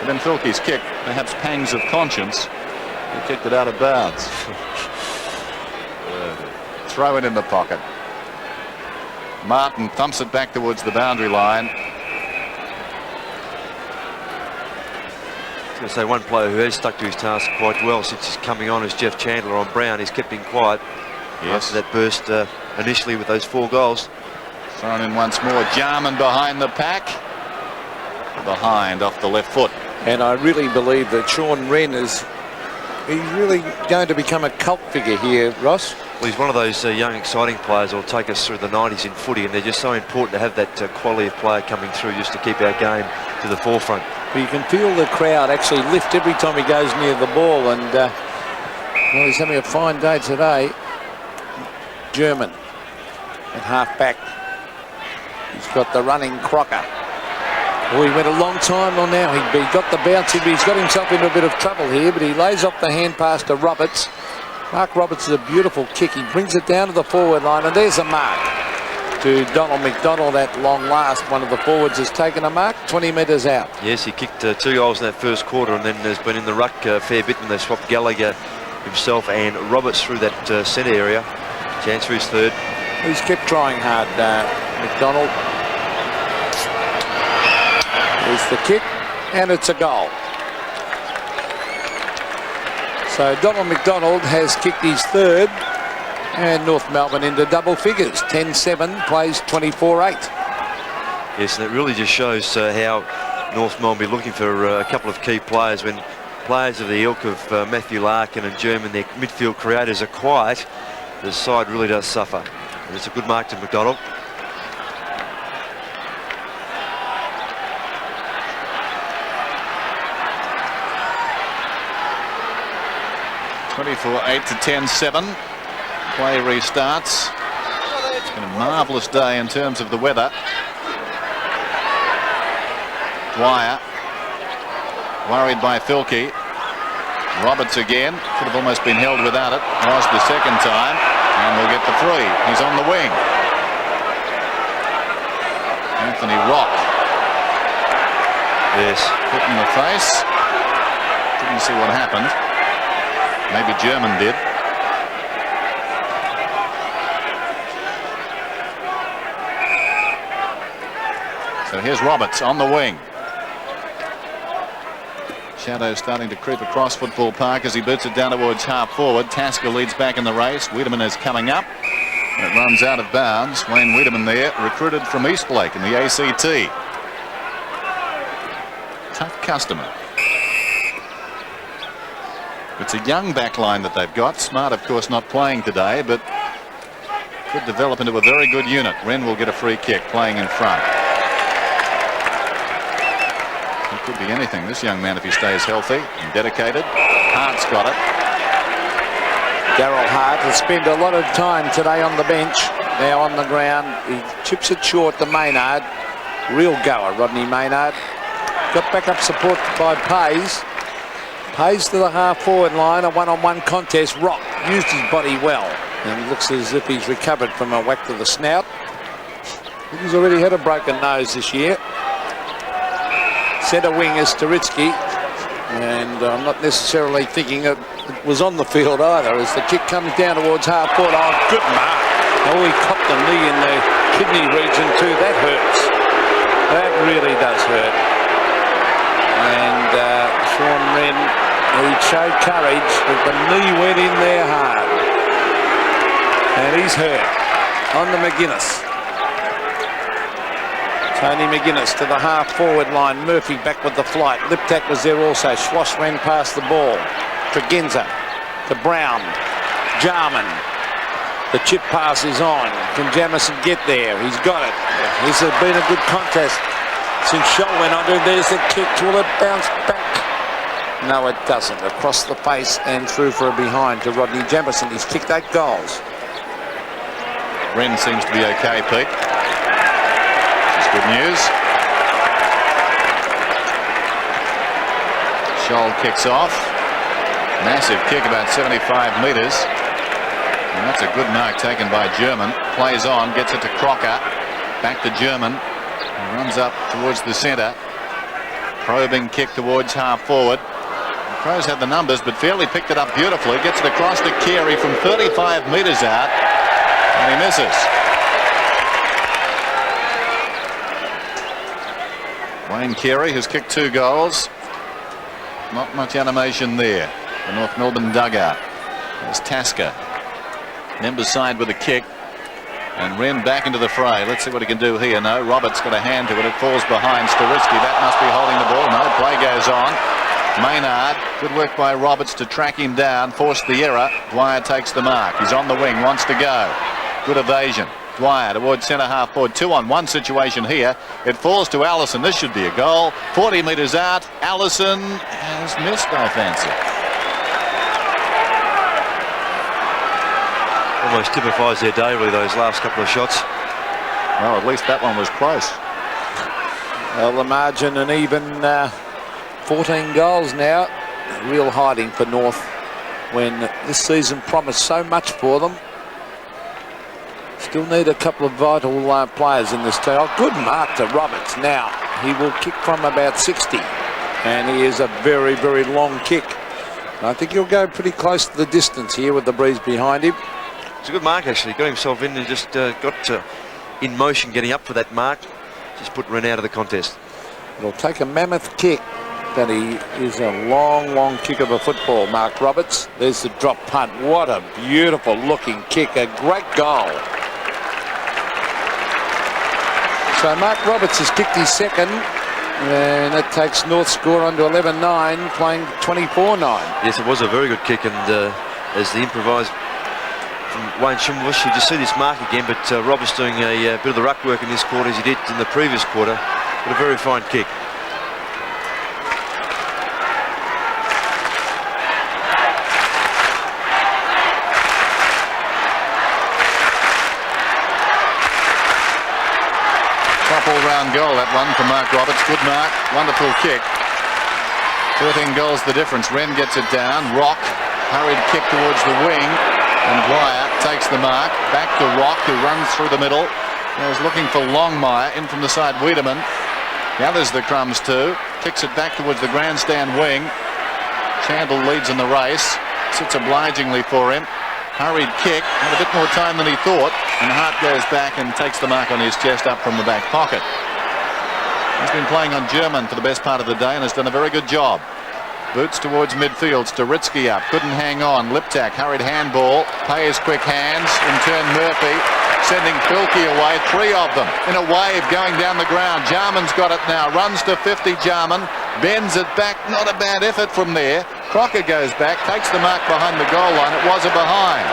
And then Filkey's kick, perhaps pangs of conscience. He kicked it out of bounds. Throw it in the pocket. Martin thumps it back towards the boundary line. I was going to say one player who has stuck to his task quite well since he's coming on is Jeff Chandler on Brown. He's kept him quiet after that burst initially with those 4 goals. Thrown in once more. Jarman behind the pack. Behind off the left foot. And I really believe that Sean Wren is really going to become a cult figure here, Ross. Well, he's one of those young, exciting players that will take us through the 90s in footy, and they're just so important to have that quality of player coming through just to keep our game to the forefront. But you can feel the crowd actually lift every time he goes near the ball, and well, he's having a fine day today. German at half-back. He's got the running Crocker. Well, he went a long time on now. He got the bounce. He's got himself into a bit of trouble here, but he lays off the hand pass to Roberts. Mark Roberts is a beautiful kick. He brings it down to the forward line, and there's a mark to Donald McDonald at long last. One of the forwards has taken a mark 20 metres out. Yes, he kicked 2 goals in that first quarter, and then has been in the ruck a fair bit when they swapped Gallagher himself and Roberts through that centre area. Chance for his third. He's kept trying hard, McDonald. There's the kick, and it's a goal. So Donald McDonald has kicked his third, and North Melbourne into double figures. 10-7, plays 24-8. Yes, and it really just shows how North Melbourne will be looking for a couple of key players. When players of the ilk of Matthew Larkin and German, their midfield creators, are quiet, the side really does suffer. And it's a good mark to McDonald. (24-8 to 10-7). Play restarts. It's been a marvellous day in terms of the weather. Dwyer, worried by Filkey. Roberts again, could have almost been held without it. Was the second time, and will get the free. He's on the wing. Anthony Rock. Yes. Hit in the face. Didn't see what happened. Maybe German did. So here's Roberts on the wing. Shadow starting to creep across Football Park as he boots it down towards half forward. Tasker leads back in the race. Wiedemann is coming up. And it runs out of bounds. Wayne Wiedemann there, recruited from Eastlake in the ACT. Tough customer. It's a young back line that they've got. Smart, of course, not playing today, but could develop into a very good unit. Wren will get a free kick playing in front. It could be anything, this young man, if he stays healthy and dedicated. Hart's got it. Darryl Hart will spend a lot of time today on the bench. Now on the ground, he chips it short to Maynard. Real goer, Rodney Maynard. Got backup support by Pays. Pays to the half-forward line, a one-on-one contest. Rock used his body well, and looks as if he's recovered from a whack to the snout. I think he's already had a broken nose this year. Centre wing is Turitsky, and I'm not necessarily thinking it was on the field either as the kick comes down towards half-forward. Oh, good mark. Oh, he copped the knee in the kidney region too. That hurts. That really does hurt. And Sean Wren, he showed courage, but the knee went in there hard. And he's hurt on the McGuinness. Tony McGuinness to the half-forward line. Murphy back with the flight. Liptak was there also. Schloss ran past the ball. Tregenza to Brown. Jarman. The chip pass is on. Can Jamison get there? He's got it. This has been a good contest since Scholl went on to. There's the kick. Will it bounce back? No, it doesn't. Across the face and through for a behind to Rodney Jamison. He's kicked 8 goals. Wren seems to be okay, Pete. Good news. Scholl kicks off. Massive kick, about 75 metres. And that's a good mark taken by German. Plays on, gets it to Crocker. Back to German. He runs up towards the centre. Probing kick towards half forward. The Crows had the numbers, but Fairley picked it up beautifully. Gets it across to Carey from 35 metres out. And he misses. Wayne Carey has kicked 2 goals. Not much animation there. The North Melbourne dugout. There's Tasker. Members side with a kick. And Wren back into the fray. Let's see what he can do here. No, Roberts got a hand to it. It falls behind Staritsky. That must be holding the ball. No, play goes on. Maynard. Good work by Roberts to track him down. Forced the error. Dwyer takes the mark. He's on the wing. Wants to go. Good evasion. Dwyer towards centre half forward. 2-on-1 situation here. It falls to Allison. This should be a goal. 40 metres out. Allison has missed, I fancy. Almost typifies their day, really, those last couple of shots. Well, at least that one was close. Well, the margin and even 14 goals now. Real hiding for North when this season promised so much for them. Still need a couple of vital players in this team. Oh, good mark to Roberts. Now, he will kick from about 60. And he is a very, very long kick. And I think he'll go pretty close to the distance here with the breeze behind him. It's a good mark, actually. Got himself in and just got in motion getting up for that mark. Just put Wren out of the contest. It'll take a mammoth kick, but he is a long, long kick of a football, Mark Roberts. There's the drop punt. What a beautiful looking kick. A great goal. So Mark Roberts has kicked his second, and that takes North's score on to 11-9, playing 24-9. Yes, it was a very good kick, and as the improvised from Wayne Schimmelbusch, you just see this mark again, but Roberts doing a bit of the ruck work in this quarter as he did in the previous quarter, but a very fine kick. All-round goal, that one from Mark Roberts. Good mark, wonderful kick. 13 goals the difference. Wren gets it down. Rock, hurried kick towards the wing, and Dwyer takes the mark. Back to Rock, who runs through the middle. He was looking for Longmire, in from the side Wiedemann. Gathers the crumbs too. Kicks it back towards the grandstand wing. Chandler leads in the race. Sits obligingly for him. Hurried kick, had a bit more time than he thought, and Hart goes back and takes the mark on his chest up from the back pocket. He's been playing on German for the best part of the day and has done a very good job. Boots towards midfield, Staritsky up, couldn't hang on. Liptak, hurried handball, Pay's quick hands, in turn Murphy, sending Filkey away, three of them in a wave going down the ground. Jarman's got it now, runs to 50, Jarman, bends it back, not a bad effort from there. Crocker goes back, takes the mark behind the goal line. It was a behind.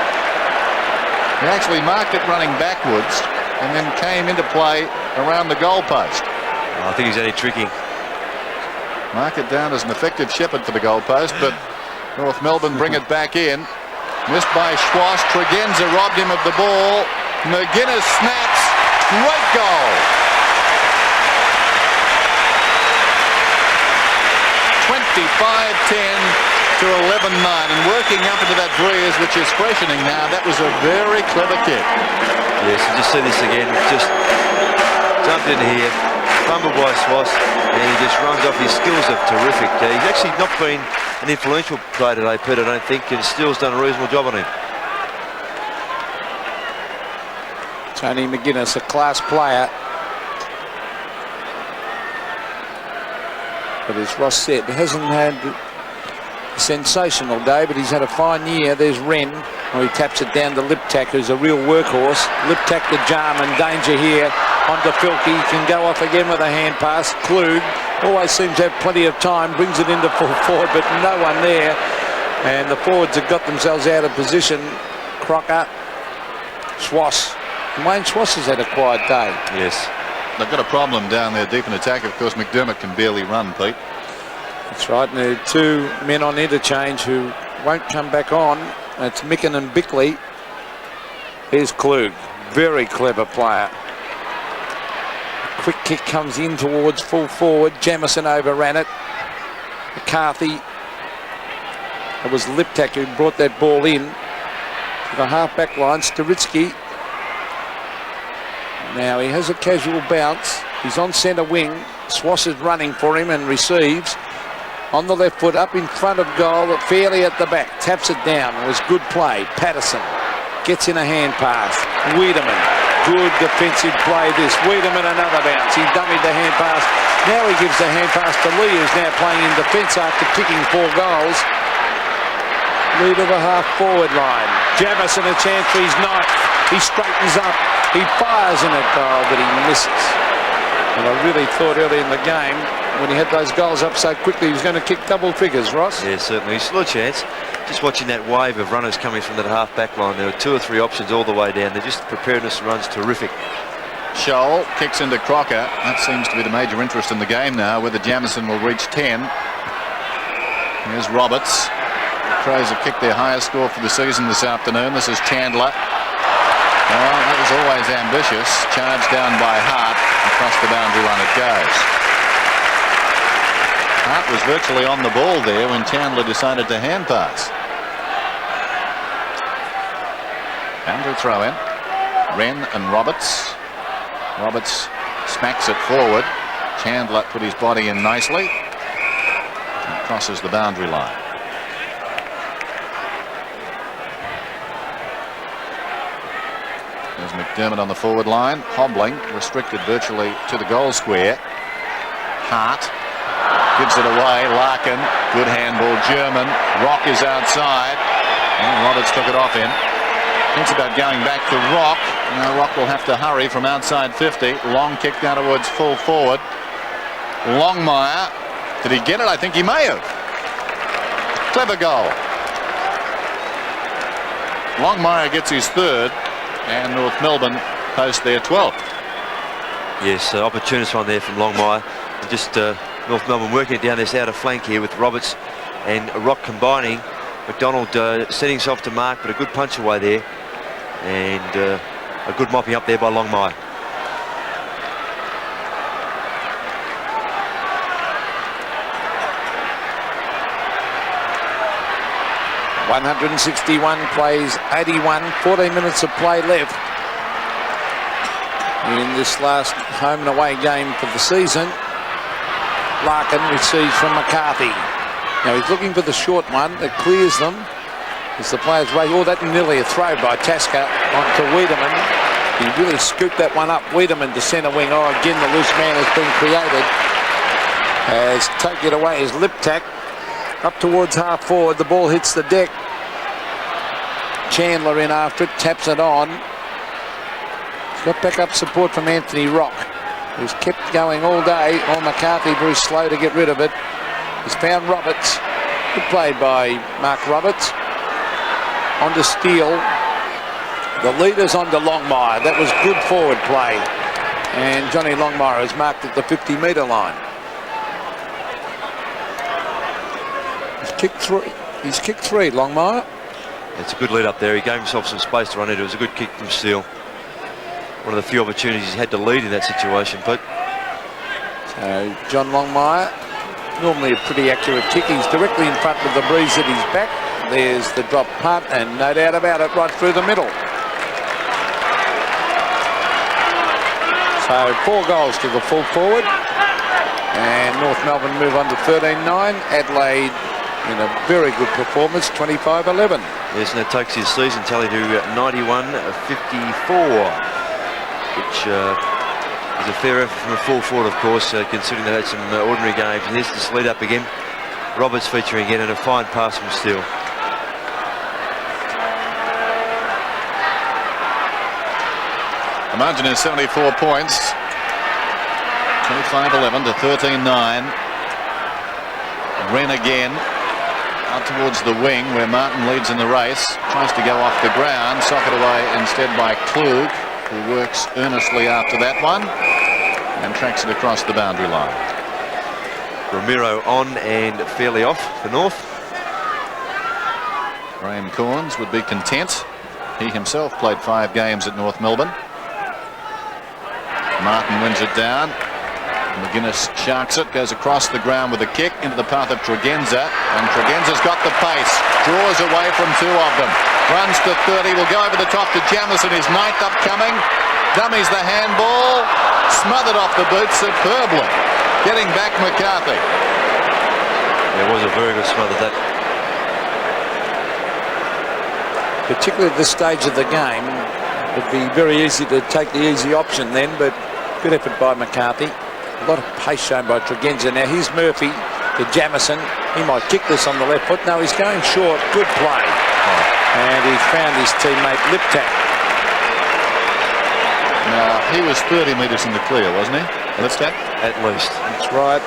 He actually marked it running backwards and then came into play around the goalpost. I think he's only tricky. Mark it down as an effective shepherd for the goalpost, but North Melbourne bring it back in. Missed by Schwass. Tregenza robbed him of the ball. McGuinness snaps. Great goal. 25-10 to 11-9, and working up into that breeze, which is freshening now. That was a very clever kick. Yes, you just see this again. Just jumped in here, fumbled by Schwass, and he just runs off. His skills are terrific. He's actually not been an influential player today, Pete, I don't think, and still's done a reasonable job on him. Tony McGuinness, a class player. But as Ross said, he hasn't had a sensational day, but he's had a fine year. There's Wren. He taps it down to Liptak, who's a real workhorse. Liptak to Jarman, danger here. Onto Filkey, can go off again with a hand pass. Klug always seems to have plenty of time, brings it into full forward, but no one there. And the forwards have got themselves out of position. Crocker, Schwass. Wayne Schwass has had a quiet day. Yes. They've got a problem down there deep in attack. Of course, McDermott can barely run, Pete. That's right, and there are two men on interchange who won't come back on. That's Micken and Bickley. Here's Klug, very clever player. Quick kick comes in towards full forward. Jamieson overran it. McCarthy. It was Liptak who brought that ball in. The half-back line, Staritsky. Now he has a casual bounce. He's on centre wing. Schwass is running for him and receives. On the left foot, up in front of goal, fairly at the back. Taps it down. It was good play. Patterson gets in a hand pass. Wiedemann, good defensive play this. Wiedemann, another bounce. He dummied the hand pass. Now he gives the hand pass to Lee, who's now playing in defence after kicking 4 goals. Lead of the half-forward line. Jamieson a chance for his knife. He straightens up. He fires in it, but he misses. And I really thought early in the game, when he had those goals up so quickly, he was going to kick double figures, Ross. Yeah, certainly. Still a chance. Just watching that wave of runners coming from that half-back line. There were 2 or 3 options all the way down. They're just preparedness runs terrific. Scholl kicks into Crocker. That seems to be the major interest in the game now, whether Jamieson will reach 10. Here's Roberts. The Crows have kicked their highest score for the season this afternoon. This is Chandler. Well, that was always ambitious. Charged down by Hart. Across the boundary line it goes. Hart was virtually on the ball there when Chandler decided to hand pass. Boundary throw in. Wren and Roberts. Roberts smacks it forward. Chandler put his body in nicely. And crosses the boundary line. There's McDermott on the forward line, hobbling, restricted virtually to the goal square. Hart gives it away. Larkin, good handball. German. Rock is outside. And Roberts took it off him. Thinks about going back to Rock. Now Rock will have to hurry from outside 50. Long kick down towards full forward. Longmire. Did he get it? I think he may have. Clever goal. Longmire gets his third, and North Melbourne post their 12th. Yes, opportunist one there from Longmire. Just North Melbourne working it down this outer flank here with Roberts and Rock combining. McDonald setting himself to mark, but a good punch away there, and a good mopping up there by Longmire. .161 plays 81, 14 minutes of play left in this last home and away game for the season. Larkin receives from McCarthy. Now he's looking for the short one that clears them as the players race. Oh, that nearly a throw by Tasker onto Wiedemann. He really scooped that one up. Wiedemann to centre wing. Oh, again the loose man has been created. As take it away is Liptak. Up towards half forward, the ball hits the deck. Chandler in after it, taps it on. He's got backup support from Anthony Rock, who's kept going all day. Oh, McCarthy very slow to get rid of it. He's found Roberts. Good play by Mark Roberts. On to Steele. The leader's on to Longmire. That was good forward play. And Johnny Longmire is marked at the 50-metre line. He's kicked three, Longmire. It's a good lead up there. He gave himself some space to run into. It was a good kick from Steele. One of the few opportunities he's had to lead in that situation. But so John Longmire, normally a pretty accurate kick. He's directly in front with the breeze at his back. There's the drop punt, and no doubt about it, right through the middle. So 4 goals to the full forward. And North Melbourne move on to 13-9. Adelaide in a very good performance, 25-11. Yes, and that takes his season tally to 91-54, which is a fair effort from a full forward, of course, considering they had some ordinary games. And here's this lead up again. Roberts featuring again, and a fine pass from Steele. The margin is 74 points. 25-11 to 13-9. Wren again. Out towards the wing where Martin leads in the race. Tries to go off the ground. Socket away instead by Klug, who works earnestly after that one and tracks it across the boundary line. Ramiro on and fairly off for North. Graham Corns would be content. He himself played 5 games at North Melbourne. Martin wins it down. McGuinness sharks it, goes across the ground with a kick into the path of Tregenza, and Tregenza's got the pace, draws away from 2 of them, runs to 30, will go over the top to Jamison, his 9th upcoming, dummies the handball, smothered off the boot superbly, getting back McCarthy. There was a very good smother that. Particularly at this stage of the game, it'd be very easy to take the easy option then, but good effort by McCarthy. A lot of pace shown by Tregenza. Now here's Murphy to Jamison. He might kick this on the left foot. No, he's going short. Good play. And he's found his teammate Liptak. Now, he was 30 metres in the clear, wasn't he? Liptak? At least. That's right.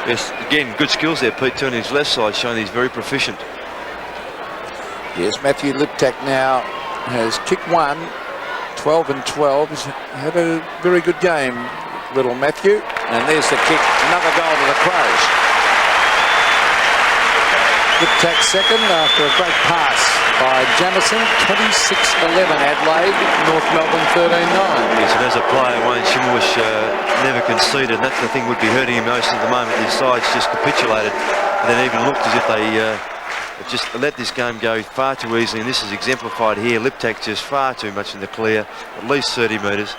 Yes, again, good skills there. Pete turning his left side, showing he's very proficient. Yes, Matthew Liptak now has kicked 1. 12 and 12. He's had a very good game, little Matthew. And there's the kick. Another goal to the Crows. Liptak second after a great pass by Jamison. 26-11 Adelaide. North Melbourne 13-9. Yes, and as a player, Wayne Schimmelbusch never conceded. And that's the thing would be hurting him most at the moment. His side's just capitulated. And then even looked as if they just let this game go far too easily, and this is exemplified here. Liptak just far too much in the clear, at least 30 metres.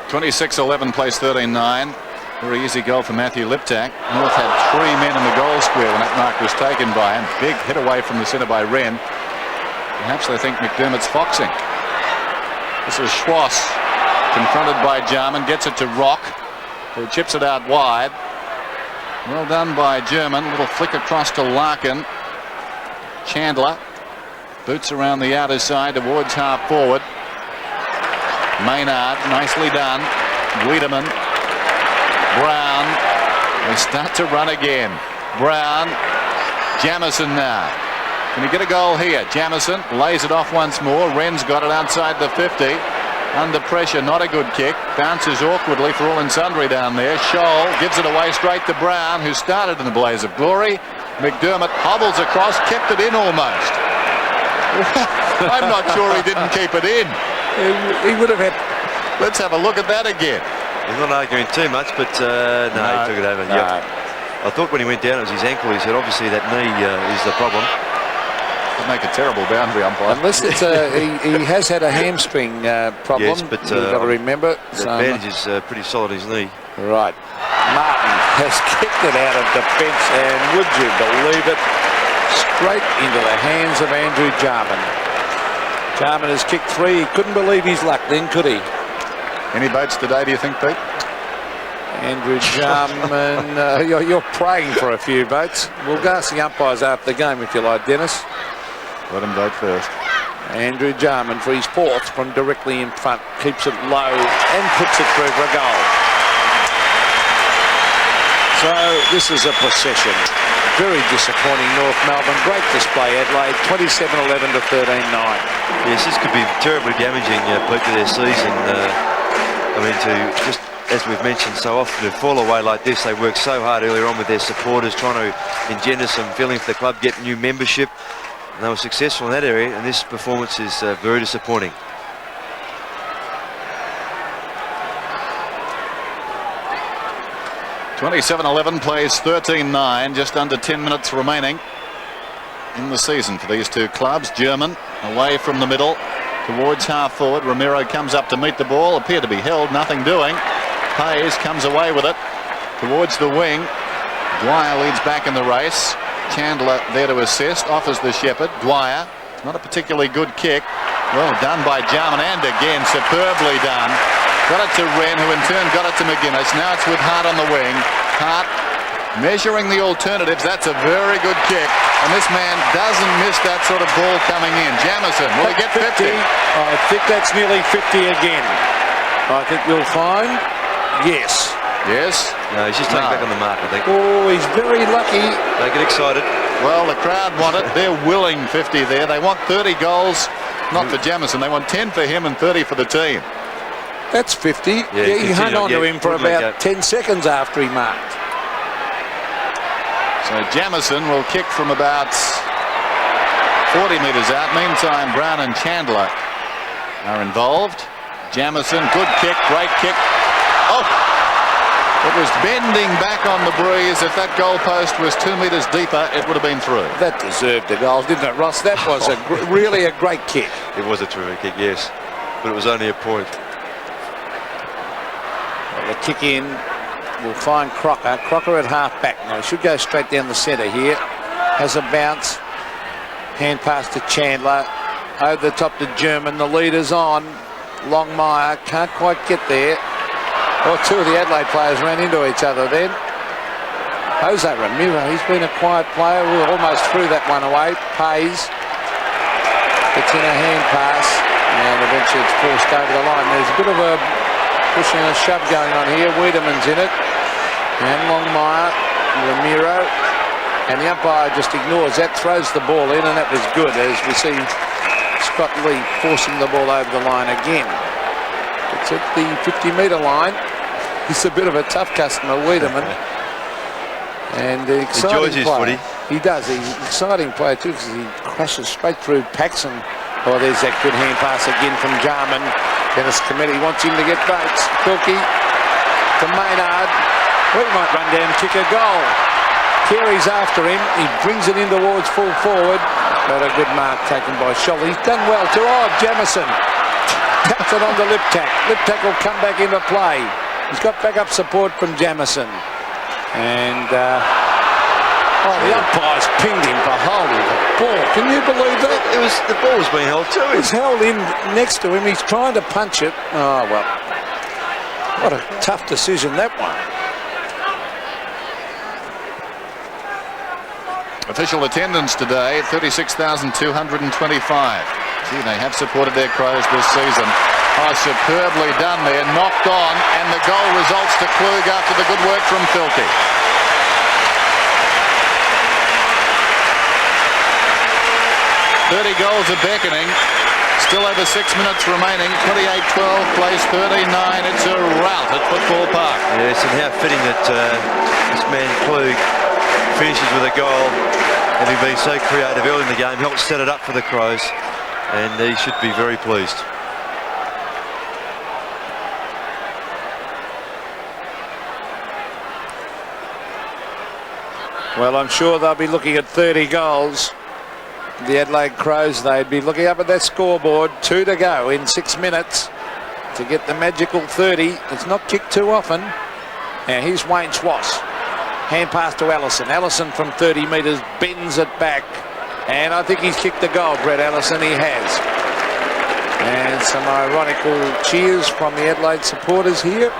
(26-11) plays 13-9. Very easy goal for Matthew Liptak. North had 3 men in the goal square when that mark was taken by him. Big hit away from the centre by Wren. Perhaps they think McDermott's foxing. This is Schwass, confronted by Jarman, gets it to Rock, who chips it out wide. Well done by German. Little flick across to Larkin. Chandler. Boots around the outer side towards half forward. Maynard, nicely done. Wiedemann. Brown. They start to run again. Brown. Jamieson now. Can he get a goal here? Jamieson lays it off once more. Wren's got it outside the 50. Under pressure, not a good kick. Bounces awkwardly for all and sundry down there. Scholl gives it away straight to Brown, who started in the blaze of glory. McDermott hobbles across, kept it in almost. I'm not sure he didn't keep it in. He would have had... Let's have a look at that again. He's not arguing too much, but no, he took it over. No. Yep. I thought when he went down it was his ankle. He said obviously that knee is the problem. It'd make a terrible boundary umpire. Unless it's he has had a hamstring problem. Yes, but you've got to remember. The bandage is pretty solid, his knee. Right. Martin has kicked it out of defence, and would you believe it, straight into the hands of Andrew Jarman. Jarman has kicked 3. He couldn't believe his luck then, could he? Any boats today, do you think, Pete? Andrew Jarman, you're praying for a few boats. We'll ask the umpires after the game if you like, Dennis. Let him vote first. Andrew Jarman for his 4th from directly in front. Keeps it low and puts it through for a goal. So this is a possession. Very disappointing North Melbourne. Great display Adelaide. 27-11 to 13-9. Yes, this could be terribly damaging to their season. I mean, to just, as we've mentioned so often, to fall away like this. They worked so hard earlier on with their supporters, trying to engender some feeling for the club, get new membership. And they were successful in that area, and this performance is very disappointing. (27-11) plays 13-9, just under 10 minutes remaining in the season for these two clubs. German away from the middle towards half forward. Romero comes up to meet the ball, appear to be held, nothing doing. Hayes comes away with it towards the wing. Dwyer leads back in the race. Chandler there to assist, offers the Shepherd. Dwyer, not a particularly good kick. Well done by Jarman, and again superbly done. Got it to Wren, who in turn got it to McGuinness. Now it's with Hart on the wing. Hart measuring the alternatives. That's a very good kick, and this man doesn't miss that sort of ball coming in. Jamieson, will he get 50? I think that's nearly 50 again. I think we'll find yes. Yes? No, he's just taking back on the mark, I think. Oh, he's very lucky. They get excited. Well, the crowd want it. They're willing 50 there. They want 30 goals, not for Jamieson. They want 10 for him and 30 for the team. That's 50. Yeah, he hung on to him for about 10 seconds after he marked. So Jamieson will kick from about 40 metres out. Meantime, Brown and Chandler are involved. Jamieson, good kick, great kick. Oh! It was bending back on the breeze. If that goalpost was 2 metres deeper, it would have been through. That deserved a goal, didn't it, Ross? That was really a great kick. It was a terrific kick, yes. But it was only a point. Well, the kick in will find Crocker. Crocker at half back now. He should go straight down the centre here. Has a bounce. Hand pass to Chandler. Over the top to German. The leader's on. Longmire can't quite get there. Well, 2 of the Adelaide players ran into each other then. Jose Ramiro, he's been a quiet player. We're almost through that one away. Pays. It's in a hand pass. And eventually it's forced over the line. There's a bit of a pushing and a shove going on here. Wiedemann's in it. And Longmire, Ramiro. And the umpire just ignores that, throws the ball in, and that was good, as we see Scott Lee forcing the ball over the line again. It's at the 50-metre line. He's a bit of a tough customer, Wiedemann. And the exciting enjoys his player. footy. He does. He's an exciting player too, because he crashes straight through Paxson. Oh, there's that good hand pass again from Jarman. Dennis Committee wants him to get votes. Pilkey to Maynard. Well, he might run down and kick a goal. Carey's after him. He brings it in towards full forward. But a good mark taken by Scholl. He's done well too. Oh, Jamieson taps it on to Liptak. Liptak will come back into play. He's got backup support from Jamieson. And the umpires pinged him for holding the ball. Can you believe that? The ball was being held to him. It's held in next to him. He's trying to punch it. Oh, well. What a tough decision, that one. Official attendance today, 36,225. Gee, they have supported their Crows this season. Oh, superbly done there, knocked on, and the goal results to Klug after the good work from Filkey. "30 goals are beckoning. Still over 6 minutes remaining. 28-12 plays 39. It's a rout at Football Park." Yes, and how fitting that this man Klug finishes with a goal, having been so creative early in the game, helped set it up for the Crows, and he should be very pleased. Well, I'm sure they'll be looking at 30 goals. The Adelaide Crows, they'd be looking up at that scoreboard. 2 to go in 6 minutes to get the magical 30. It's not kicked too often. Now here's Wayne Swass. Hand pass to Allison. Allison from 30 metres bends it back. And I think he's kicked the goal, Brett Allison. He has. And some ironical cheers from the Adelaide supporters here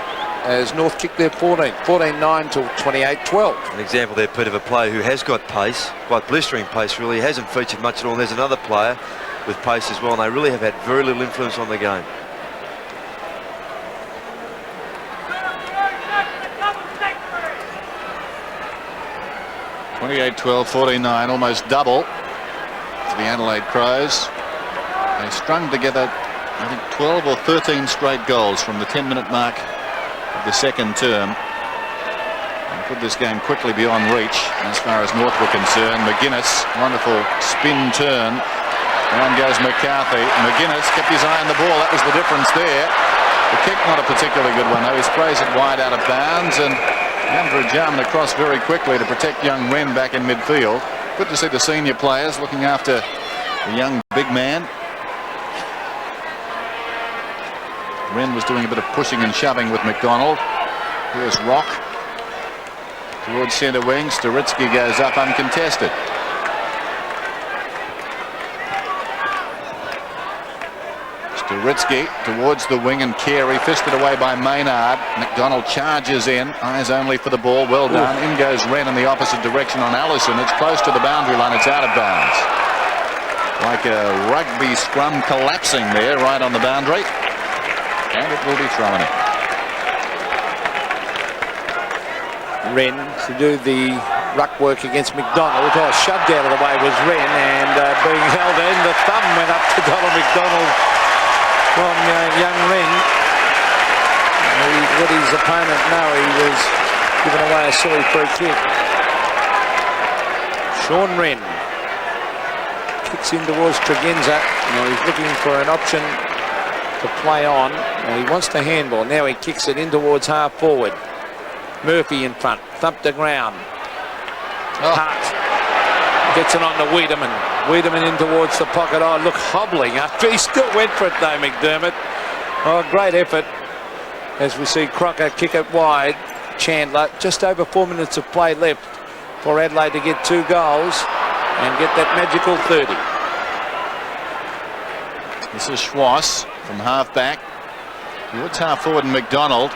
as North kicked their 14-9 till 28-12. An example there, Pete, of a player who has got pace, quite blistering pace really, hasn't featured much at all. And there's another player with pace as well, and they really have had very little influence on the game. (28-12, 49), almost double for the Adelaide Crows. They strung together, I think, 12 or 13 straight goals from the 10-minute mark of the second term, and put this game quickly beyond reach as far as North were concerned. McGuinness, wonderful spin turn. Down goes McCarthy. McGuinness kept his eye on the ball. That was the difference there. The kick, not a particularly good one, though. He sprays it wide out of bounds, and Andrew Jarman across very quickly to protect young Wren back in midfield. Good to see the senior players looking after the young big man. Wren was doing a bit of pushing and shoving with McDonald. Here's Rock towards centre wing. Staritsky goes up uncontested. Staritsky towards the wing, and Carey fisted away by Maynard. McDonald charges in, eyes only for the ball. Well done. In goes Wren in the opposite direction on Allison. It's close to the boundary line. It's out of bounds. Like a rugby scrum collapsing there right on the boundary. And it will be thrown in. Wren to do the ruck work against McDonald. Oh, shoved out of the way was Wren, and being held in, the thumb went up to Donald McDonald from young Wren. He let his opponent know he was giving away a silly free kick. Sean Wren kicks in towards Tregenza. Now he's looking for an option to play on. Now he wants the handball. Now he kicks it in towards half forward. Murphy in front, thumped the ground. Hart gets it on to Wiedemann. Wiedemann in towards the pocket. Oh, look, hobbling after he still went for it though, McDermott. Oh, great effort as we see Crocker kick it wide. Chandler, just over 4 minutes of play left for Adelaide to get 2 goals and get that magical 30. This is Schwass from half back towards half forward, and McDonald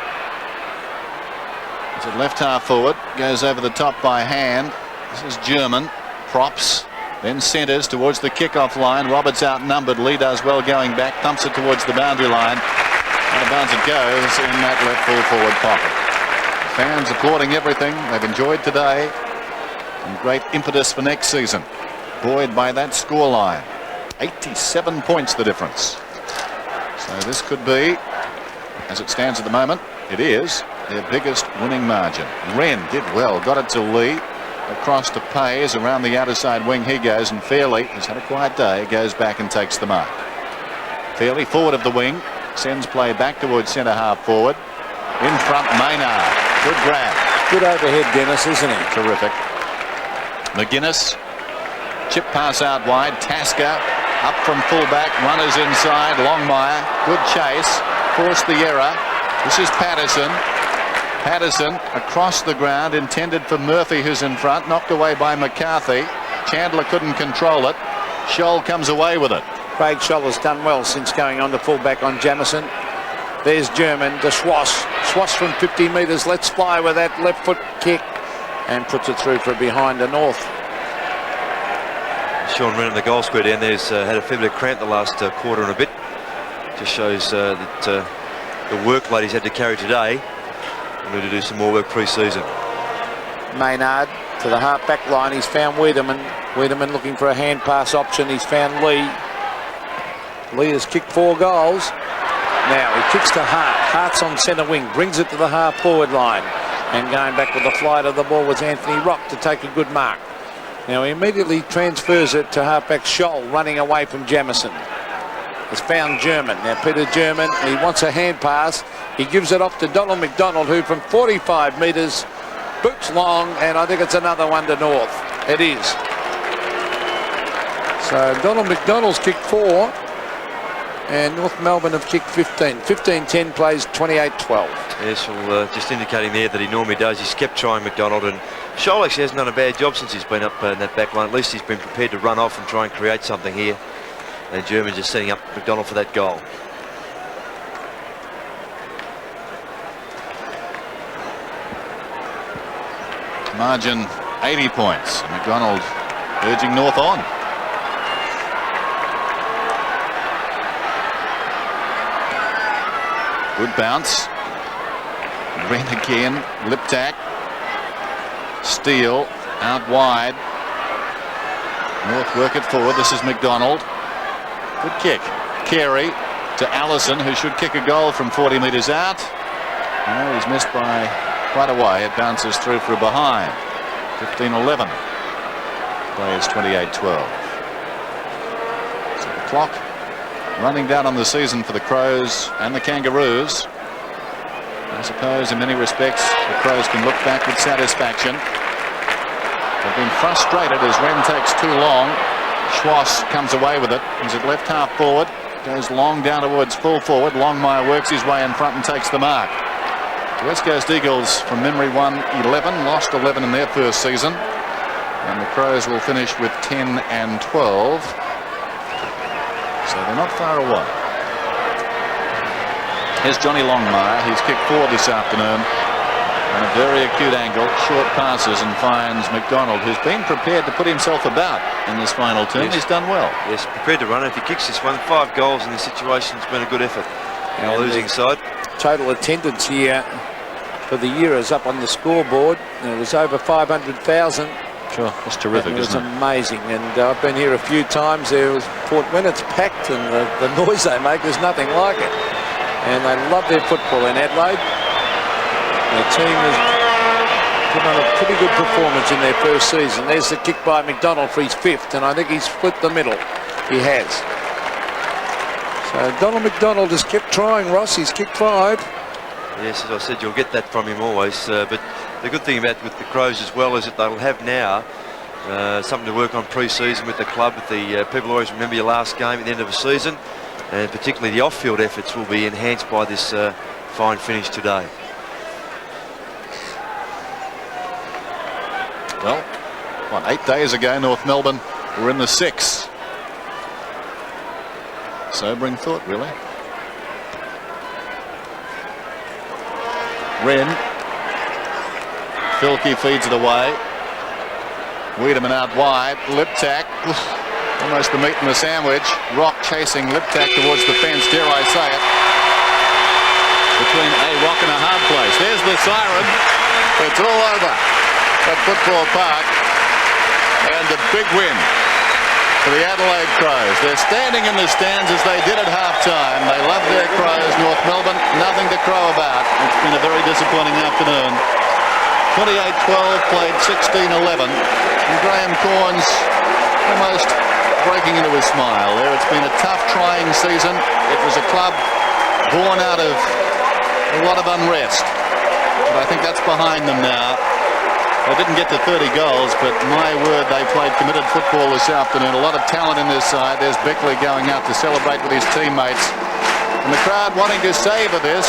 is at left half forward, goes over the top by hand. This is German, props, then centres towards the kick-off line. Roberts outnumbered. Lee does well going back, thumps it towards the boundary line. Out of bounds it goes in that left full forward pocket. Fans applauding everything they've enjoyed today, and great impetus for next season, buoyed by that scoreline. 87 points the difference. So this could be, as it stands at the moment, it is their biggest winning margin. Wren did well, got it to Lee, across to Pays, around the outer side wing he goes, and Fairley has had a quiet day, goes back and takes the mark. Fairley forward of the wing, sends play back towards centre half forward. In front, Maynard, good grab. Good overhead, Dennis, isn't he? Terrific. McGuinness, chip pass out wide. Tasker up from fullback, runners inside. Longmire, good chase, forced the error. This is Patterson. Patterson across the ground, intended for Murphy, who's in front, knocked away by McCarthy. Chandler couldn't control it. Scholl comes away with it. Craig Scholl has done well since going on to fullback on Jamison. There's German to Schwass. Schwass from 50 metres. Let's fly with that left foot kick and puts it through for behind the North. Sean Rennan, the goal square down there's had a fair bit of cramp the last quarter and a bit. Just shows that the workload he's had to carry today. We'll need to do some more work pre-season. Maynard to the half-back line. He's found Wiedemann. Wiedemann looking for a hand pass option. He's found Lee. Lee has kicked 4 goals. Now he kicks to Hart. Hart's on centre wing. Brings it to the half-forward line. And going back with the flight of the ball was Anthony Rock to take a good mark. Now he immediately transfers it to half-back Scholl, running away from Jamison. Has found German. Now Peter German, he wants a hand pass. He gives it off to Donald McDonald, who from 45 metres boots long, and I think it's another one to North. It is. So Donald McDonald's kicked 4, and North Melbourne have kicked 15. 15-10 plays 28-12. Yes, well, just indicating there that he normally does. He's kept trying McDonald, and Scholl actually hasn't done a bad job since he's been up in that back line. At least he's been prepared to run off and try and create something here. And German just setting up McDonald for that goal. Margin 80 points. McDonald urging North on. Good bounce. Green again. Lip tack. Steele out wide. North work it forward. This is McDonald. Good kick. Carey to Allison, who should kick a goal from 40 metres out. No, he's missed by quite a way. It bounces through for a behind. 15-11. Plays 28-12. So the clock running down on the season for the Crows and the Kangaroos. I suppose in many respects the Crows can look back with satisfaction. They've been frustrated as Wren takes too long. Schwass comes away with it. He's at left half forward. Goes long down towards full forward. Longmire works his way in front and takes the mark. The West Coast Eagles from memory won 11. Lost 11 in their first season. And the Crows will finish with 10 and 12. So they're not far away. Here's Johnny Longmire. He's kicked 4 this afternoon. On a very acute angle, short passes, and finds McDonald, who's been prepared to put himself about in this final term. Yes. He's done well. Yes, prepared to run. If he kicks this one, 5 goals in this situation has been a good effort. And losing side. Total attendance here for the year is up on the scoreboard. It was over 500,000. Sure, that's terrific, isn't it? It was amazing. And I've been here a few times. There was when it's packed and the noise they make, there's nothing like it. And they love their football in Adelaide. The team has put on a pretty good performance in their first season. There's the kick by McDonald for his 5th, and I think he's split the middle. He has. So Donald McDonald has kept trying, Ross. He's kicked 5. Yes, as I said, you'll get that from him always. But the good thing about with the Crows as well is that they'll have now something to work on pre-season with the club. With the people always remember your last game at the end of a season, and particularly the off-field efforts will be enhanced by this fine finish today. Well, 8 days ago, North Melbourne were in the 6. Sobering thought, really. Wren. Filkey feeds it away. Wiedemann out wide. Lip tack. Almost the meat in the sandwich. Rock chasing Lip tack towards the fence, dare I say it. Between a rock and a hard place. There's the siren. It's all over at Football Park, and a big win for the Adelaide Crows. They're standing in the stands as they did at half-time. They love their Crows. North Melbourne, nothing to crow about. It's been a very disappointing afternoon. 28-12, played 16-11. And Graham Corns almost breaking into a smile there. It's been a tough, trying season. It was a club born out of a lot of unrest. But I think that's behind them now. They didn't get to 30 goals, but my word, they played committed football this afternoon. A lot of talent in this side. There's Bickley going out to celebrate with his teammates. And the crowd wanting to savour this.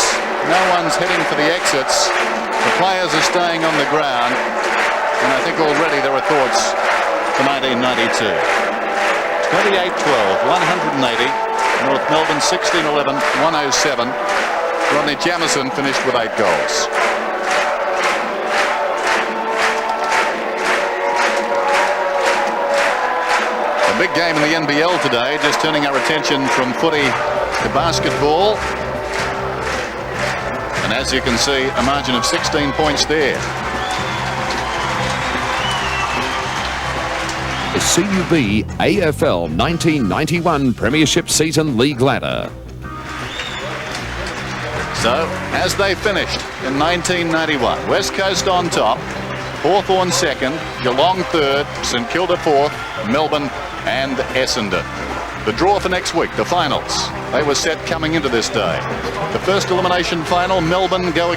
No one's heading for the exits. The players are staying on the ground. And I think already there are thoughts for 1992. 28-12, 180. North Melbourne 16-11, 107. Rodney Jamison finished with 8 goals. big game in the NBL today, just turning our attention from footy to basketball. And as you can see, a margin of 16 points there. The CUB AFL 1991 Premiership Season League ladder. So, as they finished in 1991, West Coast on top, Hawthorn second, Geelong third, St Kilda fourth, Melbourne and Essendon. The draw for next week, the finals. They were set coming into this day. The first elimination final, Melbourne go